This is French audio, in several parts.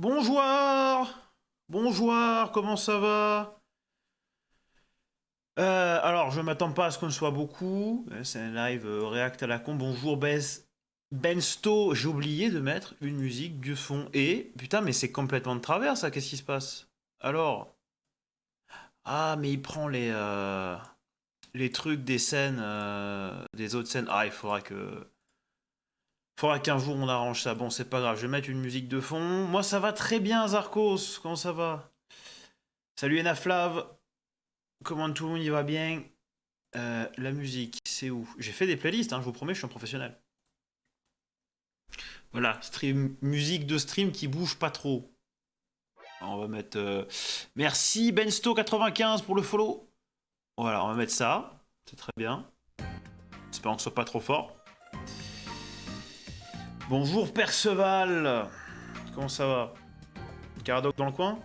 Bonjour! Bonjour, comment ça va? Alors, je m'attends pas à ce qu'on soit beaucoup. C'est un live React à la con. Bonjour, Bensto. J'ai oublié de mettre une musique de fond. Et, putain, mais c'est complètement de travers, ça. Qu'est-ce qui se passe? Alors... Ah, mais il prend les trucs des scènes, des autres scènes. Ah, il faudra que... Faudra qu'un jour on arrange ça. Bon, c'est pas grave, je vais mettre une musique de fond. Moi, ça va très bien, Zarkos. Comment ça va? Salut, Enaflav. Comment tout le monde y va bien? La musique, c'est où? J'ai fait des playlists, hein, je vous promets, je suis un professionnel. Voilà, stream, musique de stream qui bouge pas trop. On va mettre... Merci, Bensto95 pour le follow. Voilà, on va mettre ça. C'est très bien. Espérons que ce soit pas trop fort. Bonjour Perceval. Comment ça va? Caradoc dans le coin?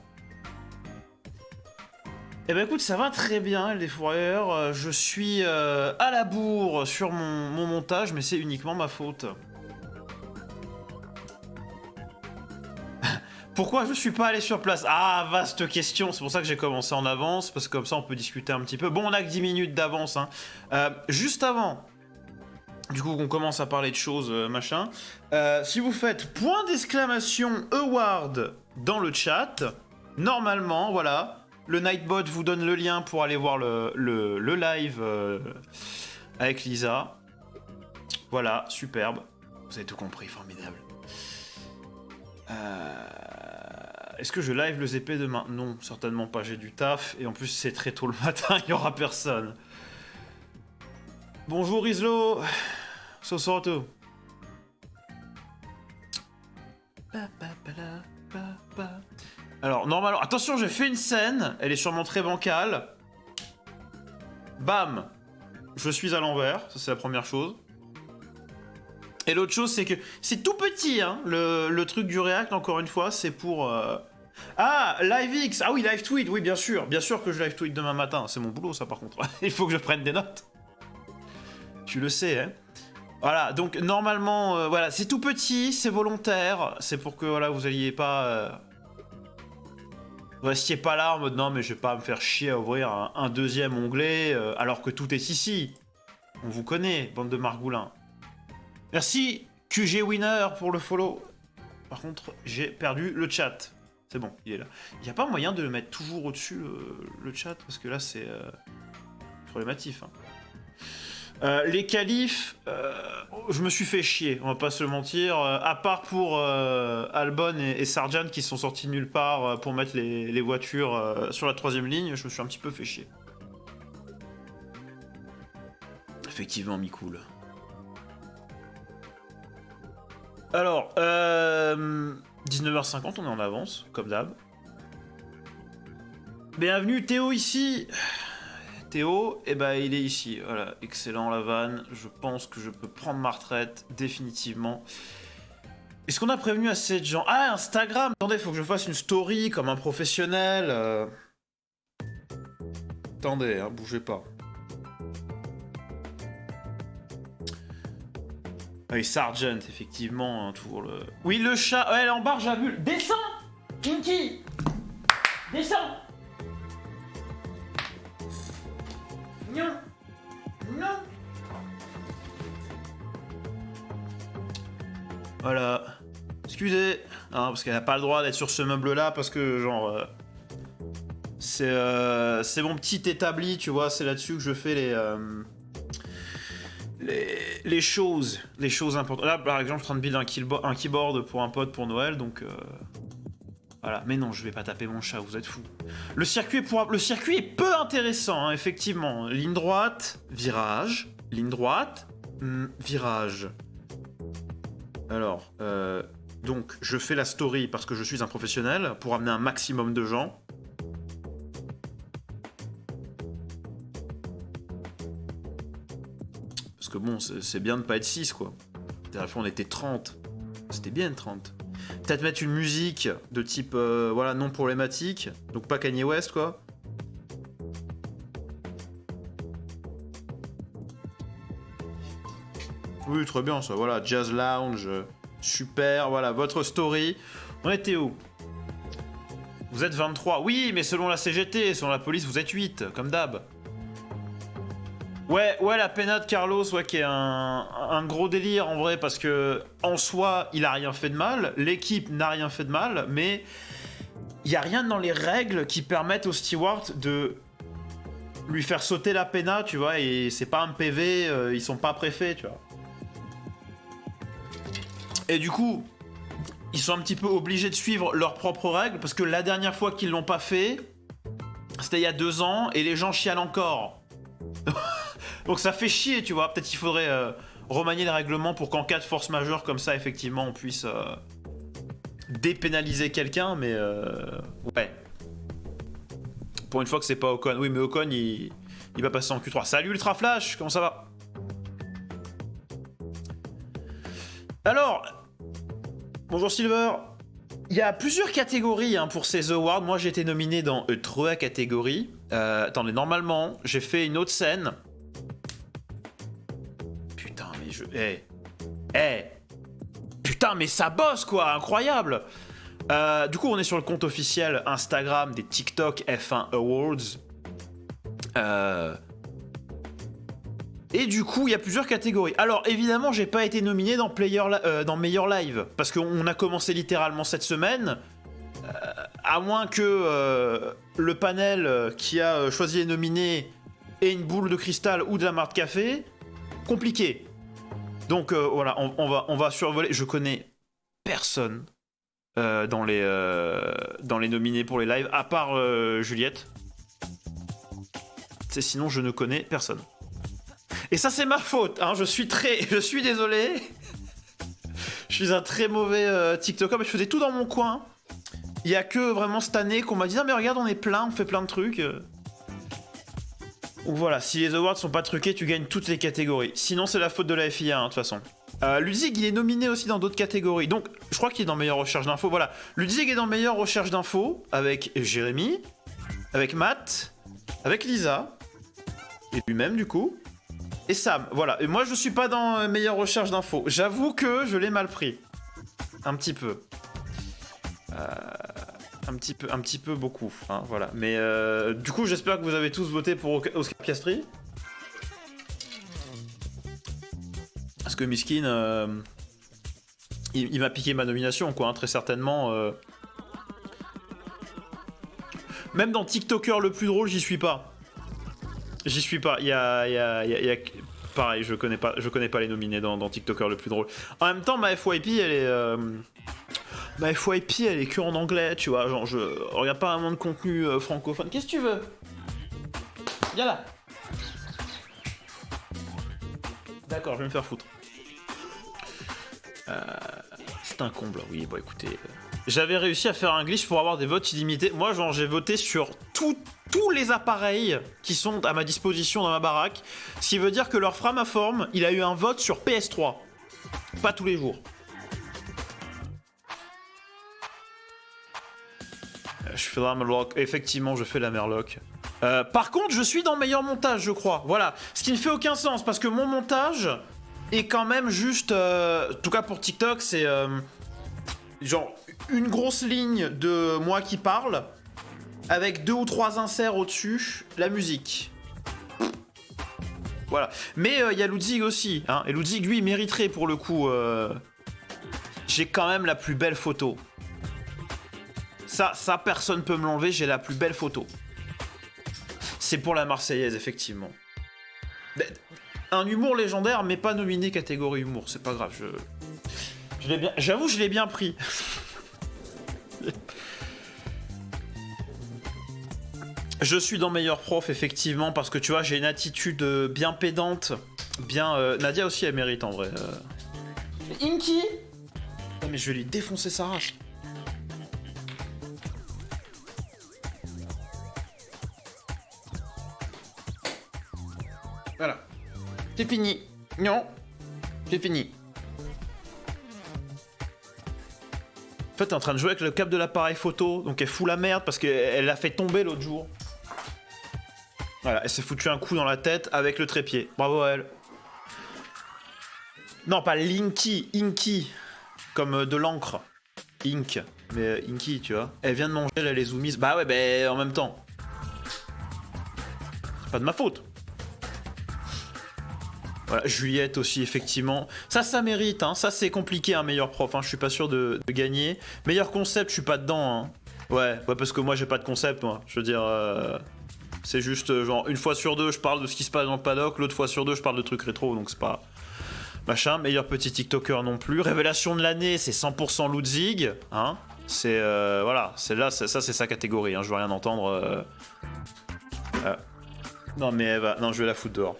Eh ben écoute, ça va très bien les fourreurs. Je suis à la bourre sur mon montage, mais c'est uniquement ma faute. Pourquoi je suis pas allé sur place? Ah, vaste question, c'est pour ça que j'ai commencé en avance, parce que comme ça on peut discuter un petit peu. Bon, on a que 10 minutes d'avance, hein. Juste avant... Du coup, on commence à parler de choses, machin. Si vous faites point d'exclamation award dans le chat, normalement, voilà, le Nightbot vous donne le lien pour aller voir le live avec Lisa. Voilà, superbe. Vous avez tout compris, formidable. Est-ce que je live le ZP demain? Non, certainement pas, j'ai du taf. Et en plus, c'est très tôt le matin, il n'y aura personne. Bonjour Islo. Sosoto. Alors, normalement... Attention, j'ai fait une scène. Elle est sûrement très bancale. Bam. Je suis à l'envers. Ça, c'est la première chose. Et l'autre chose, c'est que... C'est tout petit, hein. Le truc du React, encore une fois, c'est pour... Ah, LiveX. Ah oui, live tweet. Oui, bien sûr. Bien sûr que je live tweet demain matin. C'est mon boulot, ça, par contre. Il faut que je prenne des notes. Tu le sais, hein. Voilà, donc normalement, voilà, c'est tout petit, c'est volontaire, c'est pour que voilà, vous alliez pas... Vous restiez pas là en mode non mais je vais pas me faire chier à ouvrir un deuxième onglet alors que tout est ici. On vous connaît, bande de margoulins. Merci QG Winner pour le follow. Par contre, j'ai perdu le chat. C'est bon, il est là. Il n'y a pas moyen de le mettre toujours au-dessus le chat parce que là c'est problématique. Hein. Les qualifs, je me suis fait chier, on va pas se le mentir. À part pour Albon et Sargent qui sont sortis de nulle part pour mettre les voitures sur la 3ème ligne, je me suis un petit peu fait chier. Effectivement, mi-cool. Alors, 19h50, on est en avance, comme d'hab. Bienvenue Théo ici. Théo, et bah il est ici. Voilà, excellent la vanne. Je pense que je peux prendre ma retraite, définitivement. Est-ce qu'on a prévenu assez de gens? Ah, Instagram! Attendez, faut que je fasse une story comme un professionnel. Attendez, hein, bougez pas. Ah oui, Sargent, effectivement, hein, toujours le... Oui, le chat, ouais, en barge à bulle. Descends, Kinky. Descends. Non. Non. Voilà. Excusez, hein, parce qu'elle n'a pas le droit d'être sur ce meuble-là, parce que, genre... c'est mon petit établi, tu vois, c'est là-dessus que je fais les choses importantes. Là, par exemple, je suis en train de build un keyboard pour un pote pour Noël, donc voilà. Mais non, je vais pas taper mon chat, vous êtes fous. Le circuit est peu intéressant, hein, effectivement. Ligne droite, virage, ligne droite, virage. Alors, donc, je fais la story parce que je suis un professionnel pour amener un maximum de gens. Parce que bon, c'est bien de pas être 6, quoi. La dernière fois, on était 30. C'était bien 30. Peut-être mettre une musique de type, voilà, non problématique. Donc pas Kanye West, quoi. Oui, très bien, ça, voilà. Jazz Lounge, super, voilà, votre story. On était où? Vous êtes 23. Oui, mais selon la CGT, selon la police, vous êtes 8, comme d'hab. Ouais, la pena de Carlos, ouais, qui est un gros délire en vrai, parce que en soi, il a rien fait de mal, l'équipe n'a rien fait de mal, mais il y a rien dans les règles qui permettent au steward de lui faire sauter la pena, tu vois, et c'est pas un PV, ils sont pas préfets, tu vois. Et du coup, ils sont un petit peu obligés de suivre leurs propres règles, parce que la dernière fois qu'ils l'ont pas fait, c'était il y a 2 ans, et les gens chialent encore. Donc ça fait chier, tu vois. Peut-être qu'il faudrait remanier les règlements pour qu'en cas de force majeure comme ça, effectivement, on puisse dépénaliser quelqu'un, mais ouais. Pour une fois que c'est pas Ocon. Oui, mais Ocon, il va passer en Q3. Salut Ultra Flash, comment ça va? Alors, bonjour Silver. Il y a plusieurs catégories hein, pour ces awards. Moi, j'ai été nominé dans 3 catégories. Attendez, normalement, j'ai fait une autre scène. Putain, mais je... Putain, mais ça bosse, quoi. Incroyable. Du coup, on est sur le compte officiel Instagram des TikTok F1 Awards. Et du coup, il y a plusieurs catégories. Alors, évidemment, j'ai pas été nominé dans Meilleur Live. Parce qu'on a commencé littéralement cette semaine. À moins que le panel qui a choisi les nominés ait une boule de cristal ou de la marque café. Compliqué. Donc voilà, on va survoler. Je connais personne dans les nominés pour les lives, à part Juliette. Sinon, je ne connais personne. Et ça, c'est ma faute. Hein, je suis désolé. Je suis un très mauvais TikToker, mais je faisais tout dans mon coin. Il y a que vraiment cette année qu'on m'a dit ah mais regarde, on est plein, on fait plein de trucs. Donc voilà, si les awards sont pas truqués, tu gagnes toutes les catégories. Sinon, c'est la faute de la FIA, hein, de toute façon. Ludzig, il est nominé aussi dans d'autres catégories. Donc, je crois qu'il est dans meilleure recherche d'infos. Voilà, Ludzig est dans meilleure recherche d'infos avec Jérémy, avec Matt, avec Lisa, et lui-même, du coup, et Sam. Voilà, et moi, je suis pas dans meilleure recherche d'infos. J'avoue que je l'ai mal pris. Un petit peu. Un petit peu beaucoup, hein, voilà. Mais du coup, j'espère que vous avez tous voté pour Oscar Piastri. Parce que Miskin, il m'a piqué ma nomination, quoi, hein, très certainement. Même dans TikToker le plus drôle, j'y suis pas. J'y suis pas. Il y a... Pareil, je connais pas les nominés dans TikToker le plus drôle. En même temps, ma FYP, elle est... Ma FYP, elle est que en anglais, tu vois. Genre, je regarde pas vraiment de contenu francophone. Qu'est-ce que tu veux? Viens là. D'accord, je vais me faire foutre. C'est un comble. Oui, bon, écoutez... J'avais réussi à faire un glitch pour avoir des votes illimités. Moi, genre, j'ai voté sur tous les appareils qui sont à ma disposition dans ma baraque. Ce qui veut dire que leur Framaform, il a eu un vote sur PS3. Pas tous les jours. Je fais la merloc. Effectivement, je fais la merloc. Par contre, je suis dans meilleur montage, je crois. Voilà. Ce qui ne fait aucun sens, parce que mon montage est quand même juste... en tout cas pour TikTok, c'est... genre une grosse ligne de moi qui parle, avec 2 ou 3 inserts au-dessus, la musique. Voilà. Mais il y a Ludwig aussi. Hein, et Ludwig, lui, il mériterait pour le coup... J'ai quand même la plus belle photo. Ça, personne peut me l'enlever, j'ai la plus belle photo. C'est pour la Marseillaise, effectivement. Un humour légendaire, mais pas nominé catégorie humour, c'est pas grave, je l'ai bien... J'avoue, je l'ai bien pris. Je suis dans meilleur prof, effectivement, parce que tu vois, j'ai une attitude bien pédante, bien... Nadia aussi, elle mérite, en vrai. Inky. Oh, mais je vais lui défoncer sa race. Voilà. C'est fini. Non. C'est fini. En fait, t'es en train de jouer avec le câble de l'appareil photo, donc elle fout la merde parce qu'elle l'a fait tomber l'autre jour. Voilà, elle s'est foutu un coup dans la tête avec le trépied. Bravo à elle. Non, pas Linky, Inky. Comme de l'encre. Ink. Mais Inky, tu vois. Elle vient de manger, elle est zoomies. Bah ouais, bah en même temps. C'est pas de ma faute. Voilà, Juliette aussi, effectivement. Ça mérite, hein. Ça, c'est compliqué, un meilleur prof, hein. Je suis pas sûr de gagner. Meilleur concept, je suis pas dedans, hein. Ouais, parce que moi, j'ai pas de concept, moi. Je veux dire, c'est juste, genre, une fois sur deux, je parle de ce qui se passe dans le paddock, l'autre fois sur deux, je parle de trucs rétro, donc c'est pas... Machin, meilleur petit TikToker non plus. Révélation de l'année, c'est 100% Ludwig, hein. C'est, voilà, c'est là, ça, c'est sa catégorie, hein. Je veux rien entendre. Non, mais elle va... Non, je vais la foutre dehors.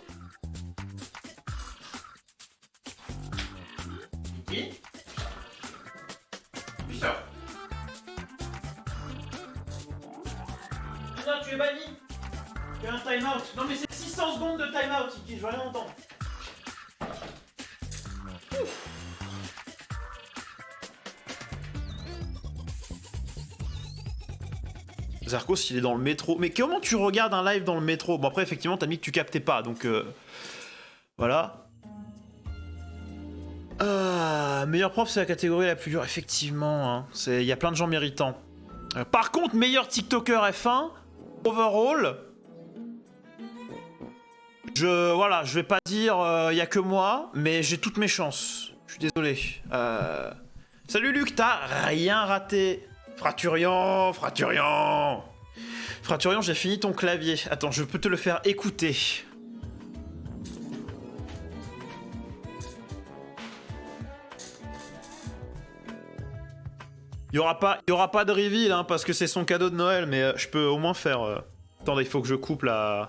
Non, tu es banni. Tu as un time-out. Non, mais c'est 600 secondes de time-out, Iki, je veux rien entendre. Zarkos, il est dans le métro. Mais comment tu regardes un live dans le métro? Bon, après, effectivement, t'as mis que tu captais pas, donc... voilà. Meilleur prof, c'est la catégorie la plus dure, effectivement. Hein. Il y a plein de gens méritants. Par contre, meilleur TikToker F1, overall... Voilà, je vais pas dire il y a que moi, mais j'ai toutes mes chances. Je suis désolé. Salut Luc, t'as rien raté. Fraturian, j'ai fini ton clavier. Attends, je peux te le faire écouter. Il y aura pas de reveal, hein, parce que c'est son cadeau de Noël, mais je peux au moins faire... Attendez, il faut que je coupe la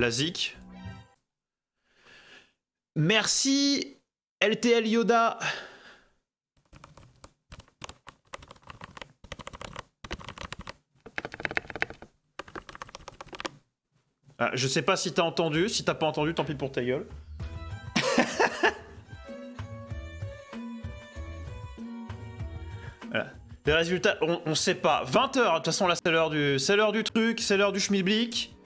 zik. Merci LTL Yoda. Je sais pas si t'as entendu. Si t'as pas entendu, tant pis pour ta gueule. Voilà. Les résultats, on sait pas. 20h, de toute façon là c'est l'heure du truc, c'est l'heure du schmilblick.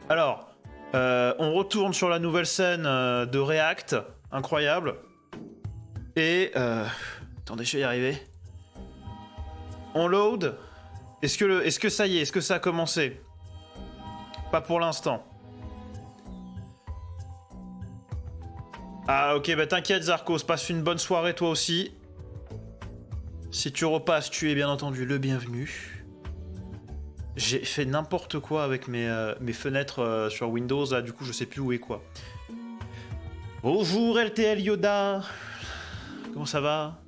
Alors, on retourne sur la nouvelle scène de React, incroyable. Et attendez, je vais y arriver. On load. Est-ce que ça y est, est-ce que ça a commencé? Pas pour l'instant. Ah ok, bah t'inquiète Zarkos, passe une bonne soirée toi aussi. Si tu repasses, tu es bien entendu le bienvenu. J'ai fait n'importe quoi avec mes fenêtres sur Windows, là, du coup je sais plus où est quoi. Bonjour LTL Yoda. Comment ça va?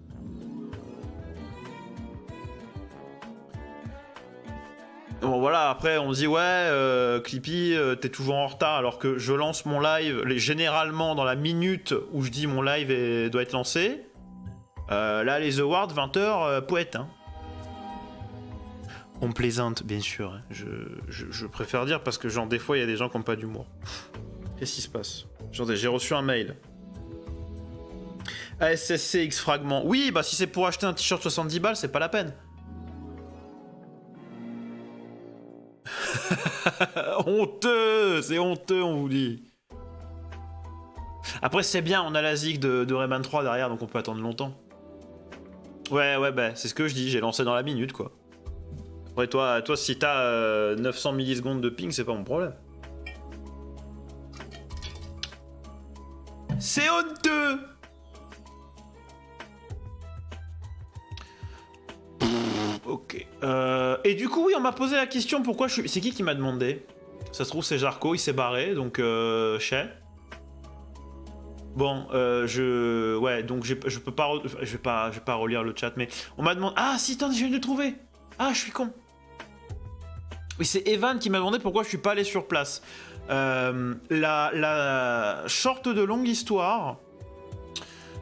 Bon voilà, après on se dit ouais, Clippy, t'es toujours en retard alors que je lance mon live généralement dans la minute où je dis mon live doit être lancé. Là les awards, 20h, poète, hein. On plaisante, bien sûr. Hein. Je préfère dire parce que, genre, des fois, il y a des gens qui n'ont pas d'humour. Qu'est-ce qui se passe? Genre, j'ai reçu un mail. ASSC X fragment. Oui, bah si c'est pour acheter un t-shirt 70 balles, c'est pas la peine. Honteux, c'est honteux, on vous dit. Après, c'est bien, on a la zig de Rayman 3 derrière, donc on peut attendre longtemps. Ouais, bah, c'est ce que je dis, j'ai lancé dans la minute, quoi. Après, toi si t'as 900 millisecondes de ping, c'est pas mon problème. C'est honteux! Ok. Et du coup, oui, on m'a posé la question pourquoi je suis... C'est qui m'a demandé? Ça se trouve, c'est Jarko, il s'est barré, donc chez. Bon, ouais, donc je peux pas... Je vais pas relire le chat, mais... On m'a demandé... Ah, si, attends, je viens de le trouver. Ah, je suis con. Oui, c'est Evan qui m'a demandé pourquoi je suis pas allé sur place. La short de longue histoire...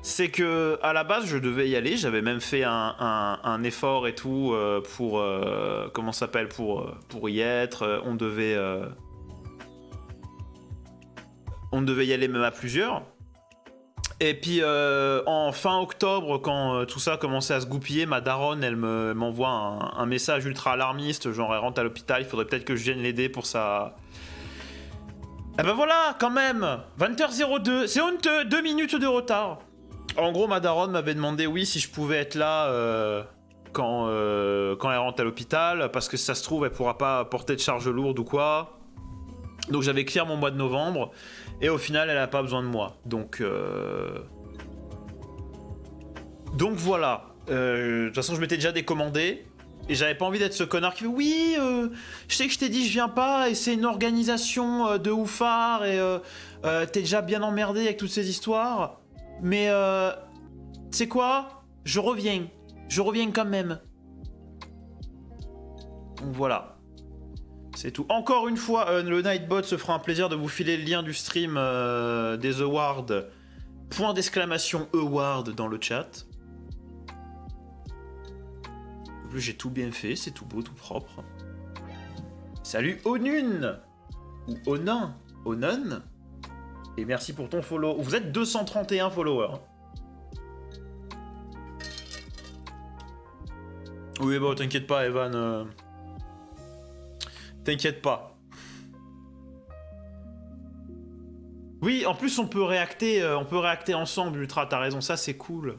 C'est que à la base je devais y aller, j'avais même fait un effort et tout pour comment ça s'appelle pour y être. On devait y aller même à plusieurs. Et puis en fin octobre, quand tout ça commençait à se goupiller, ma daronne elle m'envoie un message ultra alarmiste, genre elle rentre à l'hôpital, il faudrait peut-être que je vienne l'aider pour ça. Et ben voilà, quand même, 20h02, c'est honteux, 2 minutes de retard. En gros, ma daronne m'avait demandé, oui, si je pouvais être là quand elle rentre à l'hôpital, parce que si ça se trouve, elle pourra pas porter de charge lourde ou quoi. Donc j'avais clear mon mois de novembre, et au final, elle a pas besoin de moi. Donc voilà. De toute façon, je m'étais déjà décommandé, et j'avais pas envie d'être ce connard qui fait, oui, je sais que je t'ai dit je viens pas, et c'est une organisation de oufard, et t'es déjà bien emmerdé avec toutes ces histoires. Mais, tu sais quoi? Je reviens quand même. Donc voilà. C'est tout. Encore une fois, le Nightbot se fera un plaisir de vous filer le lien du stream des awards. Point d'exclamation award dans le chat. En plus, j'ai tout bien fait, c'est tout beau, tout propre. Salut Onun! Ou Onin? Onan? Et merci pour ton follow. Vous êtes 231 followers. Oui, bah t'inquiète pas, Evan. T'inquiète pas. Oui, en plus on peut réacter ensemble, Ultra, t'as raison, ça c'est cool.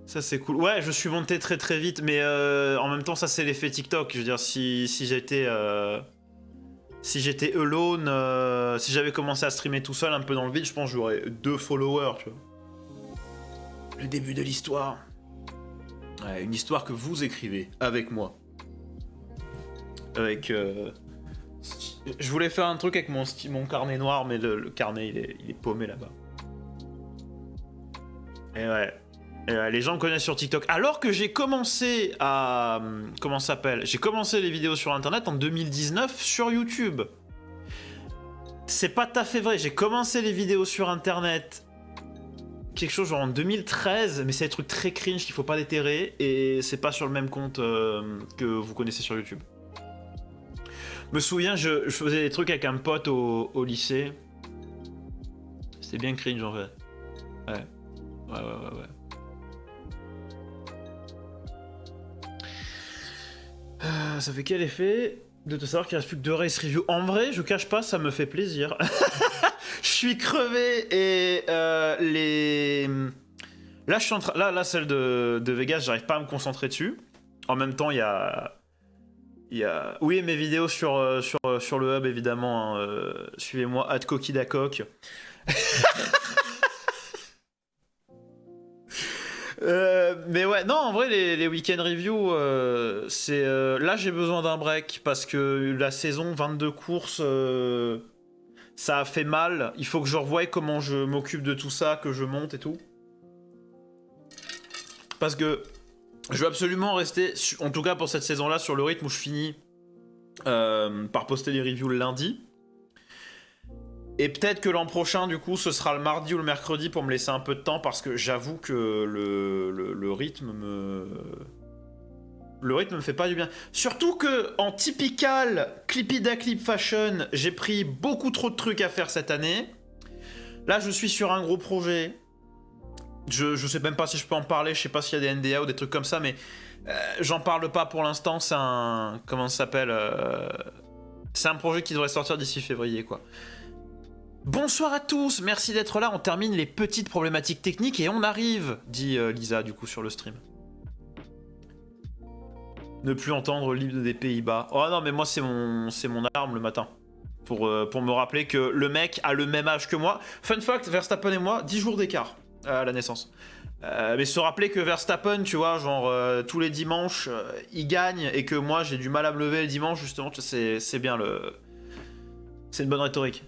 Ça c'est cool. Ouais, je suis monté très très vite, mais en même temps ça c'est l'effet TikTok. Je veux dire, si j'étais alone, si j'avais commencé à streamer tout seul un peu dans le vide, je pense que j'aurais 2 followers, tu vois. Le début de l'histoire. Ouais, une histoire que vous écrivez avec moi. Avec... Je voulais faire un truc avec mon carnet noir, mais le carnet il est paumé là-bas. Et ouais. Les gens me connaissent sur TikTok. Alors que j'ai commencé à... Comment ça s'appelle? J'ai commencé les vidéos sur Internet en 2019 sur YouTube. C'est pas tout à fait vrai. J'ai commencé les vidéos sur Internet quelque chose genre en 2013, mais c'est des trucs très cringe qu'il faut pas déterrer, et c'est pas sur le même compte que vous connaissez sur YouTube. Je me souviens, je faisais des trucs avec un pote au lycée. C'était bien cringe en fait. Ouais. Ça fait quel effet de te savoir qu'il reste plus que 2 race reviews? En vrai, je cache pas, ça me fait plaisir. Je suis crevé et les... Là, je suis en train... Là, celle de Vegas, j'arrive pas à me concentrer dessus. En même temps, il y a... Oui, mes vidéos sur le hub, évidemment. Hein, suivez-moi, @coquidacoq. Mais ouais, non, en vrai, les week-end reviews, c'est... là, j'ai besoin d'un break, parce que la saison, 22 courses, ça a fait mal. Il faut que je revoie comment je m'occupe de tout ça, que je monte et tout. Parce que je veux absolument rester, en tout cas pour cette saison-là, sur le rythme où je finis par poster les reviews le lundi. Et peut-être que l'an prochain, du coup, ce sera le mardi ou le mercredi pour me laisser un peu de temps, parce que j'avoue que le rythme Le rythme me fait pas du bien. Surtout que, en typical Clippy da Clip fashion, j'ai pris beaucoup trop de trucs à faire cette année. Là, je suis sur un gros projet. Je sais même pas si je peux en parler, je sais pas s'il y a des NDA ou des trucs comme ça, mais j'en parle pas pour l'instant. C'est un... Comment ça s'appelle c'est un projet qui devrait sortir d'ici février, quoi. Bonsoir à tous, merci d'être là. On termine les petites problématiques techniques et on arrive, dit Lisa, du coup, sur le stream. Ne plus entendre l'hymne des Pays-Bas. Oh non, mais moi, c'est mon alarme le matin. Pour me rappeler que le mec a le même âge que moi. Fun fact, Verstappen et moi, 10 jours d'écart à la naissance. Mais se rappeler que Verstappen, tu vois, genre tous les dimanches, il gagne et que moi j'ai du mal à me lever le dimanche, justement, c'est bien le. C'est une bonne rhétorique.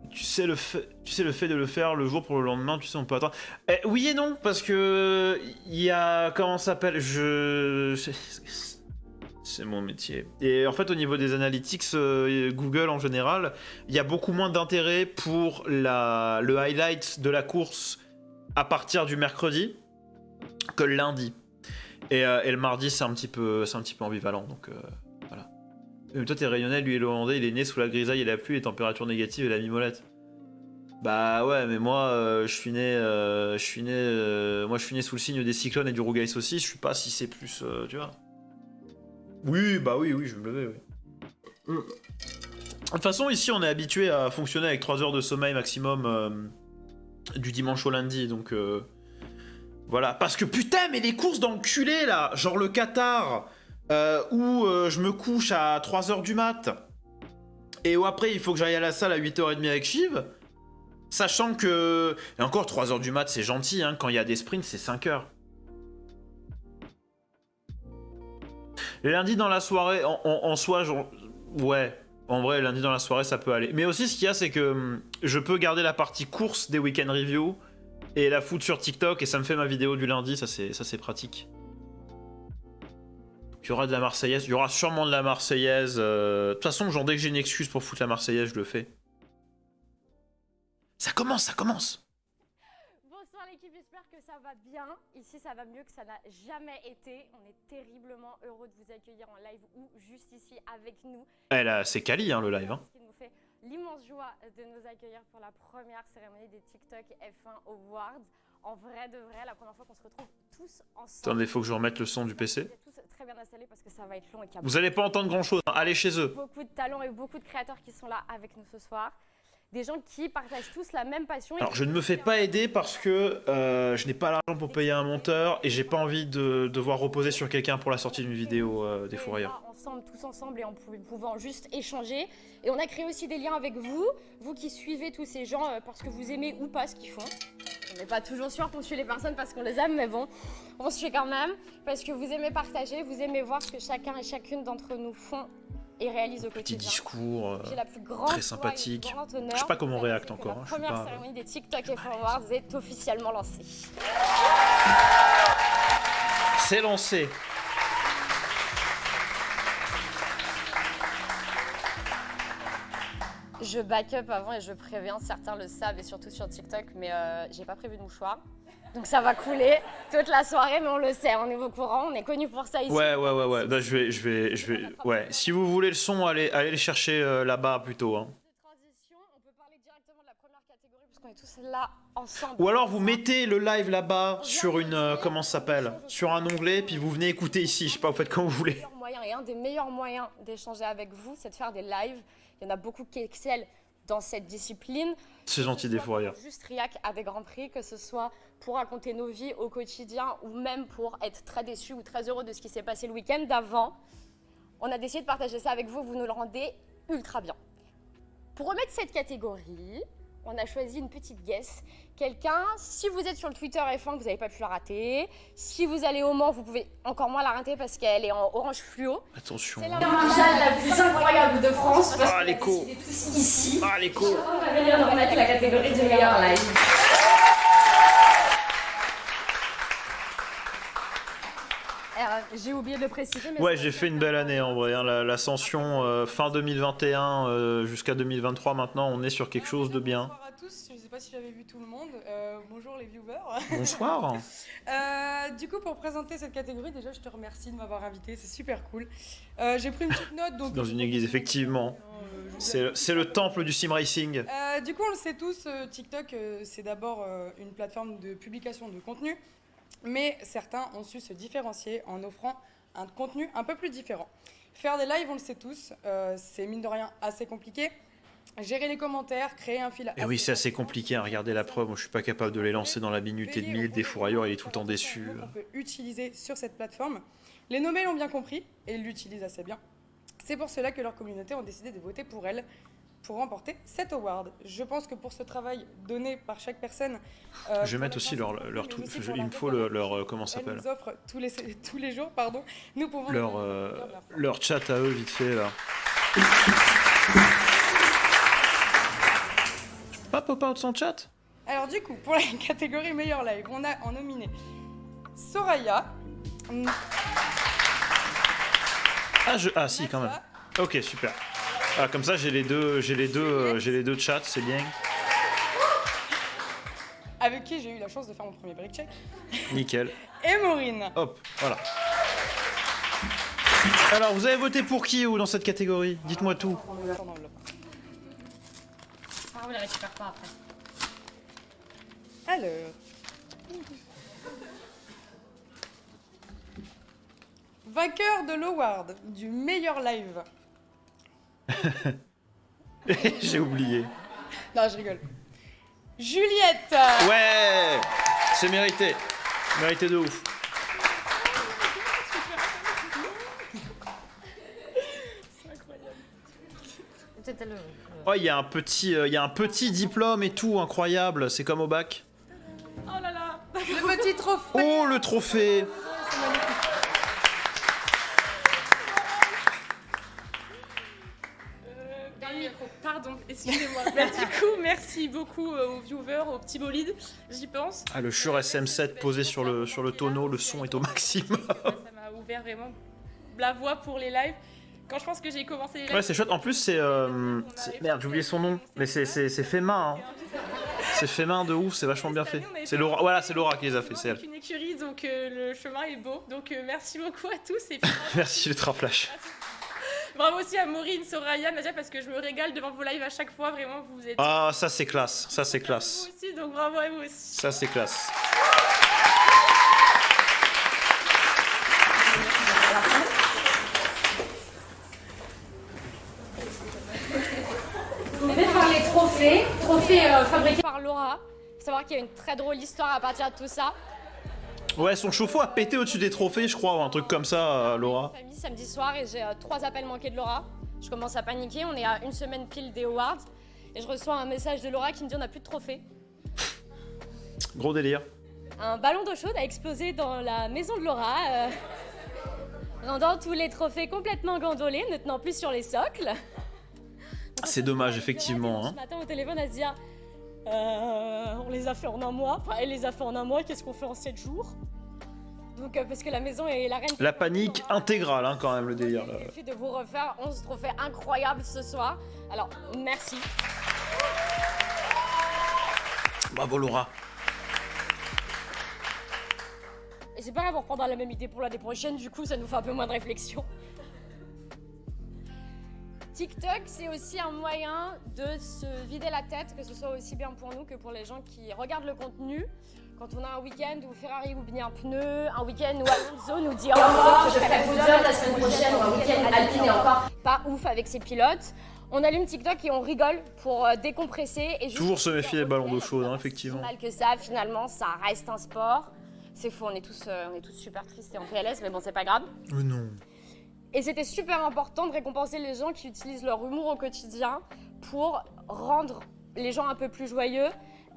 Tu sais le fait de le faire le jour pour le lendemain, tu sais, on peut attendre. Oui et non, parce que il y a. Comment ça s'appelle c'est mon métier. Et en fait, au niveau des analytics, Google en général, il y a beaucoup moins d'intérêt pour le highlight de la course à partir du mercredi que le lundi. Et le mardi, c'est un petit peu ambivalent. Donc voilà. Mais toi, t'es rayonnais, lui est hollandais, il est né sous la grisaille et la pluie, les températures négatives et la mimolette. Bah ouais, mais moi, je suis né sous le signe des cyclones et du rougail saucisse. Je sais pas si c'est plus, tu vois. Oui, bah oui, je vais me lever, oui. De toute façon, ici, on est habitué à fonctionner avec 3 heures de sommeil maximum du dimanche au lundi, donc voilà. Parce que putain, mais les courses d'enculés, là, genre le Qatar, où je me couche à 3 heures du mat, et où après, il faut que j'aille à la salle à 8h30 avec Shiv, sachant que... Et encore, 3 heures du mat, c'est gentil, hein, quand il y a des sprints, c'est 5 heures. Les lundis dans la soirée, en soi, genre, ouais, en vrai, lundi dans la soirée, ça peut aller. Mais aussi, ce qu'il y a, c'est que je peux garder la partie course des week-end review et la foutre sur TikTok, et ça me fait ma vidéo du lundi, ça c'est pratique. Il y aura de la Marseillaise, il y aura sûrement de la Marseillaise. De toute façon, genre, dès que j'ai une excuse pour foutre la Marseillaise, je le fais. Ça commence, ça commence. Bonsoir l'équipe, j'espère que ça va bien. Ici, ça va mieux que ça n'a jamais été. On est terriblement heureux de vous accueillir en live ou juste ici avec nous. Eh là, c'est Kali, hein, le live. Hein. Ce qui nous fait l'immense joie de nous accueillir pour la première cérémonie des TikTok F1 Awards. En vrai de vrai, la première fois qu'on se retrouve tous ensemble. Attendez, il faut que je remette le son du PC. Vous êtes tous très bien installés parce que ça va être long et qu'il y a vous allez pas entendre grand chose, hein. Allez chez eux. Beaucoup de talents et beaucoup de créateurs qui sont là avec nous ce soir. Des gens qui partagent tous la même passion. Alors je ne me fais pas aider parce que je n'ai pas l'argent pour payer un monteur et j'ai pas envie de devoir reposer sur quelqu'un pour la sortie d'une vidéo des fourrières. Ensemble, tous ensemble et en pouvant juste échanger. Et on a créé aussi des liens avec vous, vous qui suivez tous ces gens parce que vous aimez ou pas ce qu'ils font. On n'est pas toujours sûr qu'on suit les personnes parce qu'on les aime, mais bon, on suit quand même parce que vous aimez partager, vous aimez voir ce que chacun et chacune d'entre nous font et réalise au quotidien. Petit discours la plus grande très sympathique. Je sais pas comment on réacte encore. La première cérémonie des TikTok F1 Awards est officiellement lancée. C'est lancé. Je back up avant et je préviens, certains le savent et surtout sur TikTok, mais j'ai pas prévu de mouchoir. Donc ça va couler toute la soirée, mais on le sait, on est au courant, on est connu pour ça ici. Ouais. Bah, je vais. Ouais. Si vous voulez le son, allez le chercher là-bas plutôt. Hein. De transition, on peut parler directement de la première catégorie puisqu'on est tous là ensemble. Ou alors vous mettez le live là-bas sur une comment ça s'appelle, sur un onglet, puis vous venez écouter ici. Je sais pas, vous faites comme vous voulez. Et un des meilleurs moyens d'échanger avec vous, c'est de faire des lives. Il y en a beaucoup qui excellent dans cette discipline. C'est gentil des fourrières. Juste réac à des grands prix, que ce soit pour raconter nos vies au quotidien ou même pour être très déçus ou très heureux de ce qui s'est passé le week-end d'avant. On a décidé de partager ça avec vous, vous nous le rendez ultra bien. Pour remettre cette catégorie, on a choisi une petite guess. Quelqu'un, si vous êtes sur le Twitter F1, vous n'avez pas pu la rater. Si vous allez au Mans, vous pouvez encore moins la rater parce qu'elle est en orange fluo. Attention. C'est la marjane la plus incroyable de France. Ah, l'écho. Ici. Ah, l'écho. On va venir remettre la catégorie du meilleur live. J'ai oublié de le préciser. Mais ouais, j'ai fait une belle année en vrai. Hein. L'ascension fin 2021 jusqu'à 2023 maintenant, on est sur quelque chose de bien. Bonsoir à tous, tous, je ne sais pas si j'avais vu tout le monde. Bonjour les viewers. Bonsoir. Du coup, pour présenter cette catégorie, déjà, je te remercie de m'avoir invité, c'est super cool. J'ai pris une petite note. Donc, Dans une église, effectivement. C'est le temple du sim racing. Du coup, on le sait tous, TikTok, c'est d'abord une plateforme de publication de contenu, mais certains ont su se différencier en offrant un contenu un peu plus différent. Faire des lives, on le sait tous, c'est mine de rien assez compliqué. Gérer les commentaires, créer un fil... Et oui, c'est assez compliqué à regarder la preuve. Moi, je suis pas capable de les lancer dans la minute et demie. Le défourailleur, il est tout le temps déçu. On peut utiliser sur cette plateforme. Les nommés l'ont bien compris et l'utilisent assez bien. C'est pour cela que leur communauté ont décidé de voter pour elle pour remporter cet award. Je pense que pour ce travail donné par chaque personne... je vais mettre aussi leur tout... Il me faut leur... comment ça s'appelle ? Nous offre tous les jours, pardon. Nous pouvons... Leur chat à eux, vite fait, là. Pas pop-out son chat. Alors du coup, pour la catégorie meilleur live, on a en nominé Soraya. Ah si, quand même. Ok, super. Ah, comme ça, j'ai les deux chats, c'est bien. Avec qui j'ai eu la chance de faire mon premier break check. Nickel. Et Maureen. Hop, voilà. Alors, vous avez voté pour qui ou dans cette catégorie? Dites-moi tout. Ah, vous la récupère pas après. Alors. Vainqueur de l'award du meilleur live. J'ai oublié. Non, je rigole. Juliette. Ouais, c'est mérité. Mérité de ouf. Oh, il y a un petit diplôme et tout, incroyable. C'est comme au bac. Oh là là. Le petit trophée. Oh, le trophée. Dans le micro, pardon, excusez-moi. Bah, du coup, merci beaucoup aux viewers, aux petits bolides, j'y pense. Ah, le Shure SM7 posé sur le tonneau, le son est au maximum. Ça m'a ouvert vraiment la voie pour les lives. Quand je pense que j'ai commencé les lives... Ouais, c'est chouette. En plus, c'est... Merde, j'ai oublié son nom. Mais c'est fait main. Hein. C'est fait main de ouf, c'est vachement bien fait. C'est Laura, voilà, c'est Laura qui les a fait, c'est elle. Une écurie, donc le chemin est beau. Donc merci beaucoup à tous. Et puis, merci le traflash. Bravo aussi à Maureen, Soraya, Nadia, parce que je me régale devant vos lives à chaque fois. Vraiment, vous êtes... Ah, ça c'est classe, ça c'est classe. Vous aussi, donc bravo à vous aussi. Ça c'est classe. On va voir les trophées fabriqués par Laura. Il faut savoir qu'il y a une très drôle histoire à partir de tout ça. Ouais, son chauffe-eau a pété au-dessus des trophées, je crois, ou un truc comme ça, Laura. Famille samedi soir et j'ai 3 appels manqués de Laura. Je commence à paniquer, on est à une semaine pile des awards. Et je reçois un message de Laura qui me dit on n'a plus de trophées. Gros délire. Un ballon d'eau chaude a explosé dans la maison de Laura, rendant tous les trophées complètement gondolés, ne tenant plus sur les socles. C'est dommage, effectivement. Ce matin au téléphone, elle se dit on les a fait en un mois. Enfin, elle les a fait en un mois, qu'est-ce qu'on fait en 7 jours? Donc, parce que la maison est la reine. La panique intégrale, hein, quand même, le délire. Là. Il suffit de vous refaire 11 trophées incroyables ce soir. Alors, merci. Bravo, Laura. Et c'est pas grave, on reprendra la même idée pour l'année prochaine, du coup, ça nous fait un peu moins de réflexion. TikTok, c'est aussi un moyen de se vider la tête, que ce soit aussi bien pour nous que pour les gens qui regardent le contenu. Quand on a un week-end où Ferrari oublie un pneu, un week-end où Alonso nous dit « Au revoir, je ferai podium la semaine prochaine » ou un week-end Alpine est encore pas ouf avec ses pilotes. On allume TikTok et on rigole pour décompresser. Et toujours se méfier des ballons d'eau chaude, hein, effectivement. C'est mal que ça, finalement, ça reste un sport. C'est faux, on est tous super tristes et en PLS, mais bon, c'est pas grave. Non. Et c'était super important de récompenser les gens qui utilisent leur humour au quotidien pour rendre les gens un peu plus joyeux.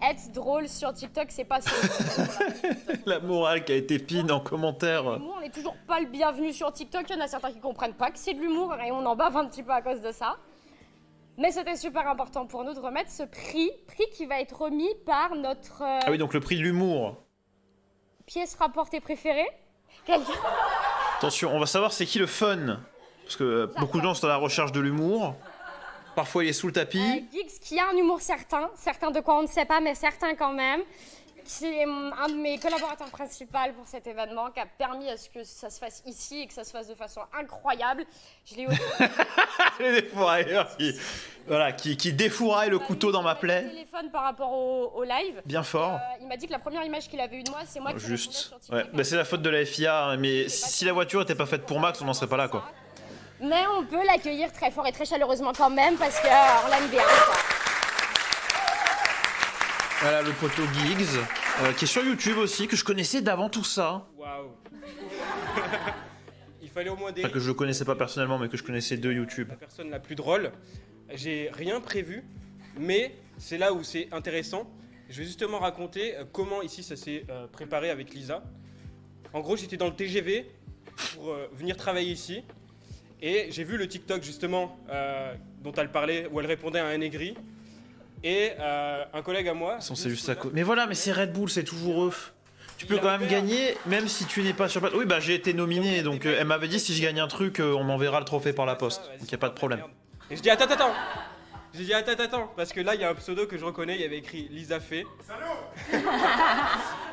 Être drôle sur TikTok, c'est pas ça. La morale qui a été pine en commentaire. Nous, on n'est toujours pas le bienvenu sur TikTok. Il y en a certains qui comprennent pas que c'est de l'humour et on en bave un petit peu à cause de ça. Mais c'était super important pour nous de remettre ce prix qui va être remis par notre... Ah oui, donc le prix de l'humour. Pièce rapportée préférée. Attention, on va savoir c'est qui le fun. Parce que beaucoup de gens sont à la recherche de l'humour. Parfois il est sous le tapis. Giggs qui a un humour certain de quoi on ne sait pas, mais certain quand même, qui est un de mes collaborateurs principaux pour cet événement, qui a permis à ce que ça se fasse ici et que ça se fasse de façon incroyable. Je l'ai aussi Les défourailleurs qui défouraillent le couteau dans ma plaie. téléphone par rapport au live. Bien fort. Il m'a dit que la première image qu'il avait eue de moi, c'est moi qui répondais Juste. sur TikTok. Ouais, bah c'est la faute de la FIA, hein, mais si la voiture était pas faite pour Max, on n'en serait pas là, quoi. Mais on peut l'accueillir très fort et très chaleureusement quand même parce qu'on l'aime bien. Quoi. Voilà le poteau Giggs, qui est sur YouTube aussi, que je connaissais d'avant tout ça. Waouh. Il fallait au moins des... Enfin, que je le connaissais pas personnellement, mais que je connaissais de YouTube. La personne la plus drôle. J'ai rien prévu, mais c'est là où c'est intéressant. Je vais justement raconter comment ici ça s'est préparé avec Lisa. En gros, j'étais dans le TGV pour venir travailler ici. Et j'ai vu le TikTok justement dont elle parlait, où elle répondait à un aigri. Et un collègue à moi... C'est juste à côté. Mais voilà, mais c'est Red Bull, c'est toujours eux. Tu peux quand même gagner, même si tu n'es pas sur place. Oui, bah j'ai été nominé, donc elle m'avait dit si je gagne un truc, on m'enverra le trophée par la poste. Donc y a pas de problème. Et je dis attends. J'ai dit attends, parce que là il y a un pseudo que je reconnais, il y avait écrit Lisa Fay.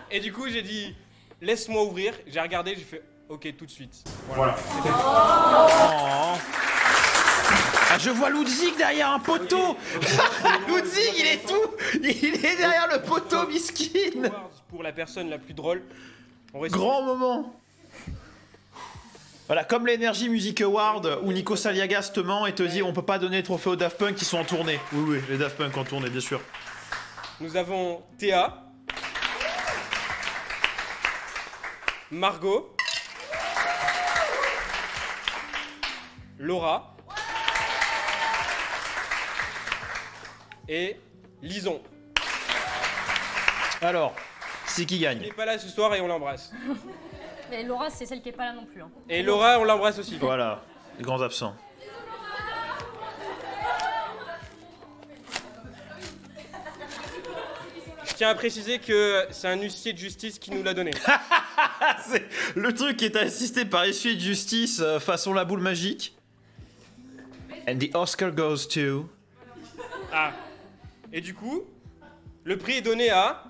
Et du coup j'ai dit laisse-moi ouvrir, j'ai regardé, j'ai fait ok tout de suite. Voilà. Oh. Ah, je vois Ludwig derrière un poteau. Ludwig, il est tout. Il est derrière le poteau, miskin. Pour la personne la plus drôle. Grand moment. Voilà, comme l'Energy Music Award où Nico Saliagas te ment et te dit on peut pas donner le trophée aux Daft Punk qui sont en tournée. Oui, les Daft Punk en tournée, bien sûr. Nous avons Théa, Margot, Laura et Lison. Alors, c'est qui Elle gagne? n'est pas là ce soir et on l'embrasse. Mais Laura, c'est celle qui est pas là non plus. Hein. Et Laura, on l'embrasse aussi. Voilà, les grands absents. Je tiens à préciser que c'est un huissier de justice qui nous l'a donné. C'est le truc qui est assisté par huissier de justice façon la boule magique. And the Oscar goes to... Ah. Et du coup, le prix est donné à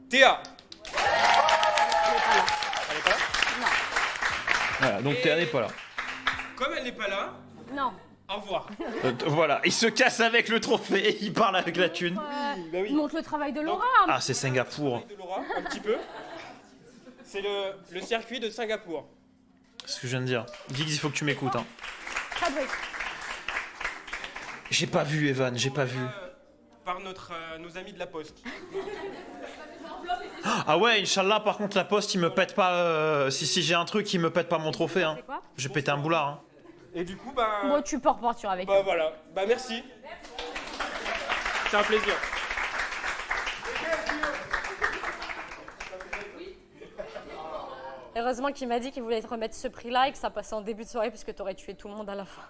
Théa. Elle est pas là ? Voilà, donc Théa n'est pas là. Comme elle n'est pas là, Non. au revoir. Voilà, il se casse avec le trophée et il parle avec la thune. Bah oui. Montre le travail de Laura. Ah, c'est Singapour. De Laura, un petit peu. C'est le circuit de Singapour. C'est ce que je viens de dire. Giggs, il faut que tu m'écoutes. Hein. Très beau. J'ai pas vu, Evan, j'ai pas vu. Par nos amis de la Poste. Ah ouais, Inch'Allah, par contre, la poste, il me pète pas... si j'ai un truc, il me pète pas mon trophée. Hein. C'est quoi? Je vais péter un boulard. Hein. Et du coup, bah... Bon, tu peux repartir avec. Bah voilà. Bah merci. C'est un plaisir. Heureusement qu'il m'a dit qu'il voulait te remettre ce prix-là et que ça passait en début de soirée puisque t'aurais tué tout le monde à la fin.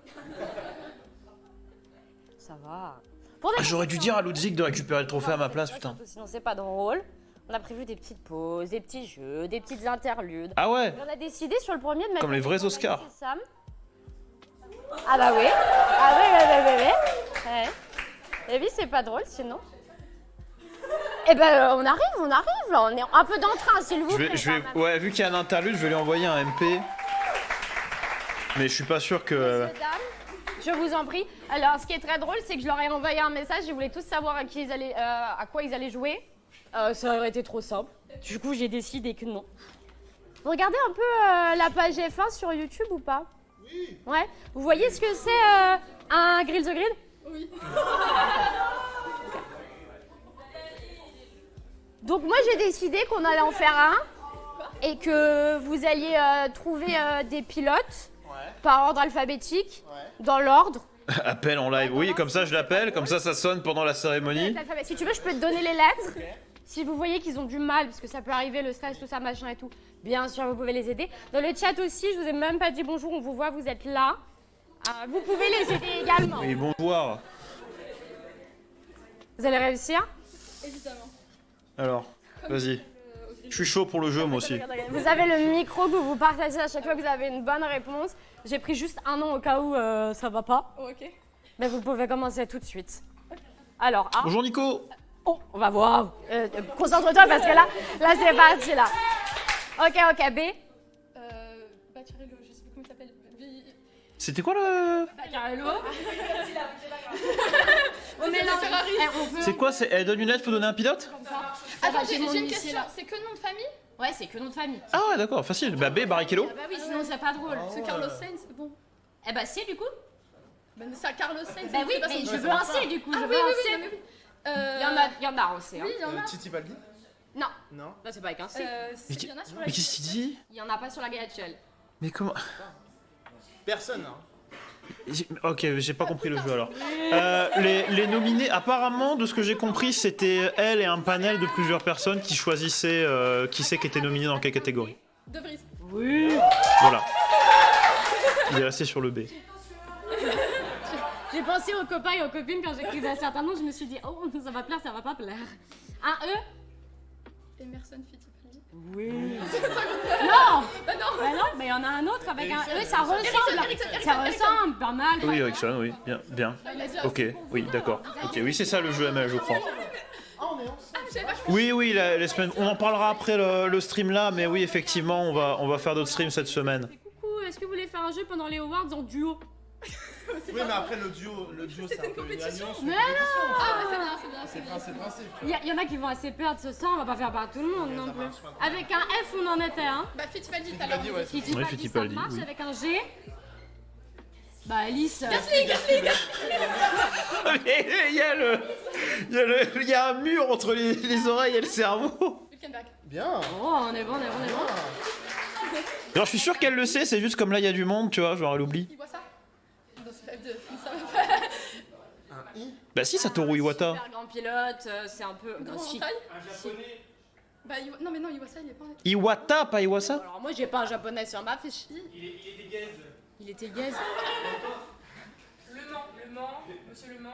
Ça va. Pour des Ah, j'aurais dû dire à Ludwig de récupérer le trophée à ma place, putain. Sinon, c'est pas drôle. On a prévu des petites pauses, des petits jeux, des petites interludes. Ah ouais. Et on a décidé sur le premier de mettre... Comme les vrais Oscars. Sam. Ah bah oui. Ah oui. Ouais. Et oui, c'est pas drôle sinon. Eh ben, on arrive là. On est un peu d'entrain, s'il vous plaît. Ouais, vu qu'il y a un interlude, je vais lui envoyer un MP. Mais je suis pas sûr que... Messieurs, dames, je vous en prie. Alors, ce qui est très drôle, c'est que je leur ai envoyé un message. Ils voulaient tous savoir à quoi ils allaient jouer. Ça aurait été trop simple. Du coup, j'ai décidé que non. Vous regardez un peu la page F1 sur YouTube ou pas? Oui. Ouais. Vous voyez ce que c'est un Grill the Grid? Oui. Donc moi, j'ai décidé qu'on allait en faire un et que vous alliez trouver des pilotes par ordre alphabétique, dans l'ordre. Appel en live. Oui, comme ça, je l'appelle. Comme ça sonne pendant la cérémonie. Si tu veux, je peux te donner les lettres. Okay. Si vous voyez qu'ils ont du mal, parce que ça peut arriver, le stress, tout ça, machin et tout, bien sûr, vous pouvez les aider. Dans le chat aussi, je vous ai même pas dit bonjour, on vous voit, vous êtes là. Vous pouvez les aider également. Oui, bonjour. Vous allez réussir? Évidemment. Alors, vas-y. Je suis chaud pour le jeu, moi aussi. Vous avez le micro que vous partagez à chaque fois que vous avez une bonne réponse. J'ai pris juste un nom au cas où ça va pas. Oh, ok. Mais vous pouvez commencer tout de suite. Alors, A. Bonjour Nico. Oh, on va voir. Concentre-toi parce que là c'est parti là. Ok, B. Baccarello, je sais plus comment il s'appelle. C'était quoi le... Baccarello. On mélange. On peut... C'est quoi, elle donne une lettre, faut donner un pilote? Attends, j'ai j'ai mon une lycée, question. là. C'est que nom de famille? Ouais, c'est que nom de famille. Ah ouais, d'accord, facile. Bah B, Barrichello. Bah oui, sinon c'est pas drôle. C'est Carlos Sainz, c'est bon. Eh bah si, du coup. Ben, c'est Carlos Sainz. Bah oui, c'est pas mais son- je veux un C du coup. Ah Je oui, veux oui, un oui, C. non, mais oui. Il y en a aussi. Hein. Oui, il y en a. Titi Baldi? Non, Non. là c'est pas avec un C. Il y en a sur la Mais qu'est-ce qu'il dit? Il y en a pas sur la galette Shell. Mais comment... Personne, hein. Ok, j'ai pas compris le jeu alors. Les nominés, apparemment, de ce que j'ai compris, c'était elle et un panel de plusieurs personnes qui choisissaient qui c'est qui était nominé dans quelle catégorie. De Vries. Voilà. Il est resté sur le B. J'ai pensé aux copains et aux copines quand j'écrivais un certain nom, je me suis dit oh ça va plaire, ça va pas plaire. Un E. Emerson Fittipaldi. Non. Bah non. Bah non, mais il y en a un autre avec un E, ça ressemble. Ça ressemble, pas mal. Oui, Ericsson, oui, bien, bien. Ok, oui, d'accord. Ok, oui, c'est ça le jeu ML, je crois. Oui, oui, les semaines. On en parlera après le stream là, mais oui, effectivement, on va faire d'autres streams cette semaine. Coucou, est-ce que vous voulez faire un jeu pendant les awards en duo? Oui, mais après le duo c'est un peu une alliance. Mais Ah, bah, c'est bien, c'est bien. C'est le principe. Il y en a qui vont assez perdre ce sang, on va pas faire par tout le monde non plus. Avec un F, on en était un. Bah, Fittipaldi, tout à l'heure. Fittipaldi, ouais. Fittipaldi, Oui, Fittipaldi, ça marche. oui. Avec un G. Bah Alice. Il y a un mur entre les oreilles et le cerveau. Hülkenberg. Bien. Oh, on est bon. Alors, je suis sûr qu'elle le sait, c'est juste comme là, il y a du monde, tu vois, genre elle oublie. Il voit ça? Non, c'est pas F2. Ça va pas. Un I. Bah si, Satoru Iwata. Super grand pilote, c'est un peu. Grand si. en taille? Bah, non, mais non, il voit ça, il est pas. Iwata, pas Iwasa? Alors moi j'ai pas un japonais sur ma fiche. Il était gaze. Le Mans, monsieur Le Mans.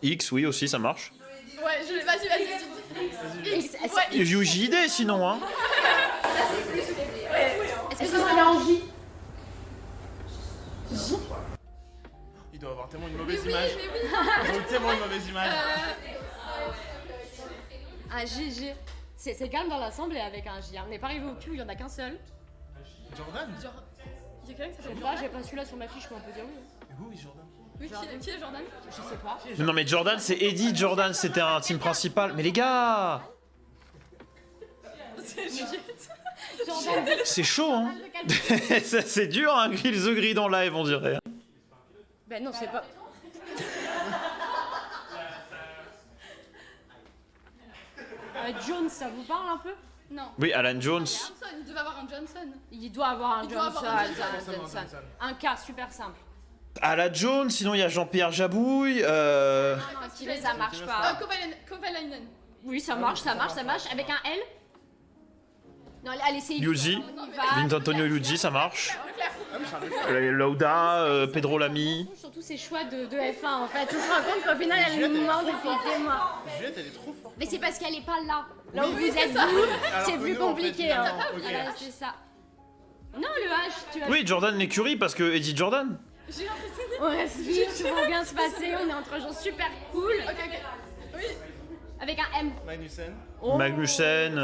X, oui, aussi, ça marche. Ouais, vas-y. Est-ce Et JD sinon, hein. que ce serait en J? Il doit avoir tellement une mauvaise Oui, image. mais oui. Il doit tellement une mauvaise image. Un GG. C'est calme dans l'assemblée avec un J. On n'est pas arrivé au Q, il y en a qu'un seul. Jordan? Genre, il y a quelqu'un qui Je s'appelle sais pas, j'ai pas celui-là sur ma fiche, mais on peut dire oui. Oui, Jordan. Oui, qui est Jordan? Je sais pas. Non, mais Jordan, c'est Eddie Jordan, c'était un team principal. Mais les gars, Jordan, c'est chaud, hein. Ça, c'est dur, hein, Grill the Grid en live, on dirait. Ben non, c'est pas. Jones, ça vous parle un peu? Non. Oui, Alan Jones. Johnson, il devait avoir un Johnson. Il doit avoir un Il doit Johnson. avoir un Johnson. Un cas super simple. Alan Jones, sinon il y a Jean-Pierre Jabouille. Non, stylé, ça marche Ah, pas. Kovalainen. Oui, ça marche. Avec un L? Non, allez, c'est Yuzi. Vince Antonio Luigi, ça marche. Ah Lauda, Pedro Lamy. surtout ses choix de F1 en fait. On se rend compte qu'au final, elle nous demande effectivement. Juliette, elle est trop forte. Mais c'est parce qu'elle est pas là. Là où Oui, vous êtes vous, Alors c'est que plus nous, en fait, compliqué. Hein. finalement, ok. Voilà, c'est ça. Non, le H, tu as. Oui, Jordan l'écurie parce que Eddie Jordan. J'ai l'impression. On respire, tout va bien se passer. On est entre gens super cool. Ok. Oui. Avec un M. Magnussen. Magnussen,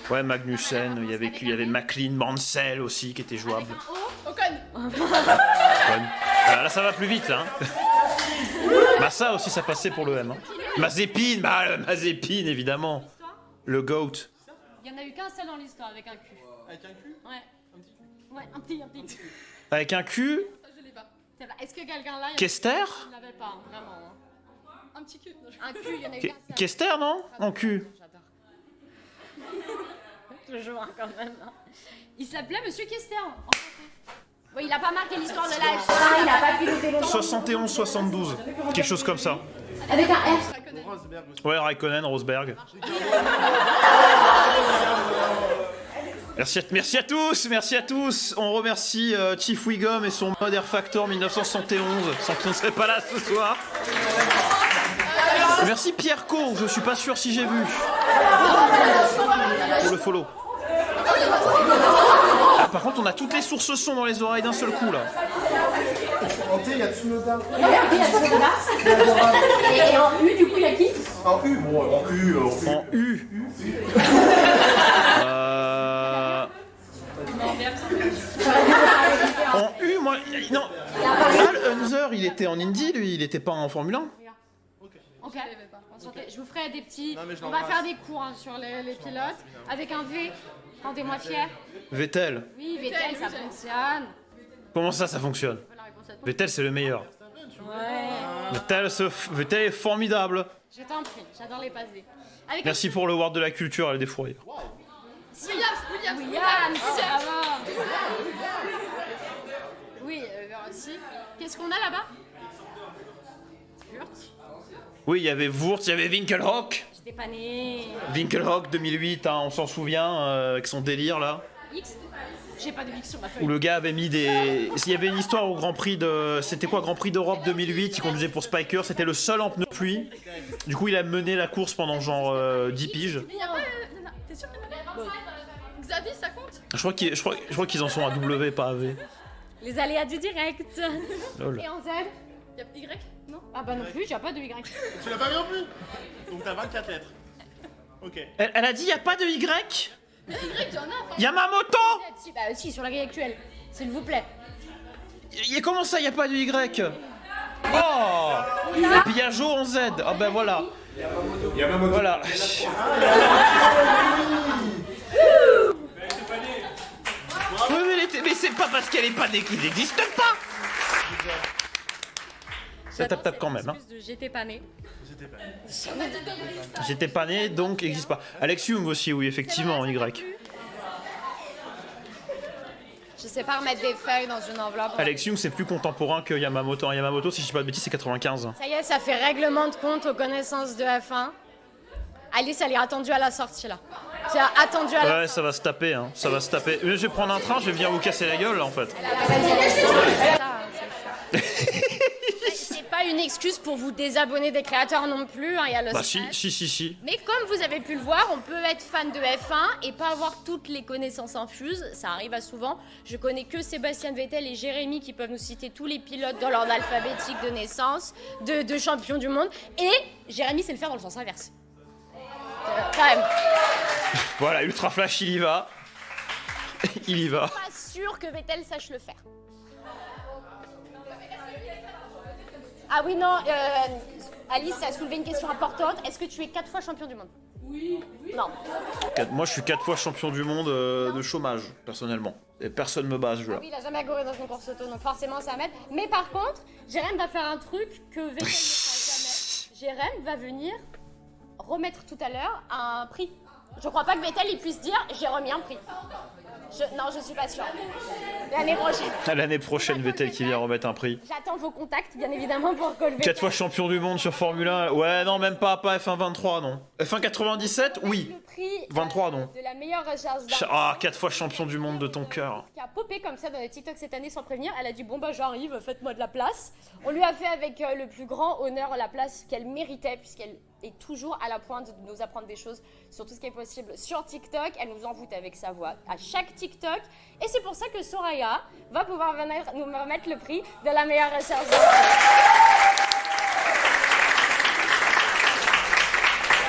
ouais, Magnussen, il y avait McLean, Mansell aussi qui était jouable. Ocon. Ouais. Là, ça va plus vite, là. Hein. Bah, ça aussi, ça passait pour le M. Hein. Mazepin, Mazepin, évidemment. Le GOAT. Il y en a eu qu'un seul dans l'histoire avec un Q. Avec un cul? Ouais. Un petit cul. Ouais, un petit. Avec un Q, Ça, je l'ai pas. C'est vrai. Est-ce que quelqu'un là. Kester Il l'avait pas, hein, vraiment. Hein. Un petit cul. Un Q, il y en a eu qu'un seul. Kester, non? En Q. J'adore. Toujours quand même. Hein. Il s'appelait Monsieur Kester. Oui, il a pas marqué l'histoire de la F1, il a pas piloté longtemps. 71-72, quelque chose comme ça. Avec un F. Raikkonen. Rosberg aussi. Ouais, Raikkonen, Rosberg. Merci à tous. On remercie Chief Wiggum et son mode Air Factor 1971, sans qu'il ne serait pas là ce soir. Merci Pierre Co, je suis pas sûr si j'ai vu. Pour le follow. par contre, on a toutes les sources son dans les oreilles d'un seul coup, là. En T, il y a Tsunoda. Et en U, du coup, il y a qui? En U, bon, en U. En U. En U, moi... Non. Al Unser, il était en Indy, lui, il était pas en Formule 1. Ok. Je vous ferai des petits... Non, mais je On va l'embrasse. faire des cours hein, sur les pilotes. Avec un V. Rendez-moi fier. Vettel. Oui, Vettel, ça fonctionne. Comment ça fonctionne? Voilà, réponse à toi. Vettel, c'est le meilleur. Ouais. Vettel est formidable. Je t'en prie, j'adore les passes D. Avec Merci pour le Ward de la culture et des fourrières. Williams, ça va. Oui, aussi. Qu'est-ce qu'on a là-bas? Wurtz. Oui, il y avait Wurtz, il y avait Winkelhock. J'étais pas née. Winkelhock 2008, hein, on s'en souvient, avec son délire là. X. J'ai pas de X sur ma Où feuille. le gars avait mis des... Il y avait une histoire au Grand Prix de... C'était quoi, Grand Prix d'Europe 2008, il conduisait pour Spiker, c'était le seul en pneu pluie. Du coup, il a mené la course pendant genre 10 piges. Mais y a pas. T'es sûr qu'il y en a pas? Xavi, ça compte? Je crois qu'ils en sont à W, pas à V. Les aléas du direct. Lol. Et en Z? Y a Y? Non? Ah bah non plus, j'ai pas de Y. Tu l'as pas vu non plus? Donc t'as 24 lettres. Ok. Elle a dit, y a pas de Y? Y, y'en a. Yamamoto! Si, bah si, sur la grille actuelle. S'il vous plaît. Comment ça, y a pas de Y? Oh! Et puis y a Jo en Z. Ah ben voilà. Voilà. Oui, mais c'est pas parce qu'elle est pas née qu'il n'existe pas. Ça tape quand même. Hein. J'étais pas née. J'étais pas né, donc n'existe pas. Alex Young aussi, oui, effectivement, en Y. Je sais pas remettre des feuilles dans une enveloppe. Alex Young, c'est plus contemporain que Yamamoto. Yamamoto, si je dis pas de bêtises, c'est 95. Ça y est, ça fait règlement de compte aux connaissances de F1. Alice, elle est attendue à la sortie là. Tu as attendu à la Ouais, ça va se taper, hein. Ça va se taper. Mais je vais prendre un train, je vais venir vous casser la gueule, là, en fait. C'est pas une excuse pour vous désabonner des créateurs non plus, hein, il y a le Bah stress. si. Mais comme vous avez pu le voir, on peut être fan de F1 et pas avoir toutes les connaissances infuses, ça arrive à souvent. Je connais que Sébastien Vettel et Jérémy qui peuvent nous citer tous les pilotes dans l'ordre alphabétique de naissance, de champions du monde. Et Jérémy sait le faire dans le sens inverse. Quand même. Voilà, Ultra Flash, il y va. Il y va. Pas sûr que Vettel sache le faire. Ah oui, non, Alice a soulevé une question importante. Est-ce que tu es 4 fois champion du monde? Oui. Non. Moi, je suis 4 fois champion du monde de chômage, personnellement. Et personne me bat à ce jeu-là. Oui, il a jamais couru dans une course auto, donc forcément ça m'aide. Mais par contre, Jérém va faire un truc que Vettel ne fera jamais. Jérém va venir remettre tout à l'heure un prix. Je crois pas que Vettel il puisse dire j'ai remis un prix. Non, je suis pas sûre. L'année prochaine. À l'année prochaine, Vettel qui vient remettre un prix. J'attends vos contacts, bien évidemment, pour que le Vettel... 4 fois champion du monde sur Formule 1. Ouais, non, même pas F1 23, non. F1 97, oui. Le prix 23, non. de la meilleure recherche d'un... Ah, 4 fois champion du monde de ton cœur. Qui a popé comme ça dans les TikTok cette année sans prévenir. Elle a dit bon bah j'arrive, faites-moi de la place. On lui a fait avec le plus grand honneur la place qu'elle méritait puisqu'elle est toujours à la pointe de nous apprendre des choses sur tout ce qui est possible sur TikTok. Elle nous envoûte avec sa voix à chaque TikTok. Et c'est pour ça que Soraya va pouvoir venir nous remettre le prix de la meilleure recherche d'info.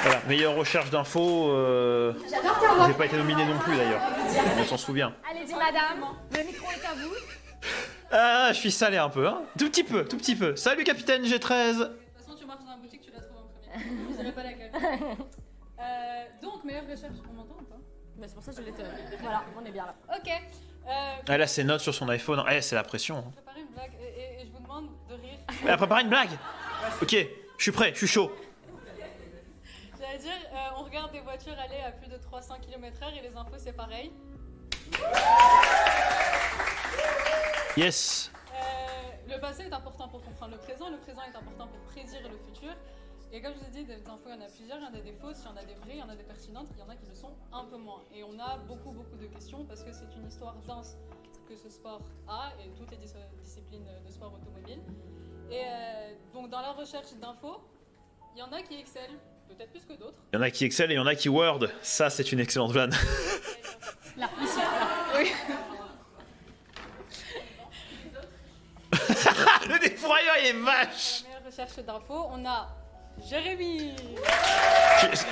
Voilà, meilleure recherche d'infos. J'adore ta voix. J'ai pas été nominé non plus d'ailleurs. On s'en souvient. Allez-y madame, le micro est à vous. Ah, je suis salé un peu, hein. Tout petit peu, tout petit peu. Salut capitaine G13. De toute façon, tu marches dans la boutique, tu la trouves en premier. Je dirais pas laquelle. Donc, meilleure recherche, on m'entend ou pas? Mais c'est pour ça que je l'ai... Voilà, on est bien là. Ok. Elle a ses notes sur son iPhone. Eh, c'est la pression. Hein. Préparez une blague et je vous demande de rire. Elle a préparé une blague. Ok, je suis prêt, je suis chaud. J'allais dire, on regarde des voitures aller à plus de 300 km/h et les infos c'est pareil. Yes. Le passé est important pour comprendre le présent est important pour prédire le futur. Et comme je vous ai dit, des infos, il y en a plusieurs, il y en a des fausses, il y en a des vraies, il y en a des pertinentes, il y en a qui le sont un peu moins. Et on a beaucoup de questions parce que c'est une histoire dense que ce sport a et toutes les disciplines de sport automobile. Et donc dans la recherche d'infos, il y en a qui excellent, peut-être plus que d'autres. Il y en a qui excellent et il y en a qui word. Ça, c'est une excellente vanne. Là, ici. Oui. effrayant, il est vache. Meilleure recherche d'infos, on a Jérémy.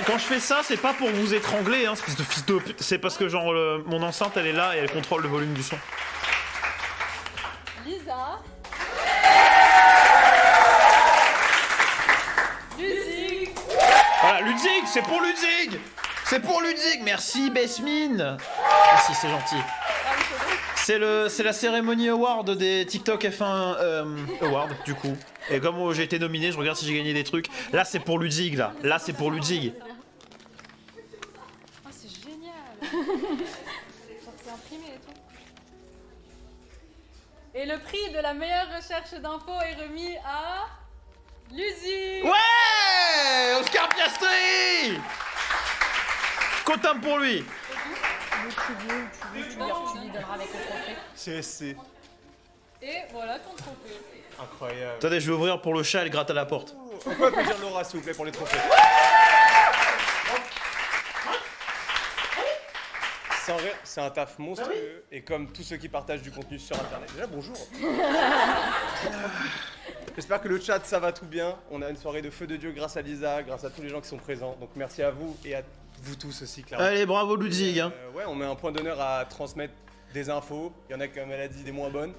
Quand je fais ça, c'est pas pour vous étrangler, hein, espèce de fils de pute. C'est parce que genre mon enceinte elle est là et elle contrôle le volume du son. Lisa. Ludwig. Voilà, Ludwig, c'est pour Ludwig. C'est pour Ludwig. Merci Besmine. Merci, c'est gentil. C'est la cérémonie award des TikTok F1 Award du coup. Et comme j'ai été nominé, je regarde si j'ai gagné des trucs. Là c'est pour Ludwig là. Là c'est pour Ludwig. Oh, c'est génial. Genre, c'est imprimé et tout. Et le prix de la meilleure recherche d'infos est remis à Luzi. Ouais, Oscar Piastri. Content pour lui. CSC. Et voilà ton trophée. Incroyable. Attendez, je vais ouvrir pour le chat, elle gratte à la porte. Pourquoi peut dire Laura, s'il vous plaît, pour les trophées? Sans rire, c'est un taf monstrueux. Et comme tous ceux qui partagent du contenu sur internet. Déjà, bonjour. J'espère que le chat, ça va tout bien. On a une soirée de feu de Dieu grâce à Lisa, grâce à tous les gens qui sont présents. Donc merci à vous et à vous tous aussi, clairement. Allez, bravo Ludwig. Hein. Ouais, on met un point d'honneur à transmettre des infos. Il y en a, comme elle a dit, des moins bonnes.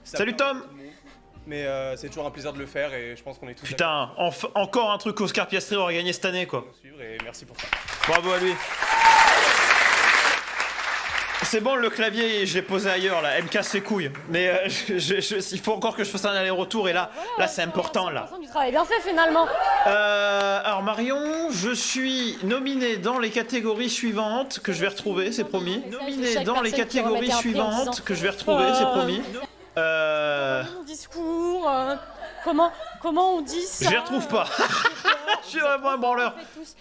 Ça Salut permet à Tom. tout le monde. Mais c'est toujours un plaisir de le faire et je pense qu'on est tous Putain, encore un truc qu'Oscar Piastri aura gagné cette année quoi. d'accord pour nous suivre et merci pour ça. Bravo à lui. C'est bon, le clavier, je l'ai posé ailleurs là, elle me casse ses couilles. Mais il faut encore que je fasse un aller-retour et là c'est important là. Du travail bien fait finalement. Alors Marion, je suis nominé dans les catégories suivantes que je vais retrouver, c'est promis. Nominé dans les catégories suivantes que je vais retrouver, c'est promis. Mon discours, comment on dit ça? Je les retrouve pas. Je suis vraiment un branleur.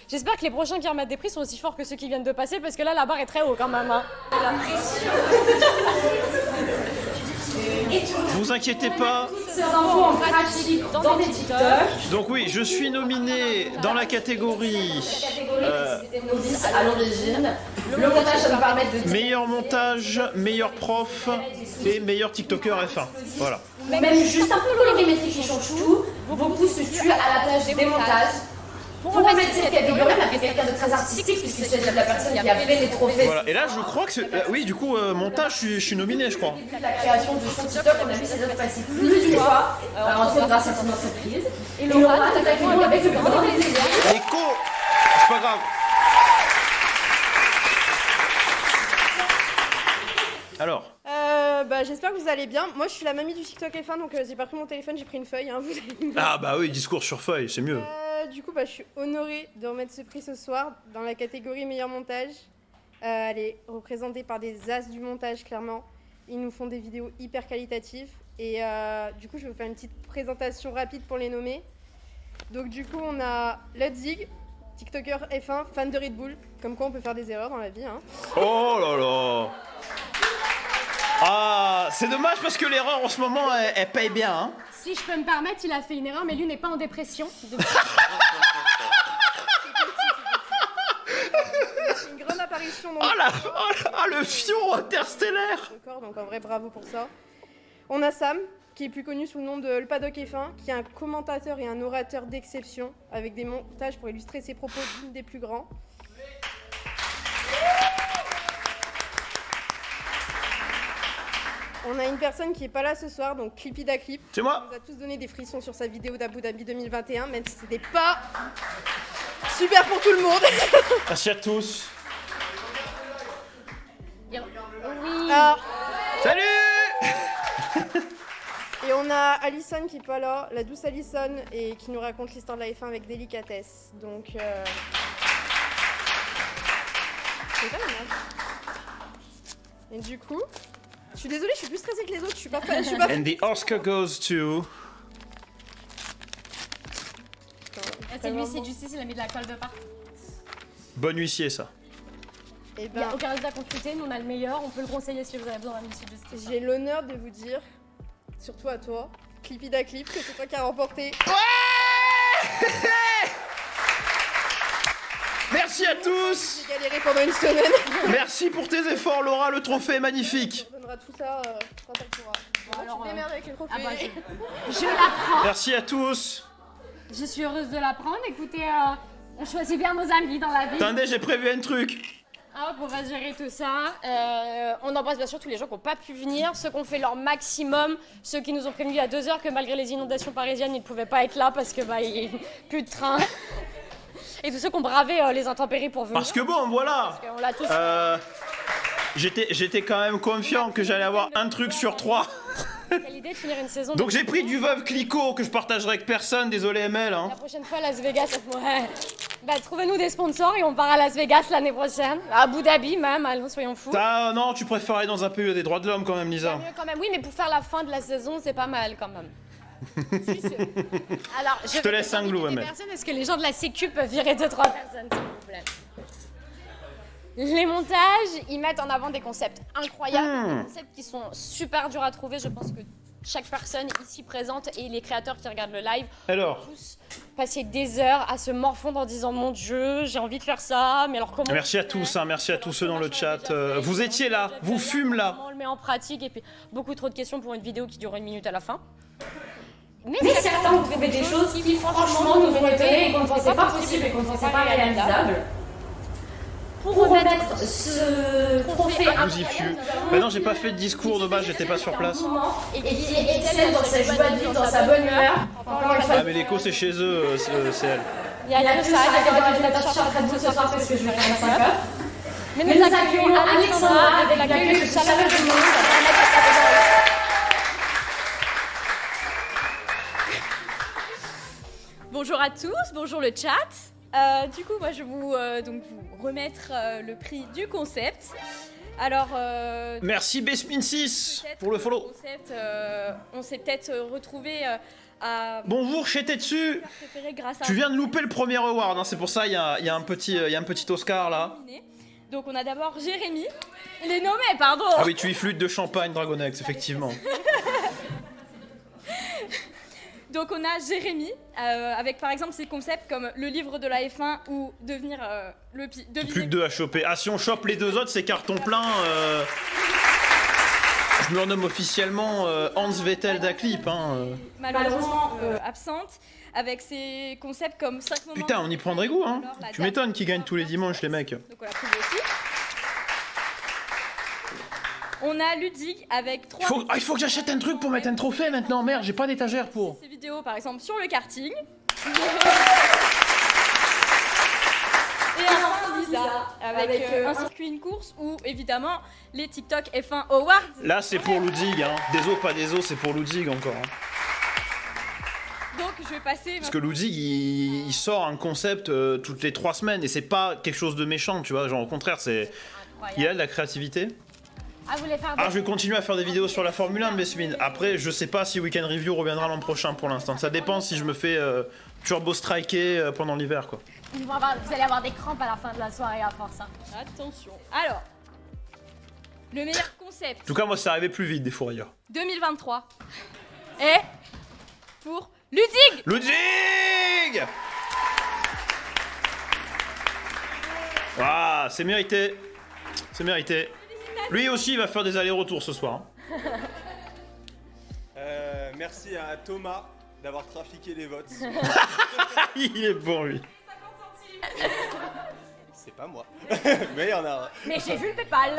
J'espère que les prochains qui remettent des prix sont aussi forts que ceux qui viennent de passer parce que là la barre est très haut quand même. Hein. Vous inquiétez pas. Ces infos en pratique dans les TikTok. Donc oui, je suis nominé dans la catégorie À l'origine, le montage ça nous permet de meilleur montage, meilleur prof et meilleur TikToker F1. Voilà. même juste un peu colorimétrique qui change tout. Beaucoup se tuent à la tâche des montages. Pour remettre cette catégorie, on a pris quelqu'un de très artistique puisqu'il s'agit de la personne qui a fait les trophées. Voilà. Et là, je crois que c'est... oui, du coup, montage, je suis nominé, je crois. Depuis la création de son TikTok, on a vu ses œuvres passer plus d'une fois, entre autres grâce à son entreprise. Et Laura, t'attaques moi avec le grand plaisir. Écho. C'est pas grave. Alors. J'espère que vous allez bien. Moi, je suis la mamie du TikTok F1, donc j'ai pas pris mon téléphone, j'ai pris une feuille. Hein, vous allez me voir. Ah bah oui, discours sur feuille, c'est mieux. Du coup, je suis honorée de remettre ce prix ce soir dans la catégorie meilleur montage. Elle est représentée par des as du montage, clairement. Ils nous font des vidéos hyper qualitatives. Et du coup, je vais vous faire une petite présentation rapide pour les nommer. Donc du coup, on a Ludwig, TikToker F1, fan de Red Bull. Comme quoi, on peut faire des erreurs dans la vie. Hein. Oh là là. Ah, c'est dommage parce que l'erreur en ce moment, elle paye bien. Hein. Si je peux me permettre, il a fait une erreur, mais lui n'est pas en dépression. Une grande apparition. Donc, le fion interstellaire. donc en vrai, bravo pour ça. On a Sam, qui est plus connu sous le nom de Le Paddock F1, qui est un commentateur et un orateur d'exception, avec des montages pour illustrer ses propos d'une des plus grands. On a une personne qui est pas là ce soir, donc Clippy da Clip. C'est moi. Il nous a tous donné des frissons sur sa vidéo d'Abu Dhabi 2021, même si c'était pas super pour tout le monde. Merci à tous. Oui. Ah, Salut. et on a Alison qui est pas là, la douce Alison, et qui nous raconte l'histoire de la F1 avec délicatesse. Donc, c'est pas mal. Et du coup, je suis désolée, je suis plus stressée que les autres. Je suis pas. And the Oscar goes to. C'est lui, c'est justice, il a mis de la colle de partout. Bon huissier, ça. Et Il n'y a ben, aucun résultat consulté, nous on a le meilleur, on peut le conseiller si vous avez besoin d'un huissier de justice. j'ai l'honneur de vous dire, surtout à toi, Clippy da Clip, que c'est toi qui as remporté. Merci à tous. J'ai galéré pendant une semaine. Merci pour tes efforts, Laura. Le trophée est magnifique. On donnera prendra tout ça quand elle pourra. Bon, alors, tu te démerdes avec les trophées. ah bah, je la prends. Merci à tous. Je suis heureuse de la prendre. Écoutez, on choisit bien nos amis dans la vie. Attendez, j'ai prévu un truc. Hop, on va gérer tout ça. On embrasse bien sûr tous les gens qui n'ont pas pu venir, ceux qui ont fait leur maximum, ceux qui nous ont prévenus il y a 2 heures que malgré les inondations parisiennes, ils ne pouvaient pas être là parce que il n'y a plus de train. Et tous ceux qui ont bravé les intempéries pour venir. Parce que bon, voilà. Parce qu'on l'a tous. J'étais quand même confiant que j'allais avoir un truc sur 3. C'est l'idée de finir une saison. Donc j'ai pris du Veuve Clicquot que je partagerai avec personne, désolé ML. Hein. La prochaine fois, Las Vegas, ouais. Bah, trouvez-nous des sponsors et on part à Las Vegas l'année prochaine. À Abu Dhabi même, allons, soyons fous. Non, tu préfères aller dans un pays des droits de l'homme quand même, Lisa. Mieux quand même, oui, mais pour faire la fin de la saison, c'est pas mal quand même. Alors, Je te laisse un glou, ML. Est-ce que les gens de la Sécu peuvent virer 2-3 personnes, s'il vous plaît? Les montages, ils mettent en avant des concepts incroyables, des concepts qui sont super durs à trouver. Je pense que chaque personne ici présente et les créateurs qui regardent le live Alors, tous passer des heures à se morfondre en disant mon Dieu, j'ai envie de faire ça, mais alors comment merci à tous, hein, merci à tous ceux dans le chat. Vous étiez là, vous fûmes là. Comment on le met en pratique et puis beaucoup trop de questions pour une vidéo qui dure 1 minute à la fin. Mais certains ont trouvé des choses qui franchement nous ont étonnés et qu'on ne pensait pas possible et qu'on ne pensait pas réalisable. Pour remettre ce trophée Vous y fût. Bah non, j'ai pas fait de discours, dommage, j'étais pas sur place. et qui excelle dans sa joie de vivre, dans sa bonne humeur. Encore une fois, Ah mais l'écho c'est chez eux, c'est elle. il y a que ça, il y a des ordinateurs qui sont en train de vous ce soir parce que je vais faire 5 heures. Mais nous accueillons Alexandra avec l'accueil de chaleureux du monde. Bonjour à tous, bonjour le chat. Du coup, moi je vais vous remettre le prix du concept. Alors, Merci Bespin6 pour le follow. concept, on s'est peut-être retrouvé à Bonjour chez Tetsu. préférer grâce à Tu viens de louper le premier award, hein, c'est pour ça il y a un petit Oscar là. Donc on a d'abord Jérémy. Il est nommé, pardon. Ah oui, tu y flûtes de champagne Dragonex, effectivement. Donc on a Jérémy, avec par exemple ces concepts comme le livre de la F1 ou devenir Plus que 2 à choper. Ah si on chope les 2 autres, c'est carton plein. Je me renomme officiellement Hans Vettel d'Aclip. Hein. malheureusement absente, avec ces concepts comme 5 moments. Putain, on y prendrait goût. Hein. Alors, la Tu date- m'étonnes qu'ils gagnent tous les dimanches les mecs. Donc on l'a trouvé aussi. On a Ludig avec 3 Il faut que j'achète un truc pour mettre un trophée maintenant. Merde, j'ai pas d'étagère pour. ces vidéos par exemple sur le karting. Et enfin Lisa avec un circuit, une course ou évidemment les TikTok F1 Awards. Là, c'est pour Ludig. Hein. Des os, pas des os, c'est pour Ludig encore. Hein. Donc je vais passer. Parce que Ludig, il sort un concept toutes les 3 semaines et c'est pas quelque chose de méchant, tu vois. Genre au contraire, il y a de la créativité. Ah, vous voulez faire Je vais continuer à faire des vidéos sur la Formule 1, Besmine. Après, je sais pas si Weekend Review reviendra l'an prochain pour l'instant. Ça dépend si je me fais turbo striker pendant l'hiver, quoi. vous allez avoir des crampes à la fin de la soirée à force. Hein. Attention. Alors, le meilleur concept En tout cas, moi, c'est arrivé plus vite des fois ailleurs. 2023 est pour Ludig. Ludig! Ah, c'est mérité. C'est mérité. Lui aussi, il va faire des allers-retours ce soir. Hein. Merci à Thomas d'avoir trafiqué les votes. Il est bon, lui. C'est pas moi. Mais il y en a. Mais j'ai vu le PayPal.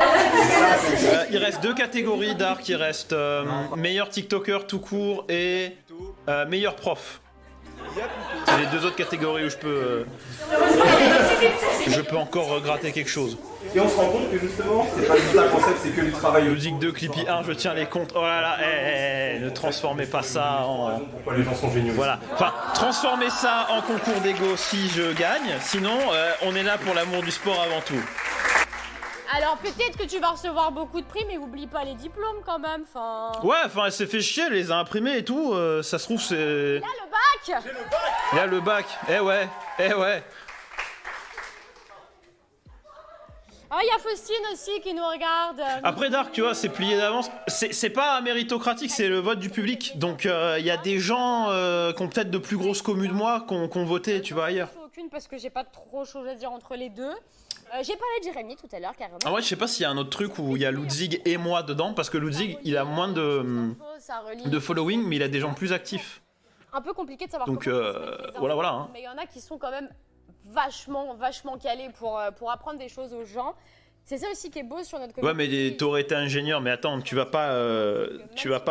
Il reste 2 catégories, Dark. Il reste meilleur TikToker tout court et meilleur prof. C'est les 2 autres catégories où je peux encore gratter quelque chose. Et on se rend compte que justement, c'est pas juste un concept, c'est que du travail. Ludig 2, Clippy 1, je tiens les comptes. Oh là là, ne transformez pas ça en... Pourquoi les gens sont géniaux. Voilà. Enfin, transformez ça en concours d'ego si je gagne. Sinon, on est là pour l'amour du sport avant tout. Alors peut-être que tu vas recevoir beaucoup de prix, mais oublie pas les diplômes quand même. Enfin. Ouais, enfin, elle s'est fait chier, elle les a imprimés et tout. Ça se trouve, c'est... Là le bac. Il y a le bac. Eh ouais. Oh, il y a Faustine aussi qui nous regarde. Après Dark, tu vois, c'est plié d'avance. C'est pas méritocratique, c'est le vote du public. Donc il y a des gens qui ont peut-être de plus grosses communes que moi qui ont voté, tu vois, ailleurs. Aucune parce que j'ai pas trop chose à dire entre les deux. J'ai parlé de Jérémy tout à l'heure, carrément. Ah ouais, je sais pas s'il y a un autre truc où il y a Ludzig et moi dedans, parce que Ludzig, il a moins Ça relie. de following, mais il a des gens plus actifs. Un peu compliqué de savoir Donc, comment transmettre les infos, voilà, hein. Mais il y en a qui sont quand même vachement calés pour apprendre des choses aux gens. C'est ça aussi qui est beau sur notre Ouais, communauté. mais t'aurais été ingénieur, mais attends, tu vas pas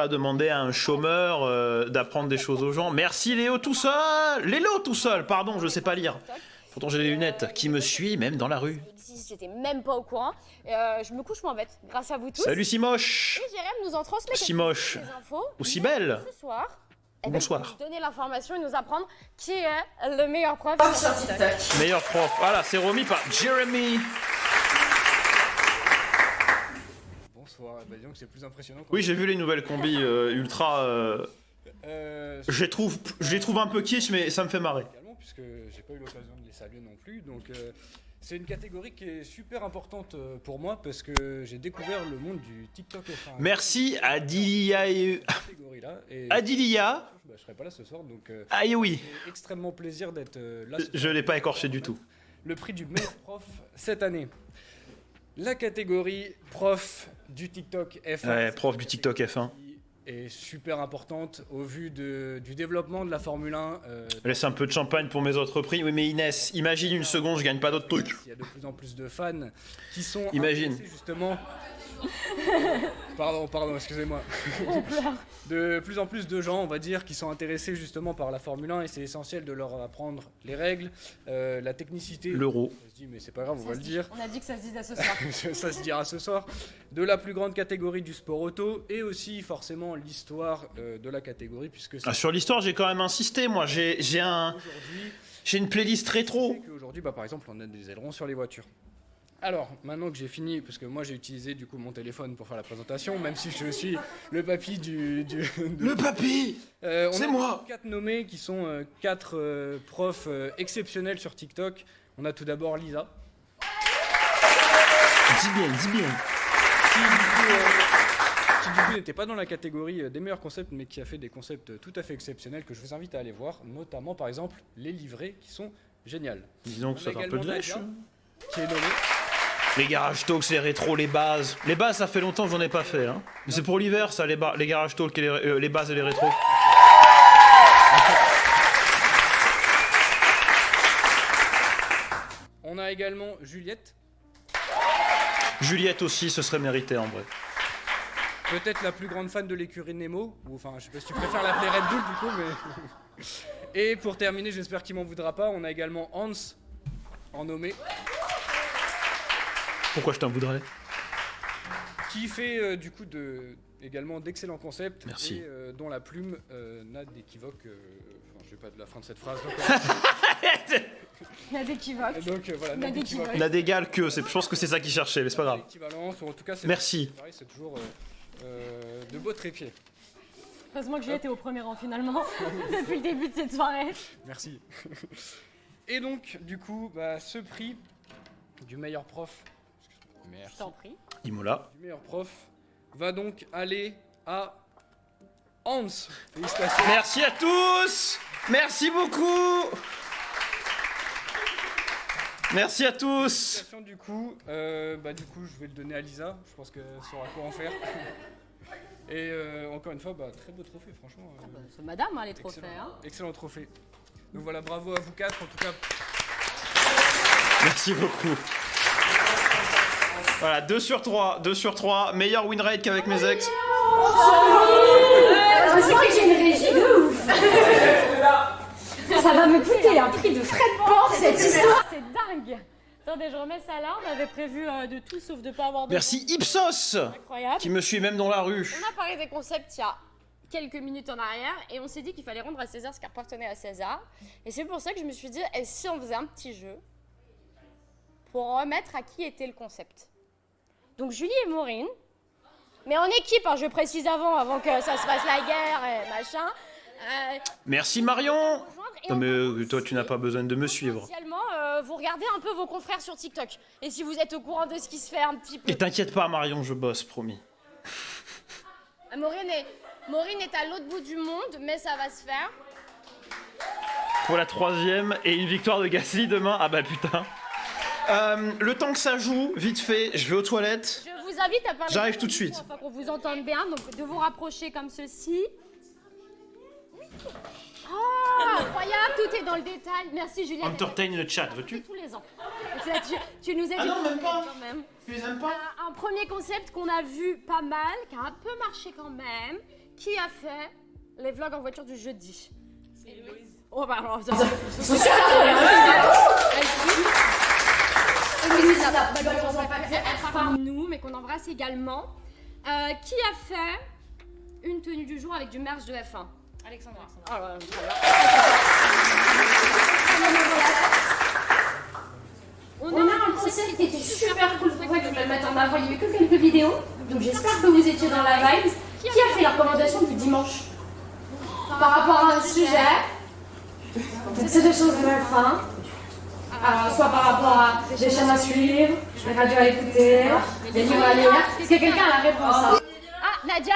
demander à un chômeur d'apprendre des choses aux gens. Merci Léo tout seul. Lélo tout seul, pardon, je sais pas lire. Pourtant j'ai des lunettes. Qui me suit même dans la rue. J'étais même pas au courant. Je me couche moins bête grâce à vous tous. Salut Simoche. Et Jérém nous en transmet Si moche. quelques infos. Ou si Mais belle. Ce soir, Bonsoir. il va nous donner l'information et nous apprendre qui est le meilleur prof sur TikTok. Meilleur prof. Voilà, c'est remis par Jeremy. Bonsoir, bah disons que c'est plus impressionnant. Oui, j'ai vu les nouvelles combis ultra. Je les trouve un peu kitsch, mais ça me fait marrer. Également, puisque j'ai pas eu l'occasion de les saluer non plus, donc c'est une catégorie qui est super importante pour moi parce que j'ai découvert le monde du TikTok F1. Merci Adilia. Adilia. Bah, je serai pas là ce soir, donc Ah oui. j'ai extrêmement plaisir d'être là. Je l'ai pas écorché du tout. Le prix du meilleur prof cette année. La catégorie prof du TikTok F1. Ouais, prof du TikTok F1. Est super importante au vu du développement de la Formule 1. Laisse un peu de champagne pour mes autres prix. Oui, mais Inès, imagine une seconde, je gagne pas d'autres trucs. Il y a de plus en plus de fans qui sont Imagine. intéressés justement. Pardon, excusez-moi. De plus en plus de gens, on va dire, qui sont intéressés justement par la Formule 1 et c'est essentiel de leur apprendre les règles, la technicité. L'euro. On se dit, mais c'est pas grave, on va le dire. On a dit que ça se disait ce soir. Ça se dira ce soir. De la plus grande catégorie du sport auto et aussi forcément l'histoire de la catégorie puisque Ah, sur l'histoire, j'ai quand même insisté. Moi, j'ai une playlist rétro. Aujourd'hui, bah, par exemple, on a des ailerons sur les voitures. Alors, maintenant que j'ai fini, parce que moi j'ai utilisé du coup mon téléphone pour faire la présentation, même si je suis le papy Le papy C'est moi 4 nommés qui sont 4 profs exceptionnels sur TikTok. On a tout d'abord Lisa. Dis bien. Qui du coup n'était pas dans la catégorie des meilleurs concepts, mais qui a fait des concepts tout à fait exceptionnels que je vous invite à aller voir, notamment par exemple les livrets qui sont géniales. Disons que ça fait un peu de lèche. Qui est nommé. Les garage talks, les rétros, les bases. Les bases, ça fait longtemps que j'en ai pas fait. Hein. Mais c'est pour l'hiver, ça, les garage talks et les bases et les rétros. On a également Juliette. Juliette aussi, ce serait mérité en vrai. Peut-être la plus grande fan de l'écurie Nemo. Ou enfin, je sais pas si tu préfères l'appeler Red Bull du coup, mais. Et pour terminer, j'espère qu'il m'en voudra pas, on a également Hans en nommé. Pourquoi je t'en voudrais? Qui fait du coup également d'excellents concepts. Merci. Et dont la plume n'a d'équivoque. Enfin, je vais pas de la fin de cette phrase. N'a d'équivoque. Donc voilà, n'a d'équivoque. N'a d'égal que, je pense que c'est ça qu'il cherchait, mais c'est pas grave. Équivalence, ou en tout cas, Merci. C'est toujours de beaux trépieds. Heureusement que j'ai été au premier rang finalement, depuis le début de cette soirée. Merci. Et donc, du coup, bah, ce prix du meilleur prof. Je t'en prie. Imola. Du meilleur prof va donc aller à Hans. Félicitations. Merci à tous. Merci beaucoup. Merci à tous. Félicitations, du coup, je vais le donner à Lisa. Je pense qu'elle saura quoi en faire. Et encore une fois, très beau trophée, franchement. C'est madame, hein, les trophées. Excellent, Hein. excellent trophée. Donc voilà, bravo à vous 4, en tout cas. Merci beaucoup. Voilà, 2 sur 3, meilleur win rate qu'avec mes ex. C'est vrai que j'ai une régie de ouf. Ça va me coûter un prix de frais de port cette histoire. C'est dingue. Attendez, je remets ça là, on avait prévu de tout sauf de pas avoir de... Merci Ipsos, Incroyable. qui me suit même dans la rue. On a parlé des concepts il y a quelques minutes en arrière et on s'est dit qu'il fallait rendre à César ce qui appartenait à César. Et c'est pour ça que je me suis dit, et si on faisait un petit jeu pour remettre à qui était le concept. Donc Julie et Maureen, mais en équipe, hein, je précise avant que ça se fasse la guerre et machin. Merci Marion. Non mais toi tu n'as pas besoin de me suivre. Potentiellement, vous regardez un peu vos confrères sur TikTok. Et si vous êtes au courant de ce qui se fait un petit peu... Et t'inquiète pas Marion, je bosse, promis. Maureen est à l'autre bout du monde, mais ça va se faire. Pour la 3e et une victoire de Gasly demain. Ah bah putain. Le temps que ça joue, vite fait, je vais aux toilettes. Je vous invite à parler. J'arrive tout de suite. Afin qu'on vous entende bien, donc de vous rapprocher comme ceci. Oh, incroyable, tout est dans le détail. Merci Juliette. Entertain le chat, veux-tu? Tous les ans. Tu nous aides Ah non, même pas. quand même. Tu les aimes pas? Un premier concept qu'on a vu pas mal, qui a un peu marché quand même. Qui a fait les vlogs en voiture du jeudi? C'est Héloïse. Oh bah alors, malheureusement pas pu être parmi nous, mais qu'on embrasse également. Qui a fait une tenue du jour avec du merch de F1? Alexandre. Oh là là, très bien. On a un concept qui était super cool, c'est pour ça que je voulais le mettre en avant. Il n'y a eu que quelques vidéos, donc j'espère que vous étiez dans la vibe. Qui a fait la recommandation du dimanche par rapport à un sujet? Donc c'est des choses de F1. Alors, soit par rapport à des chaînes à suivre, des radios à écouter, des livres à lire. Est-ce que quelqu'un a la réponse? Ah, Nadia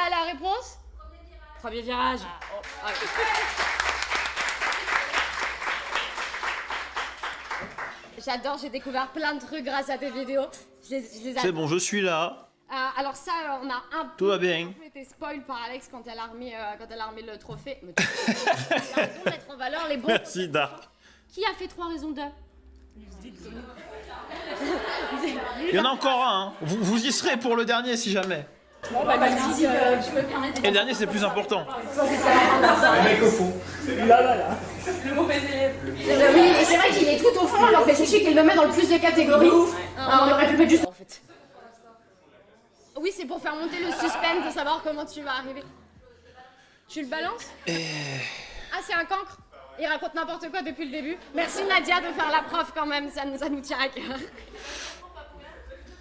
a la réponse? Premier virage. J'adore, j'ai découvert plein de trucs grâce à tes vidéos. Je les C'est bon, je suis là. alors ça, on a un Tout va bien. peu été spoil par Alex quand elle a remis le trophée. Mais tu as raison de mettre en valeur les bons. Merci, Dark. Qui a fait 3 raisons de? Il y en a encore un. Hein. Vous y serez pour le dernier si jamais. Bon, bah, si je me permets. Et le dernier, c'est le plus important. Le mec au fond. Le mauvais élève. Oui, et c'est vrai qu'il est tout au fond, alors que c'est celui qui le met dans le plus de catégories. On aurait pu le mettre juste en fait. Oui, c'est pour faire monter le suspense de savoir comment tu vas arriver. Tu le balances? Ah, c'est un cancre. Il raconte n'importe quoi depuis le début. Merci Nadia de faire la prof quand même, ça nous tient à cœur.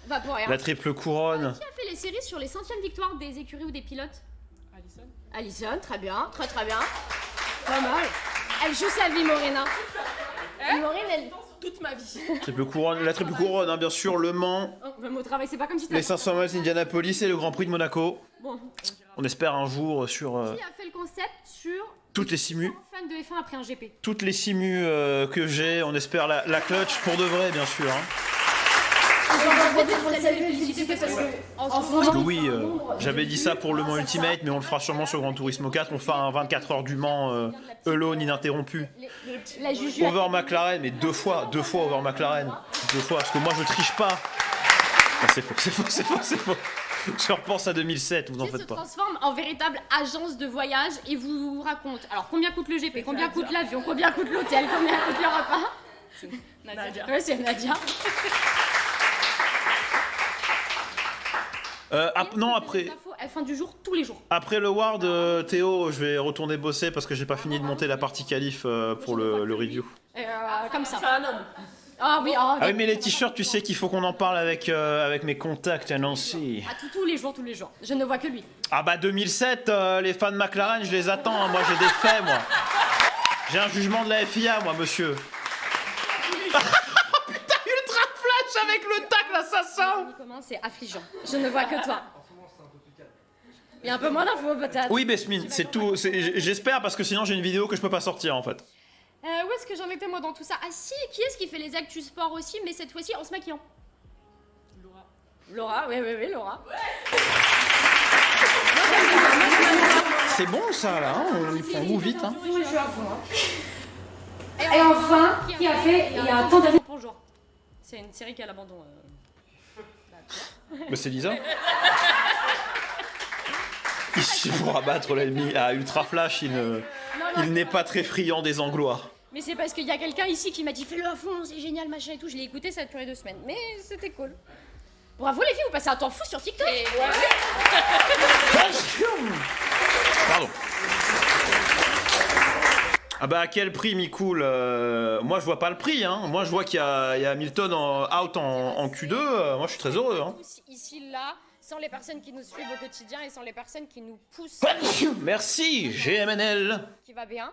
Pas pour rien. La triple couronne. Qui a fait les séries sur les centièmes victoires des écuries ou des pilotes? Alison. Alison, très bien, très bien. Pas mal. Elle joue sa vie, Morena. Maureen, elle... Toute ma vie. Triple couronne, la triple couronne, hein, bien sûr, Le Mans, Oh, même au travail, c'est pas comme si les 500 miles d'Indianapolis et le Grand Prix de Monaco. Bon. On espère un jour sur Qui a fait le concept sur toutes les simus. fan de F1 après un GP? Toutes les simus que j'ai, on espère la clutch pour de vrai, bien sûr. Hein. Parce que oui, j'avais dit ça pour Le Mans Ultimate, mais on le fera sûrement sur Gran Turismo 4. On fera un 24 heures du Mans alone, ininterrompu. La Juju. Over McLaren, mais deux fois Over McLaren. 2 fois, parce que moi je triche pas. Non, c'est faux. Je repense à 2007, vous en Qui se faites pas. transforme en véritable agence de voyage et vous raconte. Alors combien coûte le GP, combien coûte l'avion, combien coûte l'hôtel, combien coûte le repas? Nadia. Ouais, c'est Nadia. Non, après. F1 du jour, tous les jours. Après le Ward, Théo, je vais retourner bosser parce que j'ai pas fini de monter la partie qualif pour le review. Comme ça. C'est un homme. Ah oui, Ah oui, mais les t-shirts, tu sais qu'il faut qu'on en parle avec mes contacts à Nancy. tous les jours. Je ne vois que lui. Ah bah 2007, les fans de McLaren, je les attends. Hein. Moi, j'ai des faits, moi. J'ai un jugement de la FIA, moi, monsieur. Putain, ultra flash avec le tacle assassin. Comment c'est affligeant. Je ne vois que toi. Il y a un peu moins d'infos peut-être. Oui, Besmine, c'est tout. J'espère parce que sinon j'ai une vidéo que je peux pas sortir en fait. Où est-ce que j'en étais moi dans tout ça? Ah si, qui est-ce qui fait les actus sport aussi, mais cette fois-ci en se maquillant? Laura, oui, Laura. C'est bon ça là, hein, on y prend goût vite. Hein. Et enfin, qui a fait il y a tant d'années? Bonjour. C'est une série qui a l'abandon. Bah, c'est Lisa. Ici pour abattre l'ennemi à Ultra Flash, il n'est pas très friand des Anglois. Mais c'est parce qu'il y a quelqu'un ici qui m'a dit fais-le à fond, c'est génial, machin et tout. Je l'ai écouté, ça a duré 2 semaines. Mais c'était cool. Bravo les filles, vous passez un temps fou sur TikTok. Pardon. Ah bah à quel prix Mikoul moi je vois pas le prix, hein. Moi je vois qu'il y a Hamilton out en Q2, moi je suis très heureux. Hein. Ici, là, sans les personnes qui nous suivent au quotidien et sans les personnes qui nous poussent. Merci GMNL. Qui va bien.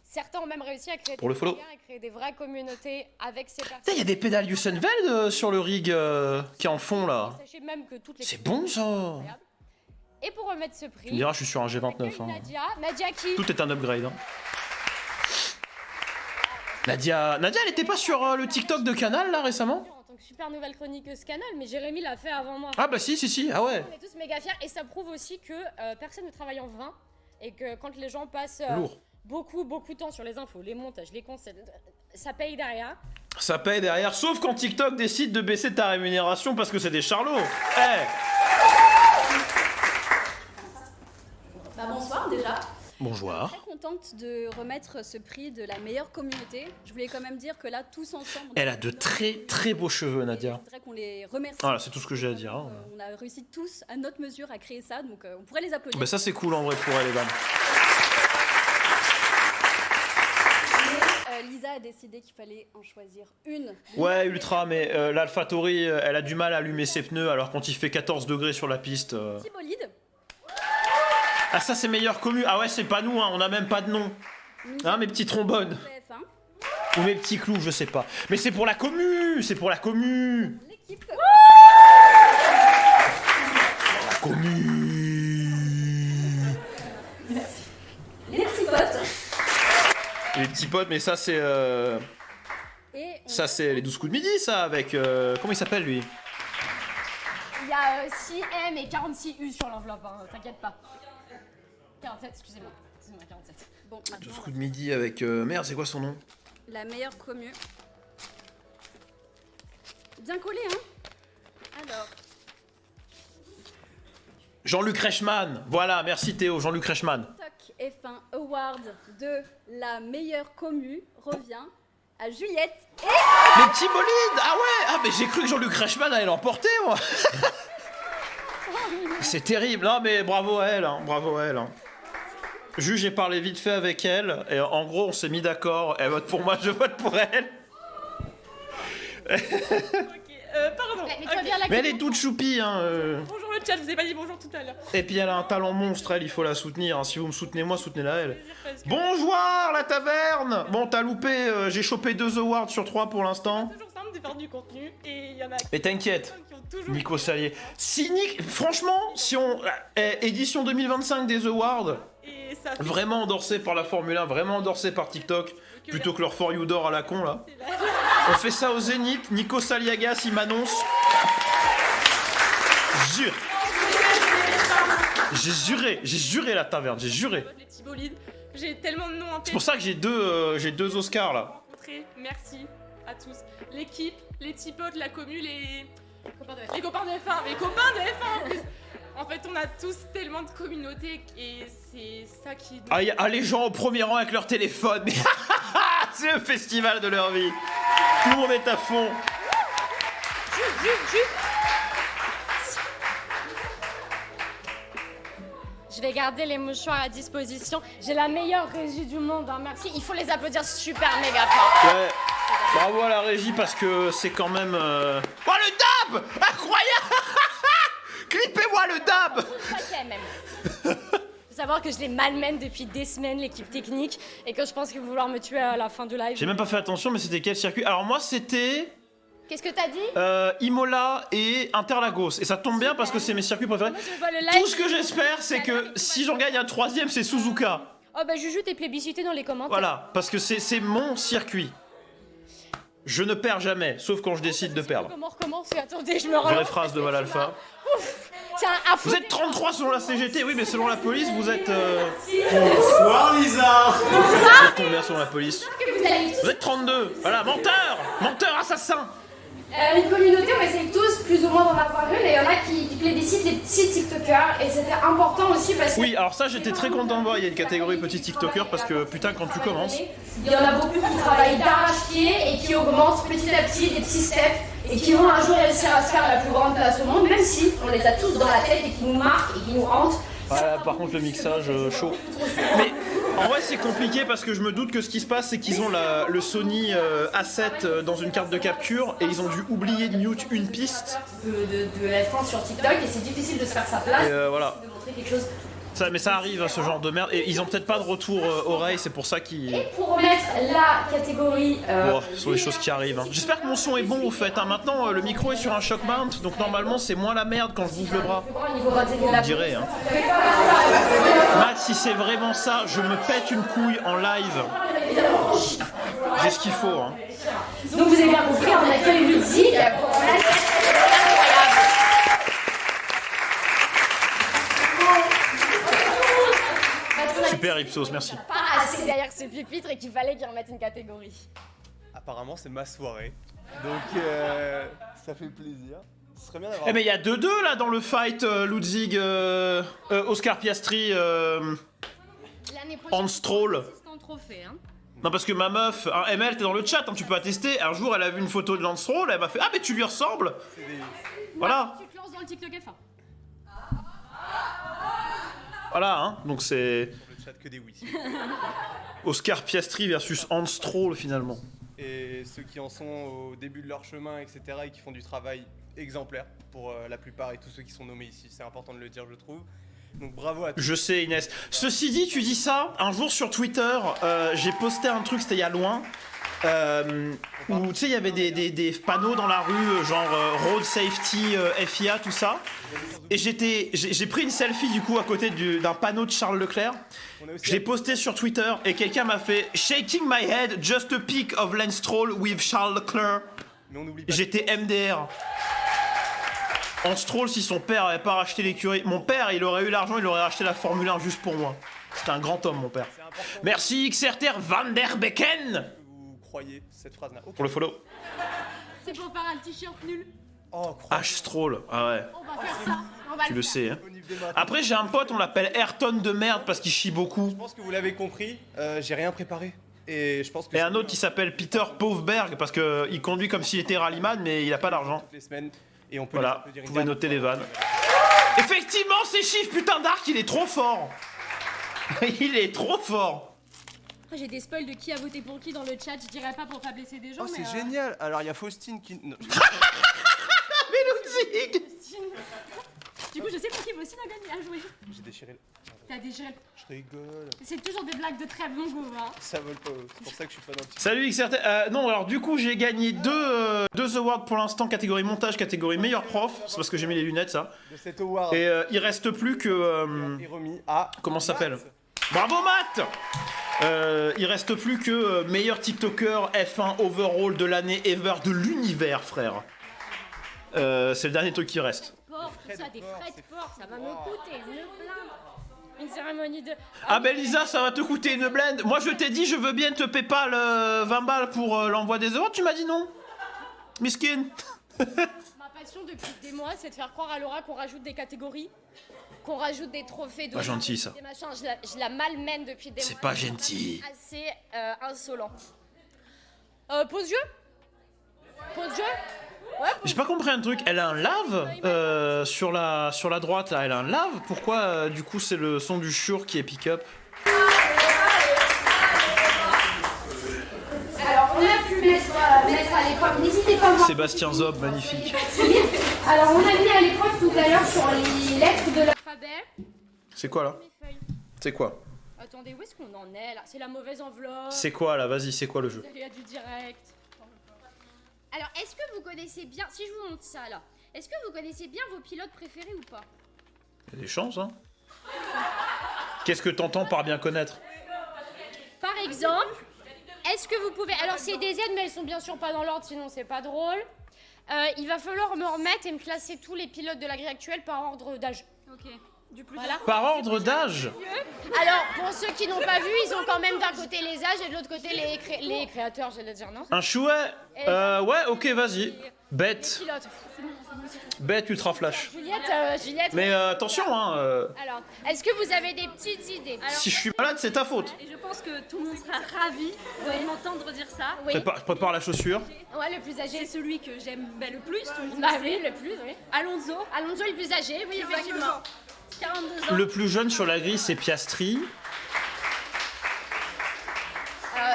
Certains ont même réussi à créer Pour le follow. liens, à créer des vraies communautés avec ces personnes. Il y a des pédales Yusenveld sur le rig qui en font là. Sachez même que toutes les C'est bon ça. Et pour remettre ce prix, Tu me diras, je suis sur un G29. Hein. Nadia qui... Tout est un upgrade. Hein. Nadia, elle était pas sur le TikTok de Canal là récemment? En tant que super nouvelle chroniqueuse Canal, mais Jérémy l'a fait avant moi. Ah bah si, ah ouais. On est tous méga fiers et ça prouve aussi que personne ne travaille en vain et que quand les gens passent Lourd. beaucoup de temps sur les infos, les montages, les concepts, ça paye derrière. Ça paye derrière, sauf quand TikTok décide de baisser ta rémunération parce que c'est des charlots. Eh Bah bonsoir déjà. Bonjour. Très contente de remettre ce prix de la meilleure communauté. Je voulais quand même dire que là, tous ensemble... Elle a de très beaux cheveux, Nadia. Je voudrais qu'on les remercie. Voilà, c'est tout ce que j'ai à dire. Hein. On a réussi tous, à notre mesure, à créer ça, donc on pourrait les applaudir. Bah ça c'est cool en vrai pour elle, les dames. Lisa a décidé qu'il fallait en choisir une. Ouais, ultra, mais l'AlphaTauri, elle a du mal à allumer ses pneus alors quand il fait 14 degrés sur la piste. Petit bolide. Ah ça c'est meilleur commu. Ah ouais, c'est pas nous, hein, on a même pas de nom. Hein, mes petits trombones. Ou mes petits clous, je sais pas. Mais c'est pour la commu, c'est pour la commu. L'équipe. La commu. Les petits potes. Les petits potes, mais ça c'est... Ça c'est les 12 coups de midi, ça, avec... Comment il s'appelle, lui? Il y a 6M et 46U sur l'enveloppe, hein, t'inquiète pas. 47, excusez-moi, 47. Bon, 12 coups de midi avec... merde, c'est quoi son nom? La meilleure commu. Bien collé, hein. Alors... Jean-Luc Reichmann. Voilà, merci Théo, Jean-Luc Reichmann. TikTok F1 Award de la meilleure commu revient à Juliette et... Les petits bolides. Ah ouais. Ah mais j'ai cru que Jean-Luc Reichmann allait l'emporter, moi. C'est terrible. Non mais bravo à elle, hein. Bravo à elle, hein. Juste, j'ai parlé vite fait avec elle, et en gros, on s'est mis d'accord. Elle vote pour moi, je vote pour elle. Pardon. Mais elle est toute choupie, hein. Bonjour le chat, je vous ai pas dit bonjour tout à l'heure. Et puis elle a un talent monstre, elle, il faut la soutenir. Hein. Si vous me soutenez moi, soutenez-la elle. Bonjour la taverne. Bon, t'as loupé, j'ai chopé 2 awards sur 3 pour l'instant. C'est toujours simple de faire du contenu et il y en a... Mais t'inquiète, Nico Salier. Si franchement, si on... édition 2025 des awards, vraiment endorsé par la Formule 1, vraiment endorsé par TikTok, plutôt que leur For You d'or à la con, là. On fait ça au Zénith, Nico Saliagas, il m'annonce... Jure. J'ai juré la taverne, j'ai juré. Les petits bolides, j'ai tellement de noms en tête. C'est pour ça que j'ai deux Oscars, là. Merci à tous. L'équipe, les petits potes, la commu, les copains de F1. Les copains de F1 en plus. En fait, on a tous tellement de communautés et c'est ça qui... Ah, les gens au premier rang avec leur téléphone. Mais c'est le festival de leur vie. Tout le monde est à fond. Je vais garder les mouchoirs à disposition. J'ai la meilleure régie du monde, hein. Merci. Il faut les applaudir super méga fort. Ouais. Bravo à la régie parce que c'est quand même... Oh le dab. Incroyable. Clippez-moi le dab. Faut savoir que je les malmène depuis des semaines, l'équipe technique, et que je pense qu'ils vont vouloir me tuer à la fin du live. J'ai même pas fait attention, mais c'était quel circuit? Alors moi c'était... Qu'est-ce que t'as dit? Imola et Interlagos. Et ça tombe bien parce que c'est mes circuits préférés. Moi, je vois le live. Tout ce que j'espère, c'est que si j'en gagne un 3ème, c'est Suzuka. Oh bah Juju, t'es plébiscité dans les commentaires. Voilà, parce que c'est mon circuit. Je ne perds jamais, sauf quand je décide de perdre. Comment recommencer? Attendez, je me relance. Vraie phrase de Malalpha. Tiens, vous êtes 33 selon la CGT, oui, mais selon la police, vous êtes... Bonsoir Lisa. Vous êtes combien selon la police? Vous êtes 32. Voilà, menteur. Menteur, assassin. Une communauté, on essaye tous plus ou moins d'en avoir une, et il y en a qui plébiscitent les petits TikTokers, et c'était important aussi parce que... Oui, alors ça, j'étais très content de voir, il y a une catégorie petits TikTokers, parce que putain, quand tu commences... Il y en a beaucoup qui travaillent d'arrache-pied et qui augmentent petit à petit des petits steps, et qui vont un jour réussir à se faire la plus grande place au monde, même si on les a tous dans la tête et qui nous marquent et qui nous hantent. Voilà, par contre, le mixage, chaud. Mais en vrai, c'est compliqué parce que je me doute que ce qui se passe, c'est qu'ils ont le Sony A7 dans une carte de capture et ils ont dû oublier de mute une piste. De F1 sur TikTok et c'est difficile de se faire sa place. Et voilà. De montrer quelque chose. Mais ça arrive, ce genre de merde. Et ils ont peut-être pas de retour oreille, c'est pour ça qu'ils... Et pour remettre la catégorie... ce sont des choses qui arrivent. Hein. J'espère que mon son est bon au fait. Hein. Maintenant, le micro est sur un shock mount, donc normalement c'est moins la merde quand je bouge le bras. On dirait. Hein. Matt, si c'est vraiment ça, je me pète une couille en live. J'ai ce qu'il faut. Hein. Donc vous avez bien compris, on accueille Ludwig pour la fête. Incroyable. Super Ipsos, merci. Pas assez derrière ce pupitre et qu'il fallait qu'il remette une catégorie. Apparemment, c'est ma soirée. Donc, ça fait plaisir. Ce serait bien d'avoir. Eh mais il y a 2-2 là dans le fight Ludwig, Oscar Piastri, L'année prochaine, Hans Stroll. c'est un trophée. Hein. Non parce que ma meuf, hein, ML t'es dans le chat, hein, tu peux attester. Un jour elle a vu une photo de Lance Stroll, elle m'a fait ah mais tu lui ressembles. Voilà. Tu te lances dans le TikTok F1. Voilà hein, donc c'est Sur le chat que des oui. Oscar Piastri versus Hans Stroll finalement. Et ceux qui en sont au début de leur chemin, etc., et qui font du travail exemplaire pour la plupart et tous ceux qui sont nommés ici, c'est important de le dire, je trouve. Donc bravo à tous. Je sais Inès. Ceci dit, tu dis ça, un jour sur Twitter, j'ai posté un truc, c'était il y a loin, où tu sais, il y avait des panneaux dans la rue, genre Road Safety, FIA, tout ça. Et j'ai pris une selfie du coup à côté d'un panneau de Charles Leclerc. Je l'ai posté sur Twitter et quelqu'un m'a fait Shaking my head, just a pic of Lance Stroll with Charles Leclerc. J'étais MDR. En Stroll, si son père avait pas racheté l'écurie, mon père, il aurait eu l'argent, il aurait racheté la Formule 1 juste pour moi. C'était un grand homme, mon père. Merci XRTR Van der Becken. Vous croyez cette phrase n'a aucun. Pour le follow. C'est pour faire un t-shirt nul. Oh, H Stroll, ah ouais. On va faire ça. On va Tu le sais, hein. Au niveau des maths. Après, j'ai un pote, on l'appelle Ayrton de merde parce qu'il chie beaucoup. Je pense que vous l'avez compris, j'ai rien préparé. Et je pense que. Et un autre qui s'appelle Peter Pauvberg parce qu'il conduit comme s'il était rallyman, mais il a pas d'argent. Toutes les semaines. Et on peut Voilà, les vous applaudir une pouvez dernière noter fois. les vannes. Effectivement, ces chiffres, putain d'Arc, il est trop fort. Il est trop fort. Après, j'ai des spoils de qui a voté pour qui dans le chat. Je dirais pas pour pas blesser des gens. Oh, mais c'est génial! Alors, il y a Faustine qui. Non, Mais Ludwig. Du coup, je sais pour qui Faustine a gagné à jouer. j'ai déchiré. le- T'as déchiré. Je rigole. C'est toujours des blagues de très bon goût, hein. Ça vole pas. C'est pour ça que je suis pas dans le petit. Salut XRT. Non, alors du coup, j'ai gagné deux awards pour l'instant, catégorie montage, catégorie meilleur prof. C'est parce que j'ai mis les lunettes, ça. De cet award Et il reste plus que. est remis à. Comment ça s'appelle? Bravo Matt. Il reste plus que meilleur TikToker F1 overall de l'année ever de l'univers, frère. C'est le dernier truc qui reste. Port, tout ça, des frais de port, ça va me coûter une blinde. Une cérémonie de. Ah ben Lisa, ça va te coûter une blende. Moi je t'ai dit, je veux bien te PayPal 20 balles pour l'envoi des euros. Tu m'as dit non. Miskin. Ma passion depuis des mois, c'est de faire croire à Laura qu'on rajoute des catégories, qu'on rajoute des trophées de. Pas gentil, ça. Des machins. Je la malmène depuis des mois. C'est pas gentil. Assez insolent. Pause jeu. Pause jeu. Ouais, J'ai pas compris un truc. Elle a un lave sur la droite là. Elle a un lave. Pourquoi du coup c'est le son du Shure qui est pick-up? Alors, on a pu mettre à l'épreuve, n'hésitez pas à voir. Sébastien Zob, magnifique. Alors, on a mis à l'épreuve tout à l'heure sur les lettres de l'alphabet. C'est quoi là? Mes feuilles. C'est quoi? Attendez, où est-ce qu'on en est là? C'est la mauvaise enveloppe. C'est quoi là? Vas-y, c'est quoi le jeu? Il y a du direct. Alors, est-ce que vous connaissez bien, si je vous montre ça là, est-ce que vous connaissez bien vos pilotes préférés ou pas? Il y a des chances, hein? Qu'est-ce que t'entends par bien connaître? Par exemple, est-ce que vous pouvez... Alors, c'est des aides, mais elles sont bien sûr pas dans l'ordre, sinon c'est pas drôle. Il va falloir me remettre et me classer tous les pilotes de la grille actuelle par ordre d'âge. Ok. Du plus Voilà. Par ordre d'âge? Alors, pour ceux qui n'ont pas vu, ils ont quand même d'un côté les âges et de l'autre côté les créateurs, j'allais dire, non? Un chouet? Ouais, ok, vas-y. Bête. Pilote. Bête ultra flash. Juliette. Mais attention, hein. Alors, est-ce que vous avez des petites idées? Si je suis malade, c'est ta faute. Et je pense que tout le monde sera ravi de m'entendre dire ça. Oui. Prépare la chaussure. Ouais, le plus âgé. C'est celui que j'aime le plus. Tout le monde Bah le oui, sait. le plus, oui. Alonso, Allons-y, le plus âgé, oui, effectivement. 42 ans. Le plus jeune sur la grille, c'est Piastri.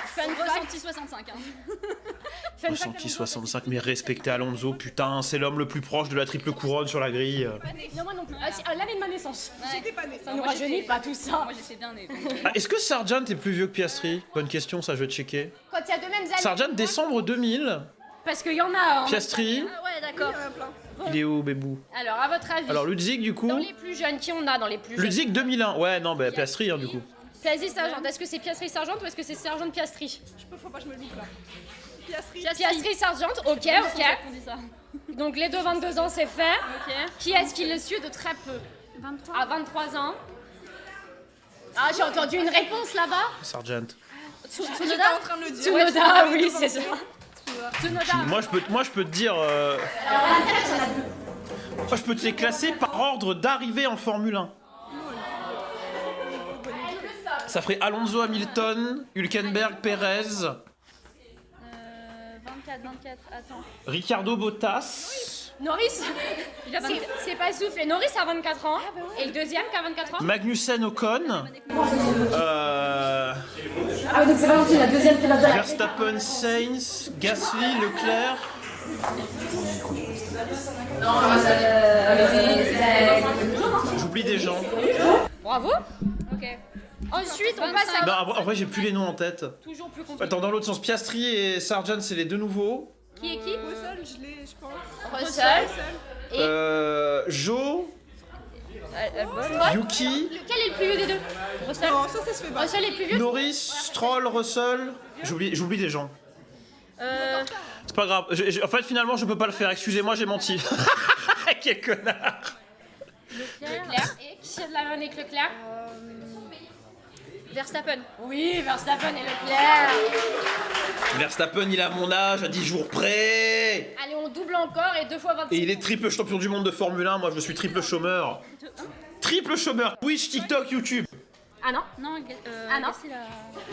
Fun fact, Ressenti 65. Hein. fun fact, Ressenti 65, mais respectez Alonso, putain, c'est l'homme le plus proche de la triple couronne sur la grille. Non, moi non plus. L'année de ma naissance. J'étais pas née. Ça nous rajeunit pas tout ça. Moi j'étais bien née. Ah, est-ce que Sargent est plus vieux que Piastri? Bonne question, ça je vais checker. Quand il y a deux mêmes années. Sargent, décembre 2000. Parce qu'il y en a. Hein. Piastri, Ah ouais, d'accord. il est où, Bébou? Alors, à votre avis. Alors Ludwig, du coup. Dans les plus jeunes, qui on a dans les plus jeunes? Ludwig 2001. Ouais, non, bah Piastri, hein, du coup. Piastri Sargent, est-ce que c'est Piastri Sargent ou est-ce que c'est Sargent Piastri? Faut pas que je me loupe là. Piastri. Piastri Sargent, ok. On dit ça. Donc les deux 22 ans, c'est fait. Ok. Qui est-ce qui le suit de très peu? 23. À 23 ans. Ah, j'ai entendu une réponse là-bas. Sergent. Tsunoda en train de le dire. Tsunoda, oui, c'est ça. Tsunoda. Moi, je peux te dire. Moi, je peux te les classer par ordre d'arrivée en Formule 1. Ça ferait Alonso, Hamilton, Hülkenberg, Perez, 24, attends. Ricardo, Bottas, Norris. Il a 24. C'est pas soufflé. Norris a 24 ans. Et le deuxième qui a 24 ans. Magnussen, Ocon, Ah, donc c'est pas la deuxième qui l'a Verstappen, Sainz, Gasly, Leclerc. J'oublie des gens. Bravo. Ok. Ensuite, on passe à. Non, en vrai, j'ai plus les noms en tête. Toujours plus compliqué. Attends, dans l'autre sens, Piastri et Sargent, c'est les deux nouveaux. Qui est qui? Russell, je l'ai, je pense. Russell. Joe, Yuki, Lequel est le plus vieux des deux? Russell. Non, ça se fait pas. Russell est plus vieux. Norris, Stroll, Russell. J'oublie des gens. C'est pas grave. En fait, finalement, je peux pas le faire. Excusez-moi, j'ai menti. Quel connard. Leclerc. Et qui a de la main avec Leclerc? Verstappen. Oui, Verstappen et Leclerc. Verstappen, il a mon âge, à 10 jours près. Allez, on double encore et 2 fois 26. Et il est triple champion du monde de Formule 1. Moi, je suis triple chômeur. Triple chômeur. Twitch, TikTok, YouTube. Ah non? Non, Ah non. Gasly, là.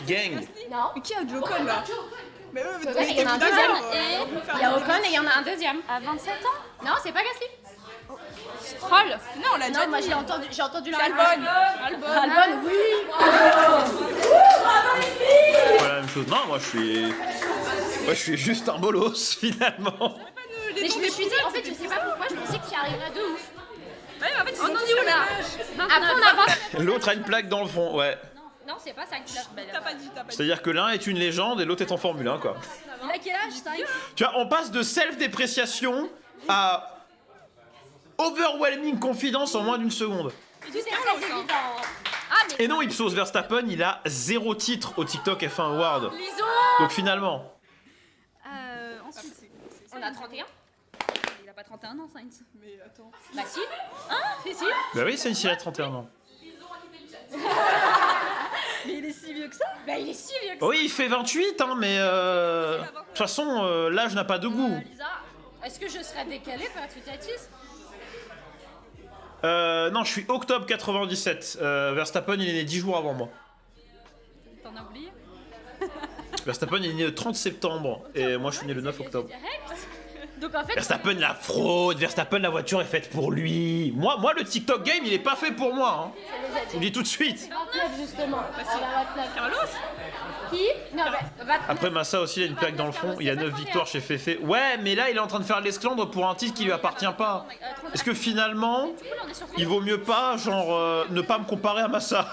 Gang. Non. Mais qui a du Ocon là? Mais ouais, mais Il y en a un deuxième et il y a Ocon et il y en a un deuxième. À 27 ans. Non, c'est pas Gasly. Stroll. Non, on l'a déjà Non, moi dit. j'ai entendu la Albon. Albon, oui. Voilà la même chose. Non, moi, je suis juste un bolos, finalement. Mais je me suis dit, en fait, je sais pas pourquoi, je pensais qu'il y arriverait de ouf. Ouais, mais en fait, ils On sont en tous est où le là même âge. Après, on avance. L'autre a une plaque dans le fond, ouais. Non, c'est pas ça qui l'a. T'as pas dit, t'as pas dit. C'est-à-dire que l'un est une légende et l'autre est en Formule 1, quoi. Il a quel âge, 5? Tu vois, on passe de self-dépréciation à overwhelming confidence en moins d'une seconde. Tu sais, très évident. Et non, Ipsos Verstappen, il a 0 titre au TikTok F1 Award. Liso. Donc finalement, Ensuite, On a 31. il a pas 31 ans, Sainz. Mais attends. Bah si. Si, si. bah oui, c'est il a 31 ans. Mais il est si vieux que ça. Bah il est si vieux que ça. Oui, il fait 28, hein, mais de toute façon, l'âge n'a pas de goût. Lisa, est-ce que je serais décalée pour être tâtisse? Non, je suis octobre 97. Verstappen, il est né 10 jours avant moi. T'en as oublié? Verstappen, il est né le 30 septembre. Et moi, je suis né le 9 octobre. Direct. Donc en fait. Verstappen, la fraude. Verstappen, la voiture est faite pour lui. Moi, le TikTok game, il est pas fait pour moi. Hein. Je vous le dis tout de suite. 29 justement. À la 29. Carlos. Qui? Non, bah 29. Après, Massa aussi, il a une plaque dans le fond. Il y a 9 victoires chez Fefe. Ouais, mais là, il est en train de faire l'esclandre pour un titre qui lui appartient pas. Est-ce que finalement, il vaut mieux pas, genre, ne pas me comparer à Massa?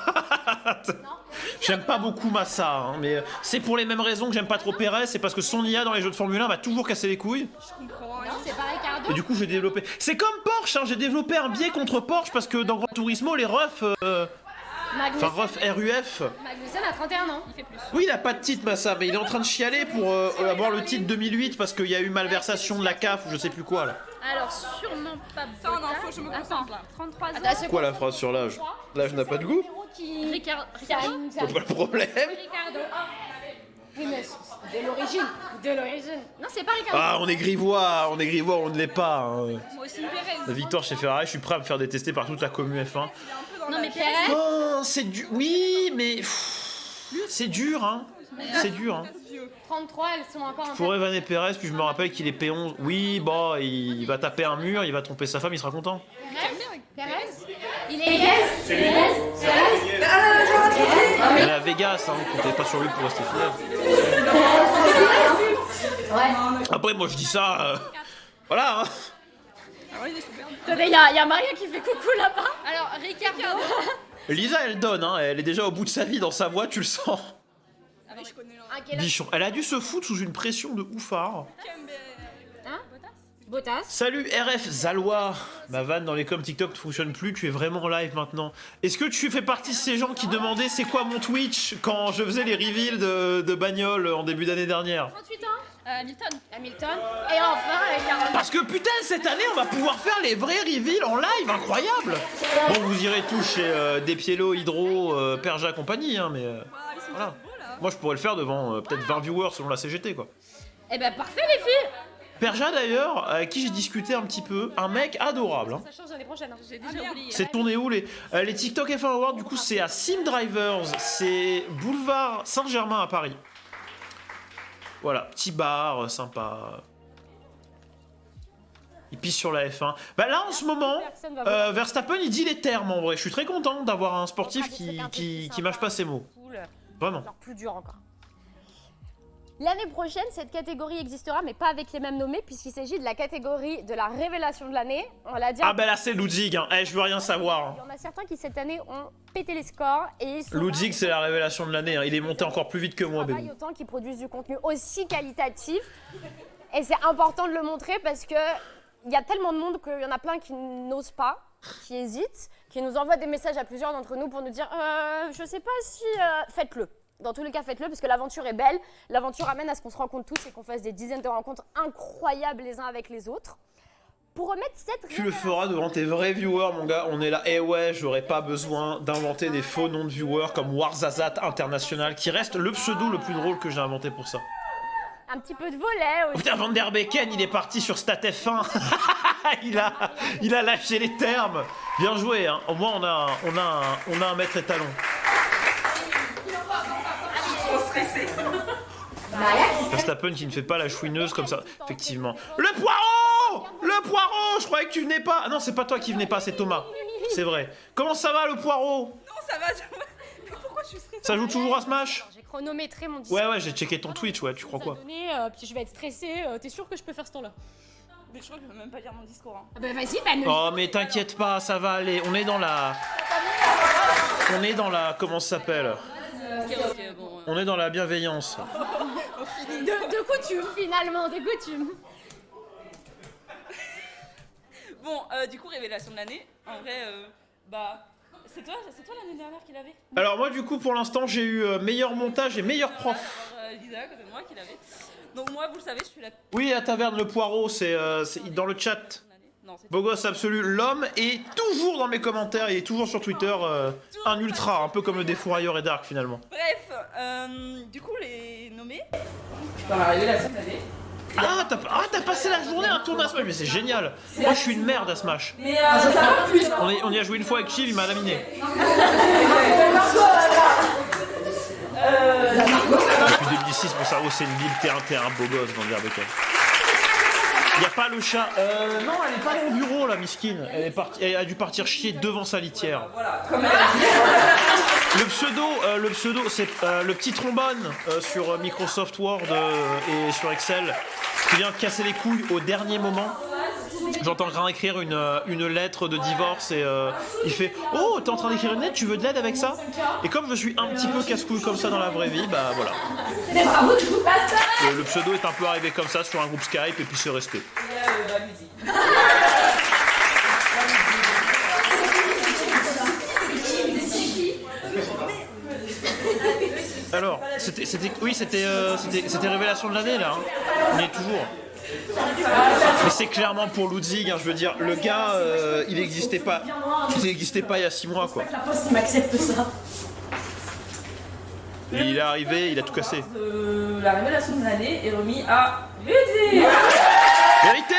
J'aime pas beaucoup Massa, hein, mais c'est pour les mêmes raisons que j'aime pas trop Perez. C'est parce que son IA dans les jeux de Formule 1 m'a toujours cassé les couilles. Non, c'est pas Ricardo. Et du coup, j'ai développé. C'est comme Porsche, hein, j'ai développé un biais contre Porsche parce que dans Gran Turismo, les refs. Enfin, ref RUF. Magnussen a 31 ans. Il fait plus. Oui, il a pas de titre, Massa, mais il est en train de chialer pour avoir le titre 2008 parce qu'il y a eu malversation de la CAF ou je sais plus quoi là. Alors, sûrement pas Ça, non, faut que je me concentre là. 33 ans. Attends, Quoi la phrase sur l'âge? L'âge n'a pas de goût? Ricardo. C'est pas le problème. Ricardo. Oui, mais c'est de l'origine. De l'origine. Non, c'est pas Ricardo. Ah, on est grivois, on ne l'est pas. Hein. Moi aussi, Pérez. La victoire chez Ferrari, je suis prêt à me faire détester par toute la commu F1. Non, mais Perez. Oh, c'est dur. Oui, mais c'est dur, hein. C'est dur, hein. 33, elles sont encore un Je peu. pourrais vanner Perez, puis je me rappelle qu'il est P11. Oui, bah, il va taper un mur, il va tromper sa femme, il sera content. Pérez. Il est Pérez. Il est à Vegas, hein, comptez pas sur lui pour rester fidèle. Ouais. Après, moi je dis ça. Voilà, hein. Attendez, il y a Maria qui fait coucou là-bas. Alors, Ricardo. Lisa, elle donne, hein. Elle est déjà au bout de sa vie dans sa voix, tu le sens. Ah, quel âge? Bichon. Elle a dû se foutre sous une pression de oufard. Hein? Bottas. Salut RF Zalois. Ma vanne dans les coms TikTok ne fonctionne plus, tu es vraiment en live maintenant. Est-ce que tu fais partie de ces gens qui demandaient c'est quoi mon Twitch quand je faisais les reveals de bagnole en début d'année dernière? 38 ans. Hamilton. Hamilton. Et enfin, avec 40 Parce que putain, cette année, on va pouvoir faire les vrais reveals en live, incroyable. Bon, vous irez tous chez Despiello, Hydro, Perja compagnie, hein, mais voilà. Moi, je pourrais le faire devant peut-être 20 viewers selon la CGT, quoi. Eh ben parfait les filles. Perja d'ailleurs, avec qui j'ai discuté un petit peu, un mec adorable. Hein. Ça change l'année prochaine. Hein. J'ai déjà oublié. C'est tourné où les TikTok F1 Awards? Du coup, c'est à Sim Drivers, c'est boulevard Saint-Germain à Paris. Voilà, petit bar sympa. Il pisse sur la F1. Bah là, en ce moment, Verstappen, il dit les termes en vrai. Je suis très content d'avoir un sportif qui mâche pas ses mots. Vraiment. Alors plus dur encore. L'année prochaine, cette catégorie existera, mais pas avec les mêmes nommés, puisqu'il s'agit de la catégorie de la révélation de l'année. On l'a dit. Ah bah là, c'est Ludwig. Hein. Je veux rien savoir. Il y en a certains qui cette année ont pété les scores et Ludwig, c'est la révélation de l'année. Hein. Il est monté encore plus vite que moi, bébé. Autant qu'ils produisent du contenu aussi qualitatif. Et c'est important de le montrer parce que il y a tellement de monde qu'il y en a plein qui n'osent pas, qui hésitent, qui nous envoient des messages à plusieurs d'entre nous pour nous dire je sais pas si faites-le. Dans tous les cas, faites-le parce que l'aventure est belle. L'aventure amène à ce qu'on se rencontre tous et qu'on fasse des dizaines de rencontres incroyables les uns avec les autres. Pour remettre cette... Tu le feras devant tes vrais viewers, mon gars. On est là. Eh ouais, j'aurais pas besoin d'inventer des faux noms de viewers comme Warzazat International, qui reste le pseudo le plus drôle que j'ai inventé pour ça. Un petit peu de volet aussi. Putain, Van Der Becken, il est parti sur Stat F1. il a lâché les termes. Bien joué, hein. Au moins, on a un maître étalon. Verstappen qui ne fait pas la chouineuse comme ça. Effectivement. Le poireau! Le poireau! Je croyais que tu venais pas. Ah non, c'est pas toi qui venais pas, c'est Thomas. C'est vrai. Comment ça va, le poireau? Non, ça va. Mais pourquoi je suis stressée? Ça joue toujours à Smash? J'ai chronométré mon discours. Ouais, j'ai checké ton Twitch, ouais, tu crois quoi? Puis je vais être stressée. T'es sûr que je peux faire ce temps-là? Mais je crois que je peux même pas lire mon discours. Hein. Ah bah vas-y, bah ne... Oh, mais t'inquiète pas, ça va aller. On est dans la... Comment ça s'appelle? On est dans la bienveillance. De coutume, finalement, de coutume. Bon, du coup, révélation de l'année. En vrai, c'est toi l'année dernière qui l'avait? Alors moi, du coup, pour l'instant, j'ai eu meilleur montage et meilleur prof. Lisa, à côté de moi, qui l'avait. Donc moi, vous le savez, je suis la... Oui, à Taverne le Poireau, c'est dans le chat. Beau gosse absolu, l'homme est toujours dans mes commentaires, il est toujours sur Twitter, un ultra, un peu comme le défourailleur et Dark finalement. Bref, du coup, les nommés. Dans la révélation de l'année. Ah, t'as passé la journée à tourner à Smash, mais c'est génial. Moi, je suis une merde à Smash. Mais ça va plus. On y a joué une fois avec Chill, il m'a laminé. Depuis 2006, mon cerveau c'est une ville, t'es un beau gosse dans le Becken. Y a pas le chat. Non, elle est pas dans le bureau là, Miskine. Elle a dû partir chier devant sa litière. Le pseudo, c'est le petit trombone sur Microsoft Word et sur Excel qui vient casser les couilles au dernier moment. J'entends en train d'écrire une lettre de divorce et il fait « Oh, t'es en train d'écrire une lettre, tu veux de l'aide avec ça ?» Et comme je suis un petit peu casse-couille comme ça dans la vraie vie, bah voilà. Le pseudo est un peu arrivé comme ça sur un groupe Skype et puis c'est resté. Alors, c'était révélation de l'année là. Hein. On y est toujours. Mais c'est clairement pour Ludwig, hein, je veux dire, le gars, il n'existait pas il y a 6 mois quoi. Et il est arrivé, il a tout cassé. La révélation de l'année est remise à Ludwig. Mérité.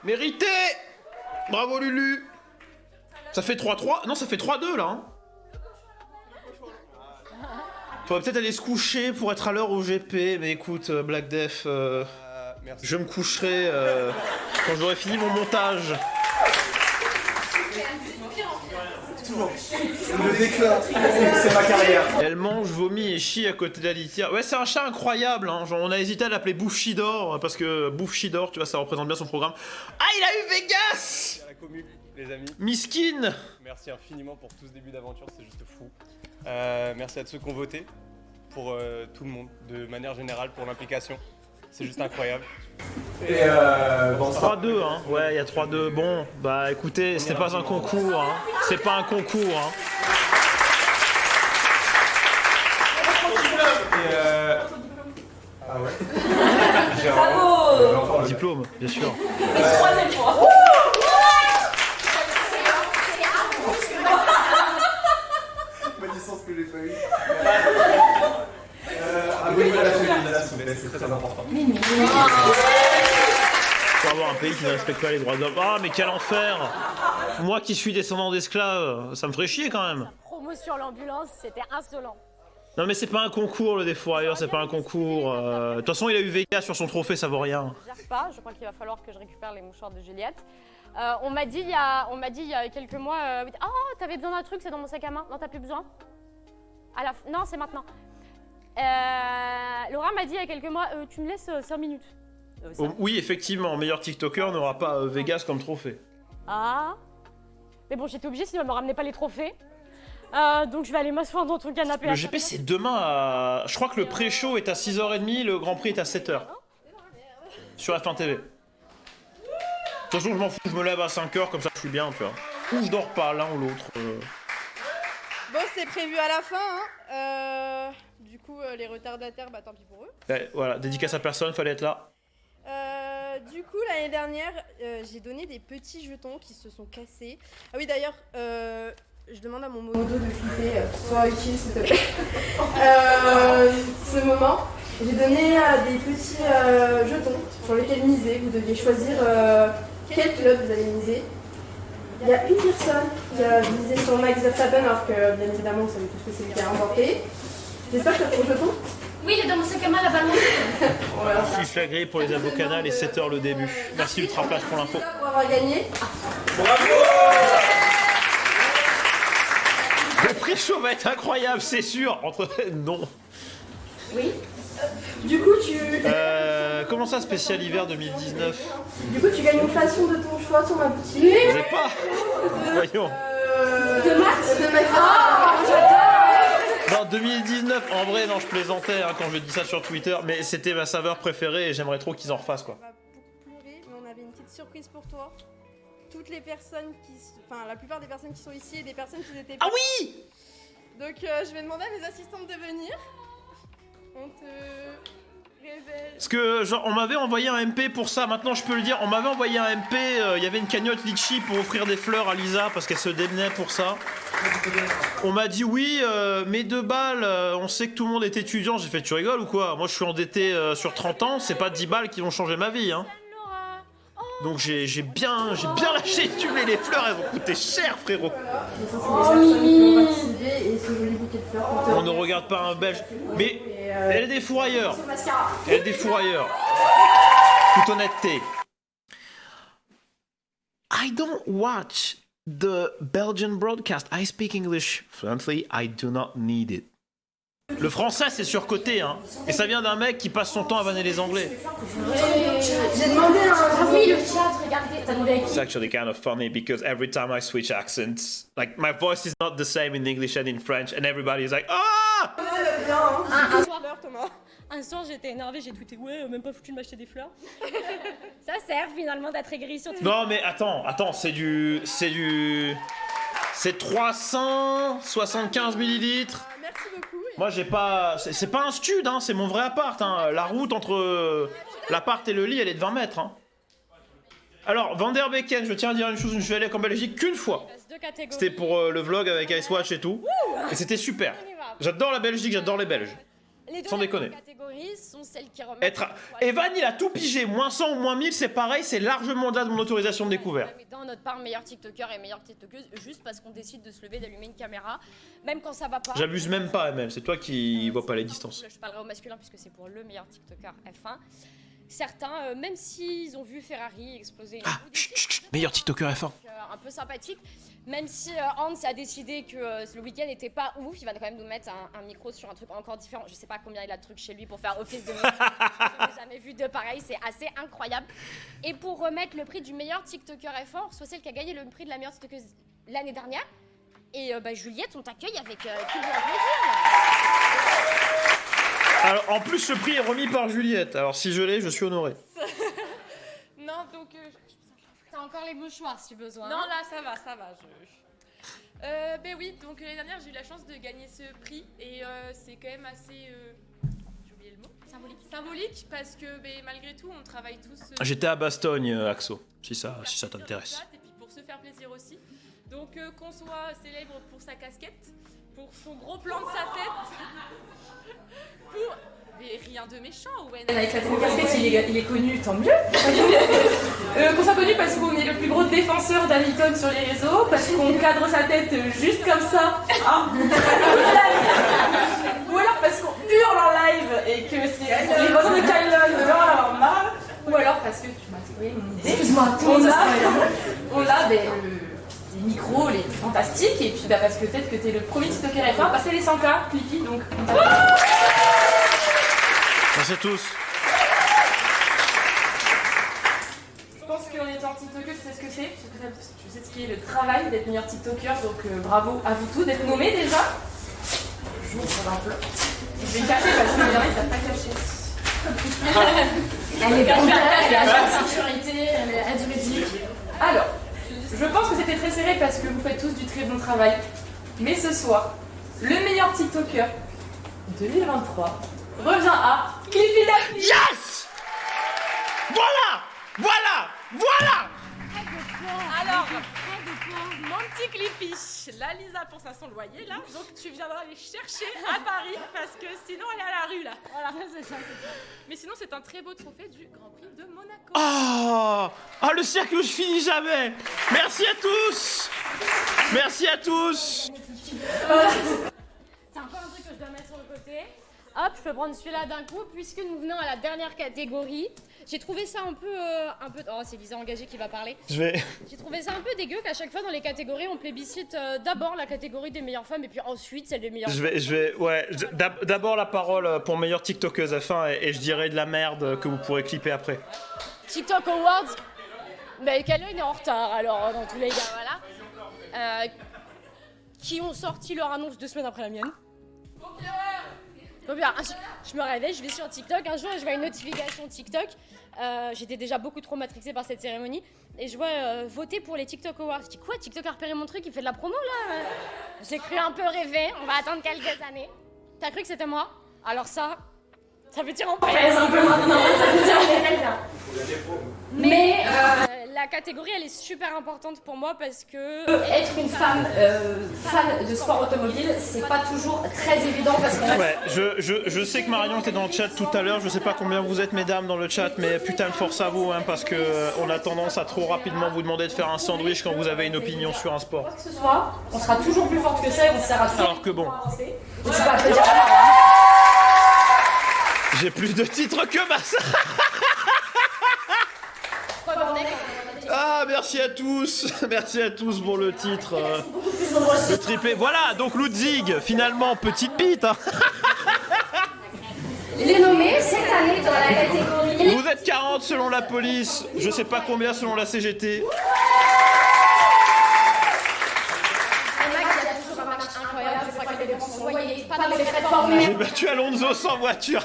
Mérité. Bravo Lulu. Ça fait 3-3, non ça fait 3-2 là. Hein. Faudrait peut-être aller se coucher pour être à l'heure au GP, mais écoute, Black Def, je me coucherai quand j'aurai fini mon montage. Le déclin, c'est ma carrière. Elle mange, vomit et chie à côté de la litière. Ouais, c'est un chat incroyable, hein. Genre, on a hésité à l'appeler Boufchidor, parce que Boufchidor, tu vois, ça représente bien son programme. Ah, il a eu Vegas! À la commu, les amis. Miskine! Merci infiniment pour tout ce début d'aventure, c'est juste fou. Merci à tous ceux qui ont voté, pour tout le monde, de manière générale, pour l'implication. C'est juste incroyable. Et bon, 3-2, hein. Ouais, il y a 3-2. Bon, bah écoutez, c'était pas un concours, hein. C'est pas un concours, hein. Et ah ouais. Bravo. Diplôme, bien sûr. Troisième fois. Bonne licence que j'ai pas eu. Abonnez-vous à la chaîne de la Soubelle, c'est très important. Faut avoir un pays qui ne respecte pas les droits de l'homme. Ah, mais quel enfer! Moi qui suis descendant d'esclaves, ça me ferait chier quand même. Promo sur l'ambulance, c'était insolent. Non mais c'est pas un concours le défourailleur, c'est pas un concours. De toute façon il a eu Vega sur son trophée, ça vaut rien. Je gère pas, je crois qu'il va falloir que je récupère les mouchoirs de Juliette. On m'a dit il y a quelques mois, oh t'avais besoin d'un truc, c'est dans mon sac à main. Non t'as plus besoin. Non c'est maintenant. Laura m'a dit il y a quelques mois, tu me laisses 5 minutes. Oui effectivement, meilleur TikToker n'aura pas Vegas comme trophée. Ah. Mais bon j'étais obligée sinon elle me ramenait pas les trophées. Donc je vais aller m'asseoir dans ton canapé. Le GP c'est demain à... Je crois que le pré-show est à 6h30, le Grand Prix est à 7h. Sur F1 TV. De toute façon je m'en fous, je me lève à 5h comme ça je suis bien tu vois. Ou je dors pas l'un ou l'autre. Bon, c'est prévu à la fin, hein. Du coup, les retardataires, bah tant pis pour eux. Ouais, voilà, dédicace à personne, fallait être là. Du coup, l'année dernière, j'ai donné des petits jetons qui se sont cassés. Ah oui, d'ailleurs, je demande à mon modo de flipper, sois utile s'il te plaît. Ce moment, j'ai donné des petits jetons sur lesquels miser. Vous deviez choisir quel pilote vous allez miser. Il y a une personne qui a misé sur Max Verstappen alors que bien évidemment vous savez tous que c'est lui qui a remporté. J'espère que tu as ton jeton. Oui, il est dans mon sac à main là-bas. Voilà. Je suis flagré pour les avocats et 7h le début. Merci Ultra Flash pour l'info. Pour avoir gagné. Bravo! Le pré-show va être incroyable, c'est sûr. Non. Oui. Du coup, Comment ça, spécial hiver 2019? Du coup, tu gagnes une création de ton choix sur ma boutique. Vous savez pas? Voyons. De Max. Non, 2019, en vrai, non, je plaisantais hein, quand je dis ça sur Twitter, mais c'était ma saveur préférée et j'aimerais trop qu'ils en refassent quoi. On va beaucoup pleurer, mais on avait une petite surprise pour toi. Toutes les personnes enfin, la plupart des personnes qui sont ici et des personnes qui n'étaient pas. Ah oui! Donc, je vais demander à mes assistantes de venir. On te révèle. Parce que, genre, on m'avait envoyé un MP pour ça, maintenant je peux le dire, on m'avait envoyé un MP, il y avait une cagnotte litchi pour offrir des fleurs à Lisa parce qu'elle se démenait pour ça. On m'a dit oui, mais 2 balles, on sait que tout le monde est étudiant. J'ai fait, tu rigoles ou quoi? Moi je suis endetté sur 30 ans, c'est pas 10 balles qui vont changer ma vie. Hein. Donc j'ai bien lâché tu mets les fleurs, elles vont coûter cher frérot. On ne regarde pas un belge, mais elle est des fourrailleurs. Elle est des fourrailleurs. Toute honnêteté. I don't watch the Belgian broadcast. I speak English fluently. I do not need it. Le français c'est surcoté hein. Et ça vient d'un mec qui passe son temps à vanner les anglais. J'ai demandé un... Ah oui, le chat, regardez, t'as demandé. It's actually kind of funny because every time I switch accents, like my voice is not the same in English and in French, and everybody is like ah. Un soir, j'étais énervée, j'ai tweeté ouais, même pas foutu de m'acheter des fleurs. Ça sert finalement d'être aigri sur Twitter. Non mais attends, c'est 375 millilitres. Merci beaucoup. Moi j'ai pas, c'est pas un stud hein, c'est mon vrai appart hein. La route entre l'appart et le lit elle est de 20 mètres hein. Alors Van der Beeken, je tiens à dire une chose, je suis allé en Belgique qu'une fois. C'était pour le vlog avec Icewatch et tout. Et c'était super. J'adore la Belgique, j'adore les Belges. Les deux sans déconner. catégories sont celles qui remettent... Evan il a tout pigé, moins 100 ou moins 1000 c'est pareil, c'est largement au-delà de mon autorisation de découvert. Dans notre part, meilleur TikToker et meilleure TikTokeuse, juste parce qu'on décide de se lever, d'allumer une caméra, même quand ça va pas. J'abuse même pas ML, c'est toi qui vois pas les distances. Je parlerai au masculin puisque c'est pour le meilleur TikToker F1. Certains, même s'ils ont vu Ferrari exploser... Meilleur TikToker F1. Un peu sympathique. Même si Hans a décidé que le week-end n'était pas ouf, il va quand même nous mettre un micro sur un truc encore différent. Je sais pas combien il a de trucs chez lui pour faire office de micro. Je n'ai jamais vu de pareil, c'est assez incroyable. Et pour remettre le prix du meilleur TikToker F1, soit celle qui a gagné le prix de la meilleure TikTokeuse l'année dernière. Et Juliette, on t'accueille avec tout le plaisir. Alors, en plus, ce prix est remis par Juliette. Alors, si je l'ai, je suis honoré. Non, donc... T'as encore les mouchoirs si besoin. Non, là, ça va. Ben oui, donc l'année dernière, j'ai eu la chance de gagner ce prix. Et c'est quand même assez... j'ai oublié le mot. Symbolique, parce que ben, malgré tout, on travaille tous... J'étais à Bastogne, Axo, si ça t'intéresse. Et puis pour se faire plaisir aussi. Donc qu'on soit célèbre pour sa casquette, pour son gros plan de sa tête, pour... Mais rien de méchant, ouais. Avec la casquette, il est connu, tant mieux. Qu'on soit connu parce qu'on est le plus gros défenseur d'Hamilton sur les réseaux, parce qu'on cadre sa tête juste comme ça. Ou alors parce qu'on hurle en live et que c'est les voisins de Kylon vont avoir marre. Ou alors parce que tu m'as trouvé mon idée. Excuse-moi, on a les micros les plus fantastiques et puis bah, parce que peut-être que t'es le premier TikToker F1 à passer les 100K, Clicky, donc on t'a... Merci à tous. Je pense qu'en étant TikToker, tu sais ce que c'est, tu sais ce qui est le travail d'être meilleur TikToker, donc bravo à vous tous d'être nommés déjà. Je vais cacher parce que les gens ils savent pas cacher. Elle est comptable, elle a pas de sécurité, elle est juridique. Alors, je pense que c'était très serré parce que vous faites tous du très bon travail. Mais ce soir, le meilleur TikToker 2023 revient à Cliffy Duffy. Yes! Voilà! Alors, mon petit Cliffy, là Lisa pour ça son loyer là, donc tu viendras les chercher à Paris parce que sinon elle est à la rue là. Voilà, c'est ça. Mais sinon c'est un très beau trophée du Grand Prix de Monaco. Ah, le cirque où je finis jamais. Merci à tous. C'est encore un truc que je dois mettre sur le côté. Hop, je peux prendre celui-là d'un coup, puisque nous venons à la dernière catégorie. J'ai trouvé ça un peu... Oh, c'est Lisa Engagée qui va parler. J'ai trouvé ça un peu dégueu qu'à chaque fois dans les catégories, on plébiscite d'abord la catégorie des meilleures femmes et puis ensuite celle des meilleures D'abord la parole pour meilleure TikTokeuse F1 et je dirai de la merde que vous pourrez clipper après. TikTok Awards. Mais Kylon est en retard, alors dans tous les cas, voilà. Qui ont sorti leur annonce 2 semaines après la mienne. Bien, je me réveille, je vais sur TikTok, un jour je vois une notification TikTok, j'étais déjà beaucoup trop matrixée par cette cérémonie, et je vois voter pour les TikTok Awards. Je dis quoi, TikTok a repéré mon truc, il fait de la promo là J'ai cru un peu rêver, on va attendre quelques années. T'as cru que c'était moi? Alors ça veut dire en presse un peu maintenant, ça veut dire mais la catégorie elle est super importante pour moi parce que être une femme fan de sport automobile c'est pas toujours très évident parce que je sais que Marion était dans le chat tout à l'heure, je sais pas combien vous êtes mesdames dans le chat, mais putain de force à vous parce que on a tendance à trop rapidement vous demander de faire un sandwich quand vous avez une opinion sur un sport. Quoi que ce soit, on sera toujours plus forte que ça et on sert à tout. Alors que bon. Tu vas te dire j'ai plus de titres que Massa. Ah, merci à tous pour le titre. Le triplé. Voilà, donc Lutzig, finalement, petite bite. Les nommés cette année dans la catégorie. Vous êtes 40 selon la police, je sais pas combien selon la CGT. J'ai battu Alonso sans voiture.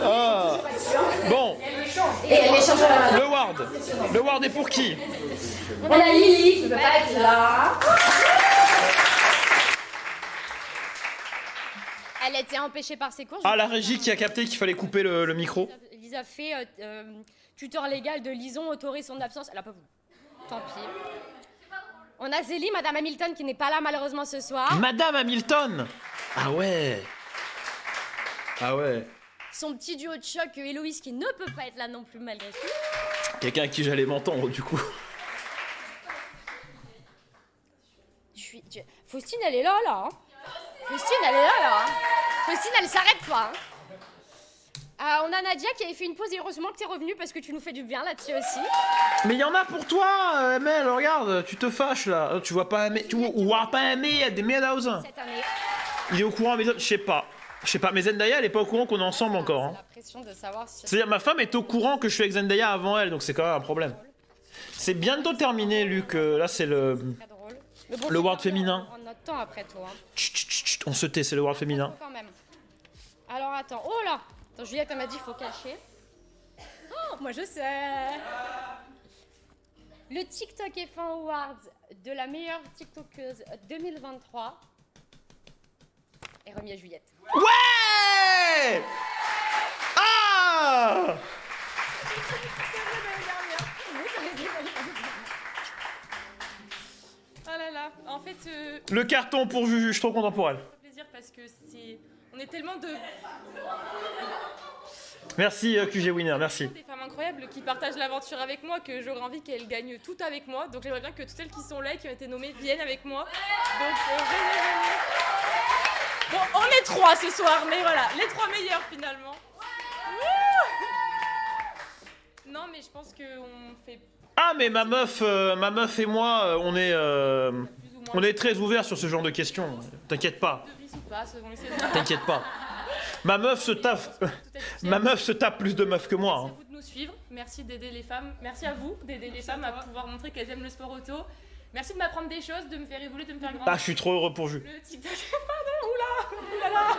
Ah. Bon. Le Ward est pour qui? On a Lily qui peut pas être là. Elle était empêchée par ses cours. Ah, la régie qui a capté qu'il fallait couper le micro. Lisa fait tuteur légal de Lison autorise son absence. Elle a pas voulu. Tant pis. On a Zélie, Madame Hamilton, qui n'est pas là malheureusement ce soir. Madame Hamilton. Ah ouais. Son petit duo de choc, Héloïse, qui ne peut pas être là non plus malgré tout. Quelqu'un à qui j'allais m'entendre du coup. Faustine, elle est là. Hein. Faustine, elle est là. Hein. Faustine, elle s'arrête pas. Hein. On a Nadia qui avait fait une pause et heureusement que t'es revenue parce que tu nous fais du bien là-dessus aussi. Mais il y en a pour toi, Emel, regarde, tu te fâches là. Tu vois pas aimer, tu vois pas aimer des Meadhausen. Cette année. Il est au courant, mais je sais pas, mais Zendaya elle est pas au courant qu'on est ensemble encore. Hein. La pression de savoir si... C'est-à-dire ma femme est au courant que je suis avec Zendaya avant elle, donc c'est quand même un problème. C'est bientôt terminé, Luc. Là c'est le Ward féminin. On note temps après toi. Hein. Chut, on se tait, c'est le World féminin. Quand même. Alors attends, oh là. Attends, Juliette elle m'a dit faut cacher. Oh, moi je sais. Le TikTok F1 Awards de la meilleure TikTokeuse 2023 est remis à Juliette. Ouais. Ah. Oh là là, en fait, Le carton pour Juju, je suis trop content pour elle. ça fait plaisir parce que on est tellement de Merci QG Winner, merci. des femmes incroyables qui partagent l'aventure avec moi que j'aurais envie qu'elles gagnent toutes avec moi. Donc j'aimerais bien que toutes celles qui sont là et qui ont été nommées viennent avec moi. Donc venez. Bon, on est 3 ce soir, mais voilà, les 3 meilleurs finalement. Wouh. Non, mais je pense qu'on fait. Ah mais ma meuf et moi, on est très ouverts sur ce genre de questions. T'inquiète pas. T'inquiète pas. Ma meuf se tape plus de meufs que moi. Hein. Merci à vous de nous suivre. Merci d'aider les femmes. Merci à vous d'aider les femmes à pouvoir montrer qu'elles aiment le sport auto. Merci de m'apprendre des choses, de me faire évoluer, de me faire grandir. Ah, je suis trop heureux pour Jules. Le TikTok, pardon, oulala.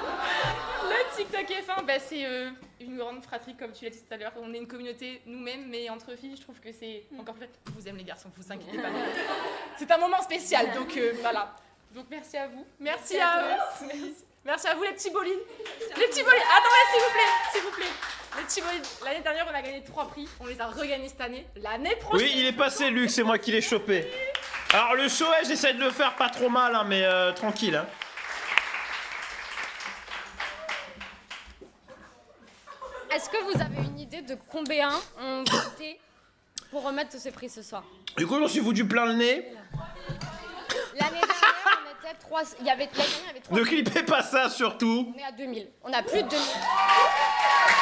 Le TikTok F1, bah, c'est une grande fratrie, comme tu l'as dit tout à l'heure. On est une communauté nous-mêmes, mais entre filles, je trouve que c'est encore plus. Je vous aime les garçons, vous inquiétez pas. C'est un moment spécial, donc voilà. Donc merci à vous. Merci à eux. Merci à vous les petits bolides. Les petits bolides. Attendez, s'il vous plaît. Les petits bolides. L'année dernière, on a gagné 3 prix. On les a regagnés cette année. L'année prochaine. Oui, il est passé, Luc, c'est moi qui l'ai chopé. Alors le show, j'essaie de le faire pas trop mal, hein, mais tranquille. Hein. Est-ce que vous avez une idée de combien on votait pour remettre ces prix ce soir? Du coup, j'en suis foutu plein le nez. L'année dernière, on était 3. Il y avait 3. Ne clippez pas ça surtout. On est à 2000. On a plus de 2000.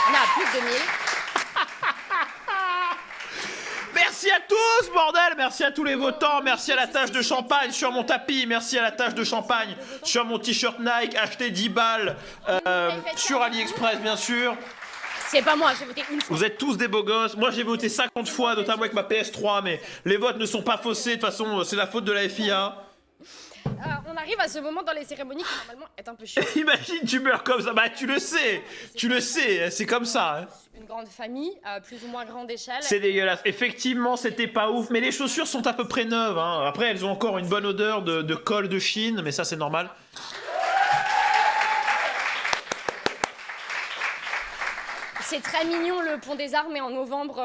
On a plus de 2000. Merci à tous, bordel. Merci à tous les votants. Merci à la tache de champagne sur mon tapis. Merci à la tache de champagne sur mon t-shirt Nike acheté 10 balles sur AliExpress, bien sûr. C'est pas moi, j'ai voté une fois. Vous êtes tous des beaux gosses. Moi, j'ai voté 50 fois, notamment avec ma PS3, mais les votes ne sont pas faussés. De toute façon, c'est la faute de la FIA. On arrive à ce moment dans les cérémonies qui normalement est un peu chiant. Imagine, tu meurs comme ça. Bah, tu le sais, c'est comme ça. Hein. Une grande famille, à plus ou moins grande échelle. C'est dégueulasse. Effectivement, c'était pas ouf, mais les chaussures sont à peu près neuves. Hein. Après, elles ont encore une bonne odeur de colle de Chine, mais ça, c'est normal. C'est très mignon le pont des Arts, mais en novembre,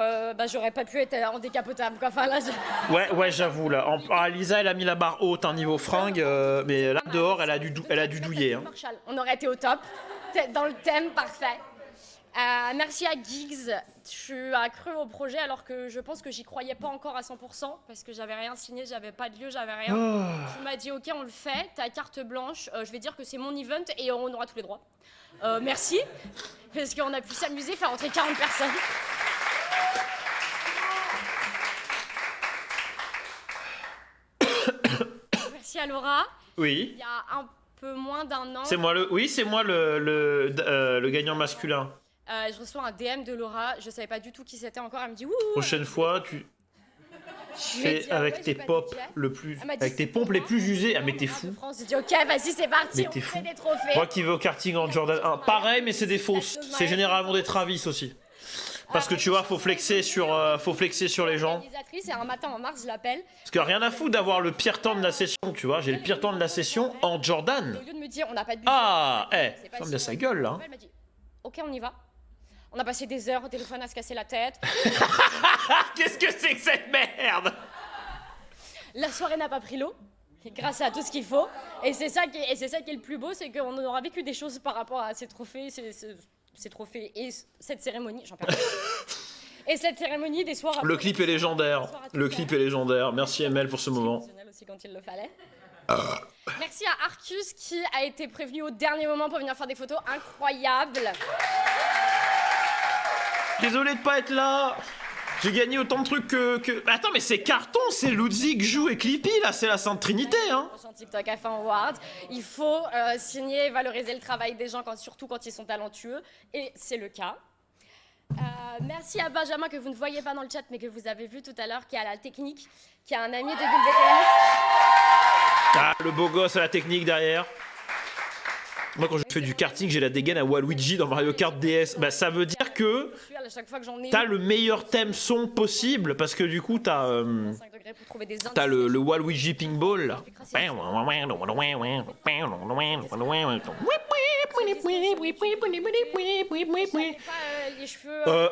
j'aurais pas pu être en décapotable. Quoi. Enfin, là, Ouais, j'avoue là. Lisa, elle a mis la barre haute, un niveau fringue, mais là dehors, elle a dû douiller. Hein. Marshall, on aurait été au top, dans le thème parfait. Merci à Giggs, tu as cru au projet alors que je pense que j'y croyais pas encore à 100% parce que j'avais rien signé, j'avais pas de lieu, j'avais rien. Oh. Tu m'as dit ok, on le fait, ta carte blanche, je vais dire que c'est mon event et on aura tous les droits. Merci, parce qu'on a pu s'amuser, faire entrer 40 personnes. Merci à Laura. Oui. Il y a un peu moins d'un an. C'est moi le gagnant masculin. Je reçois un DM de Laura, je savais pas du tout qui c'était encore, elle me dit ouh. Prochaine fois, tu fais avec tes pompes avec tes pompes les plus usées. Ah mais t'es fou. J'ai dit ok, vas-y c'est parti, Mais t'es on fou. fait des trophées. Moi qui vais au karting en Jordan 1, pareil mais c'est des fausses. C'est généralement des Travis aussi. Parce que tu vois, faut flexer sur les gens. Organisatrice, et un matin en mars, je l'appelle. Parce que rien à foutre d'avoir le pire temps de la session, tu vois. J'ai le pire temps de la session en Jordan. Au lieu de me dire on n'a pas de budget. Ah, ferme bien sa gueule là. Elle m'a dit ok, on y va. On a passé des heures au téléphone à se casser la tête. Qu'est-ce que c'est que cette merde? La soirée n'a pas pris l'eau, grâce à tout ce qu'il faut. Et c'est ça qui est le plus beau, c'est qu'on aura vécu des choses par rapport à ces trophées, ces trophées et cette cérémonie. J'en perds. Et cette cérémonie des soirs. Le clip est légendaire. Le clip est légendaire. Merci ML pour ce moment. Aussi quand il le fallait. Merci à Arcus qui a été prévenu au dernier moment pour venir faire des photos incroyables. Désolé de pas être là. J'ai gagné autant de trucs que... Attends, mais c'est carton, c'est Ludwig, Jou et Clippy, là, c'est la Sainte Trinité, hein. TikTok F1 Awards. Il faut signer et valoriser le travail des gens, surtout quand ils sont talentueux, et c'est le cas. Merci à Benjamin, que vous ne voyez pas dans le chat, mais que vous avez vu tout à l'heure, qui est à la technique, qui est un ami de Bulle Ah, le beau gosse à la technique derrière. Moi, quand je fais du karting, j'ai la dégaine à Waluigi dans Mario Kart DS. Bah, ça veut dire que À chaque fois que j'en ai t'as le meilleur thème son possible parce que du coup, t'as le Waluigi Ping Ball. Là.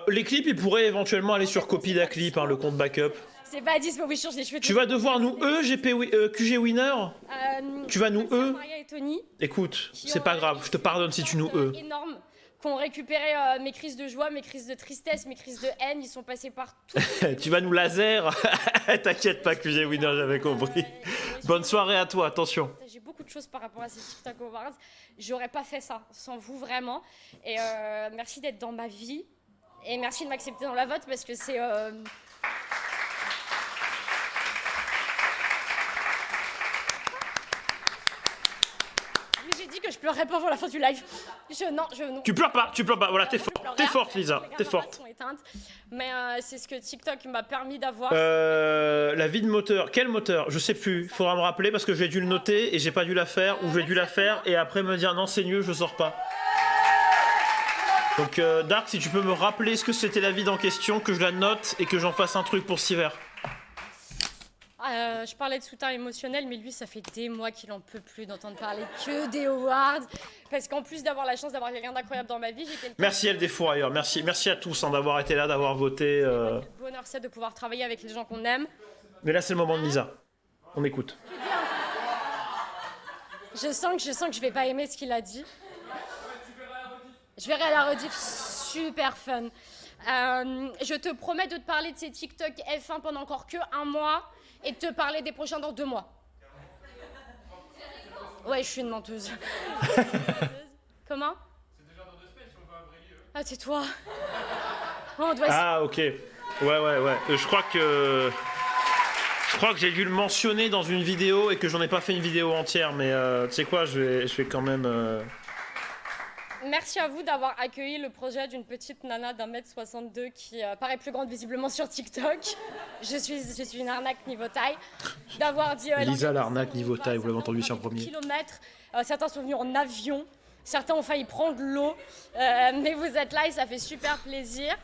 Les clips, ils pourraient éventuellement aller sur Copy d'Aclip, hein, le compte backup. C'est pas dispo, oui, je change les cheveux. Tu vas devoir nous QG Winner. Tu vas nous Maria et Tony. Écoute, c'est pas grave, je te pardonne si tu nous Énorme. Qui ont récupéré mes crises de joie, mes crises de tristesse, mes crises de haine. Ils sont passés par tout. Tu vas nous laser. T'inquiète pas, QG Winner, j'avais compris. Bonne soirée à toi, attention. J'ai beaucoup de choses par rapport à ces TikTok Awards. J'aurais pas fait ça sans vous, vraiment. Et merci d'être dans ma vie. Et merci de m'accepter dans la vôtre parce que c'est... J'ai dit que je pleurais pas avant la fin du live. Non. Tu pleures pas. Voilà, t'es forte. T'es forte, Lisa. T'es forte. Mais c'est ce que TikTok m'a permis d'avoir. La vie de moteur. Quel moteur? Je sais plus. Faudra me rappeler parce que j'ai dû le noter et j'ai pas dû la faire. Ou j'ai dû la faire et après me dire non, c'est nul, je sors pas. Donc, Dark, si tu peux me rappeler ce que c'était la vie en question, que je la note et que j'en fasse un truc pour cet hiver. Je parlais de soutien émotionnel, mais lui, ça fait des mois qu'il en peut plus d'entendre parler que des awards. Parce qu'en plus d'avoir la chance d'avoir quelqu'un d'incroyable dans ma vie, j'ai quelqu'un... Merci Eldefourailleur, merci à tous d'avoir été là, d'avoir voté. Le bonheur, c'est de pouvoir travailler avec les gens qu'on aime. Mais là, c'est le moment de Lisa. On écoute. Je sens que je vais pas aimer ce qu'il a dit. Je verrai la rediff, super fun. Je te promets de te parler de ces TikTok F1 pendant encore que un mois et de te parler des prochains dans 2 mois. Ouais, je suis une menteuse. Comment? C'est déjà dans 2 semaines si on veut un vrai lieu. Ah, c'est toi. Oh, on doit... Ah, ok. Ouais. Je crois que j'ai dû le mentionner dans une vidéo et que j'en ai pas fait une vidéo entière, mais tu sais quoi, je vais quand même... Merci à vous d'avoir accueilli le projet d'une petite nana d'1m62 qui paraît plus grande visiblement sur TikTok. Je suis une arnaque niveau taille. D'avoir dit... Lisa l'arnaque niveau taille, vous l'avez entendu sur le premier. Kilomètres. Certains sont venus en avion. Certains ont failli prendre l'eau. Mais vous êtes là et ça fait super plaisir.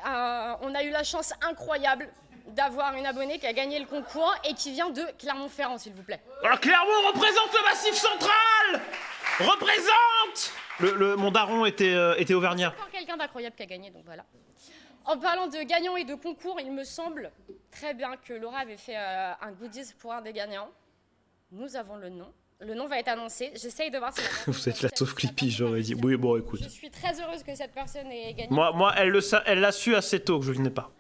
On a eu la chance incroyable d'avoir une abonnée qui a gagné le concours et qui vient de Clermont-Ferrand, s'il vous plaît. Alors Clermont représente le Massif Central. Représente. Mon daron était auvergnat. Encore quelqu'un d'incroyable qui a gagné, donc voilà. En parlant de gagnants et de concours, il me semble très bien que Laura avait fait un goodies pour un des gagnants. Nous avons le nom. Le nom va être annoncé. J'essaye de voir si... Vous êtes la sauve Clippy, j'aurais dit. Oui, bon, écoute. Je suis très heureuse que cette personne ait gagné. Moi elle l'a su assez tôt que je venais pas.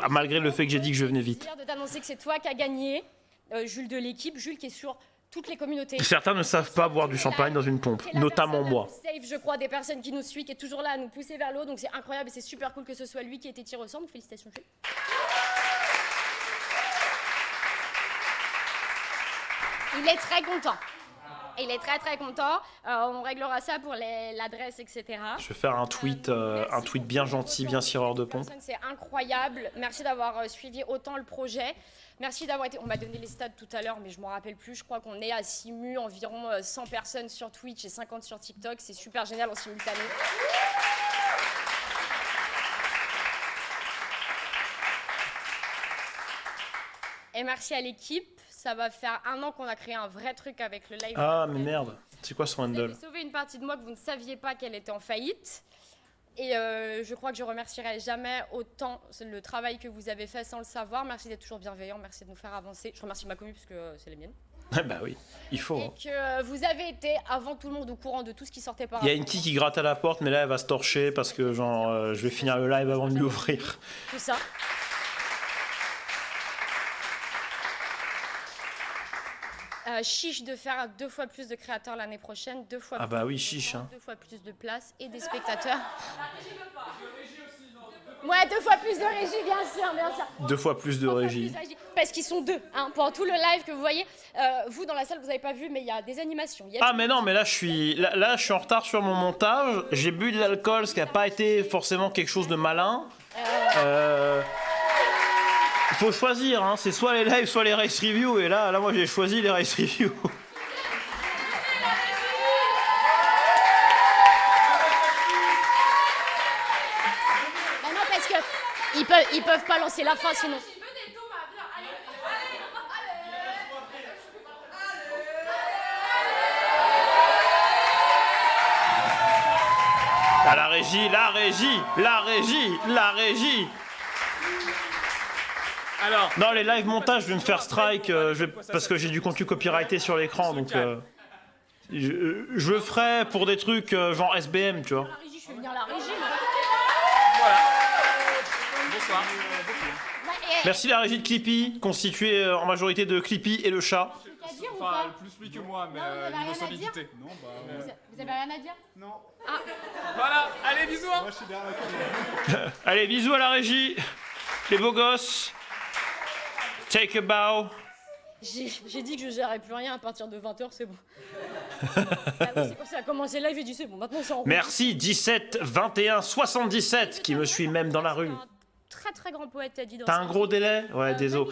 Malgré le fait que j'ai dit que je venais vite. Je suis fière de t'annoncer que c'est toi qui as gagné. Jules de l'équipe. Jules qui est sur toutes les communautés. Certains ne savent pas boire du champagne dans une pompe, notamment moi. Safe, je crois, des personnes qui nous suivent, qui est toujours là à nous pousser vers l'eau. Donc c'est incroyable et c'est super cool que ce soit lui qui ait été tiré au sort. Donc félicitations, Jules. Il est très content. Il est très content. On réglera ça pour l'adresse, etc. Je vais faire un tweet bien gentil, bien sireur de pompe. C'est incroyable. Merci d'avoir suivi autant le projet. Merci d'avoir été... On m'a donné les stats tout à l'heure, mais je ne m'en rappelle plus. Je crois qu'on est à Simu, environ 100 personnes sur Twitch et 50 sur TikTok. C'est super génial en simultané. Et merci à l'équipe. Ça va faire 1 an qu'on a créé un vrai truc avec le live. Ah, mais merde. C'est quoi son handle? Vous avez sauvé une partie de moi que vous ne saviez pas qu'elle était en faillite. Et je crois que je remercierai jamais autant le travail que vous avez fait sans le savoir. Merci d'être toujours bienveillant, merci de nous faire avancer. Je remercie ma commu parce que c'est les miennes. Ah bah oui, il faut. Et que vous avez été avant tout le monde au courant de tout ce qui sortait par... Il y a une qui gratte à la porte, mais là elle va se torcher parce que genre je vais finir le live avant de lui ouvrir. Tout ça. Chiche de faire 2 fois plus de créateurs l'année prochaine, 2 fois plus bah oui, chiche, hein. 2 fois plus de place et des spectateurs. Ouais, 2 fois plus de régie, bien sûr. 2 fois plus de régie. Parce qu'ils sont 2, hein, pendant tout le live que vous voyez. Vous, dans la salle, vous n'avez pas vu, mais il y a des animations. Mais non, mais là je suis en retard sur mon montage. J'ai bu de l'alcool, ce qui n'a pas été forcément quelque chose de malin. faut choisir, hein. C'est soit les lives, soit les race reviews. Et là moi j'ai choisi les race reviews. Bah non, parce que ils peuvent pas lancer la fin sinon. Ah, la régie. Alors. Non, les live montages, je vais me faire strike parce que j'ai du contenu copyrighté sur l'écran, donc je le ferai pour des trucs genre SBM, tu vois. La régie, je fais venir la régie. Voilà. Bonsoir. Merci la régie de Clippy, constituée en majorité de Clippy et le chat. Enfin, plus lui que moi, mais niveau solidité. Non, Vous avez rien à dire? Non. Ah. Voilà, allez, bisous. Moi, je suis derrière la caméra. Allez, bisous à la régie, les beaux gosses. Take a bow. J'ai dit que je gérerais plus rien à partir de 20h, c'est bon. Ah oui, c'est quand ça a commencé live, j'ai dit c'est bon, maintenant c'est en route. Merci 17 21 77 qui me suit même dans la rue. Très très grand poète, t'as dit dans T'as ça. un gros délai? Ouais, désolé.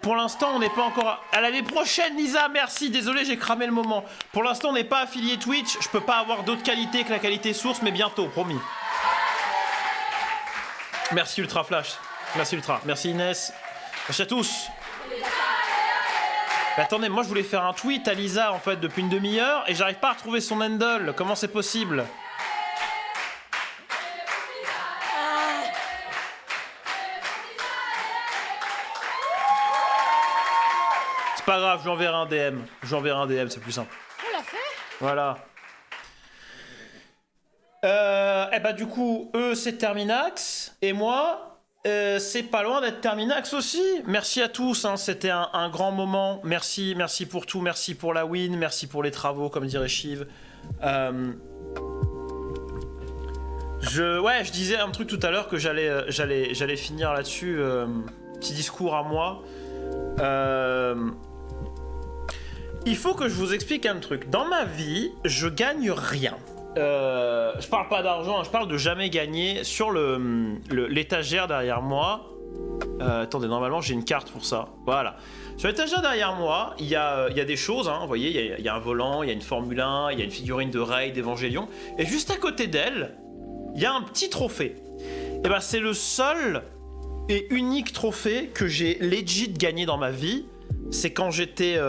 Pour l'instant, on n'est pas encore... À l'année prochaine, Lisa, merci. Désolé, j'ai cramé le moment. Pour l'instant, on n'est pas affilié Twitch. Je peux pas avoir d'autre qualité que la qualité source, mais bientôt, promis. Merci Ultra Flash. Merci Ultra. Merci Inès. Merci à tous. Mais attendez, moi je voulais faire un tweet à Lisa en fait depuis une demi-heure et j'arrive pas à retrouver son handle. Comment c'est possible? C'est pas grave, je lui enverrai un DM. Je lui enverrai un DM, c'est plus simple. On l'a fait? Voilà. Et bah du coup, eux c'est Terminax et moi c'est pas loin d'être Terminax aussi. Merci à tous, hein, c'était un grand moment. Merci pour tout, merci pour la win, merci pour les travaux, comme dirait Shiv. Je disais un truc tout à l'heure que j'allais finir là-dessus. Petit discours à moi. Il faut que je vous explique un truc. Dans ma vie, je gagne rien. Je parle pas d'argent, je parle de jamais gagner. Sur l'étagère derrière moi, attendez, normalement j'ai une carte pour ça. Voilà. Sur l'étagère derrière moi, il y a des choses, hein, vous voyez, il y a un volant, il y a une Formule 1, il y a une figurine de Rey, d'Evangélion. Et juste à côté d'elle, il y a un petit trophée. Et ben c'est le seul et unique trophée que j'ai legit gagné dans ma vie. C'est quand j'étais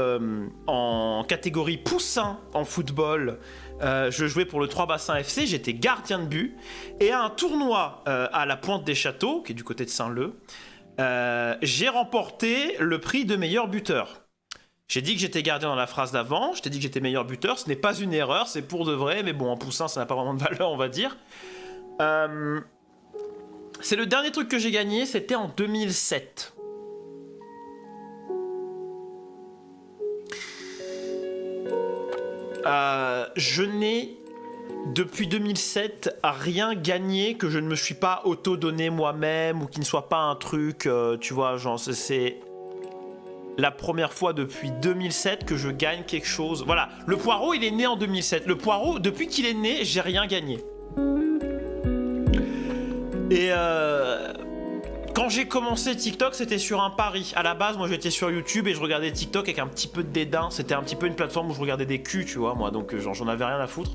en catégorie poussin en football. Je jouais pour le 3 Bassins FC, j'étais gardien de but. Et à un tournoi à la Pointe des Châteaux, qui est du côté de Saint-Leu, j'ai remporté le prix de meilleur buteur. J'ai dit que j'étais gardien dans la phrase d'avant, je t'ai dit que j'étais meilleur buteur, ce n'est pas une erreur, c'est pour de vrai, mais bon, en poussin, ça n'a pas vraiment de valeur, on va dire. C'est le dernier truc que j'ai gagné, c'était en 2007. Je n'ai, depuis 2007, rien gagné que je ne me suis pas auto-donné moi-même ou qui ne soit pas un truc, tu vois, genre c'est la première fois depuis 2007 que je gagne quelque chose. Voilà, le poireau, il est né en 2007. Le poireau, depuis qu'il est né, j'ai rien gagné. Et quand j'ai commencé TikTok, c'était sur un pari. À la base, moi j'étais sur YouTube et je regardais TikTok avec un petit peu de dédain. C'était un petit peu une plateforme où je regardais des culs, tu vois, moi, donc genre j'en avais rien à foutre.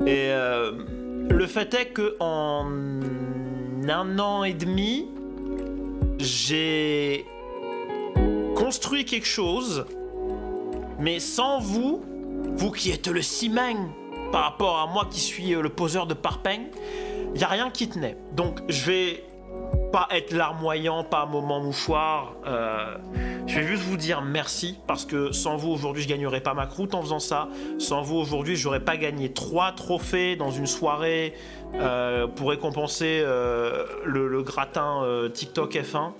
Et le fait est que en un an et demi, j'ai construit quelque chose, mais sans vous, vous qui êtes le ciment par rapport à moi qui suis le poseur de parpaing, y a rien qui tenait. Donc je vais pas être larmoyant, pas un moment mouchoir. Je vais juste vous dire merci parce que sans vous aujourd'hui je gagnerais pas ma croûte en faisant ça. Sans vous aujourd'hui j'aurais pas gagné 3 trophées dans une soirée pour récompenser le gratin TikTok F1.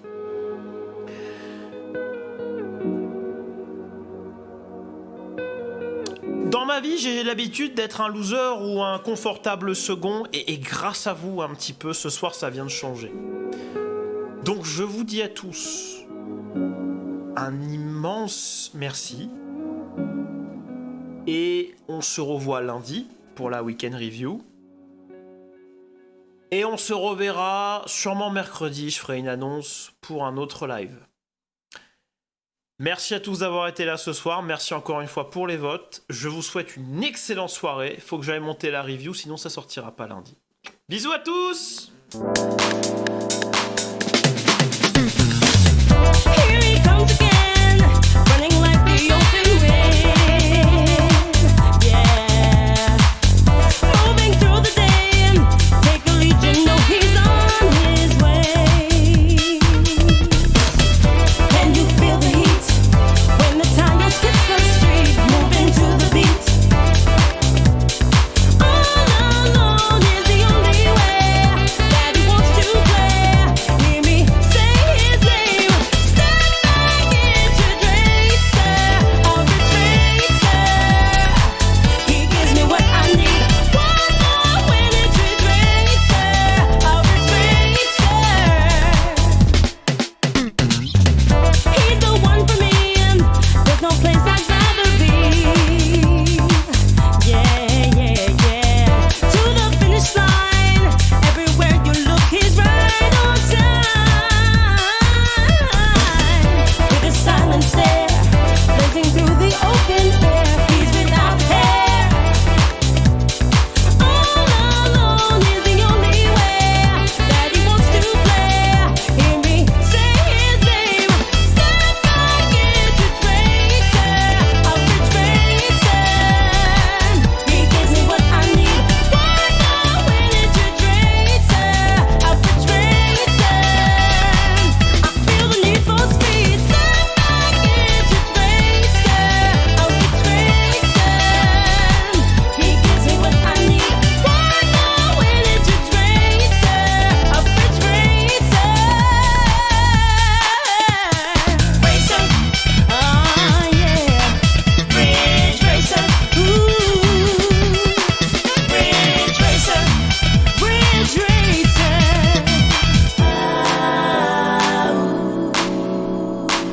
Dans ma vie, j'ai l'habitude d'être un loser ou un confortable second, et grâce à vous un petit peu, ce soir ça vient de changer. Donc je vous dis à tous un immense merci, et on se revoit lundi pour la Weekend Review. Et on se reverra sûrement mercredi, je ferai une annonce pour un autre live. Merci à tous d'avoir été là ce soir, merci encore une fois pour les votes. Je vous souhaite une excellente soirée, il faut que j'aille monter la review, sinon ça sortira pas lundi. Bisous à tous!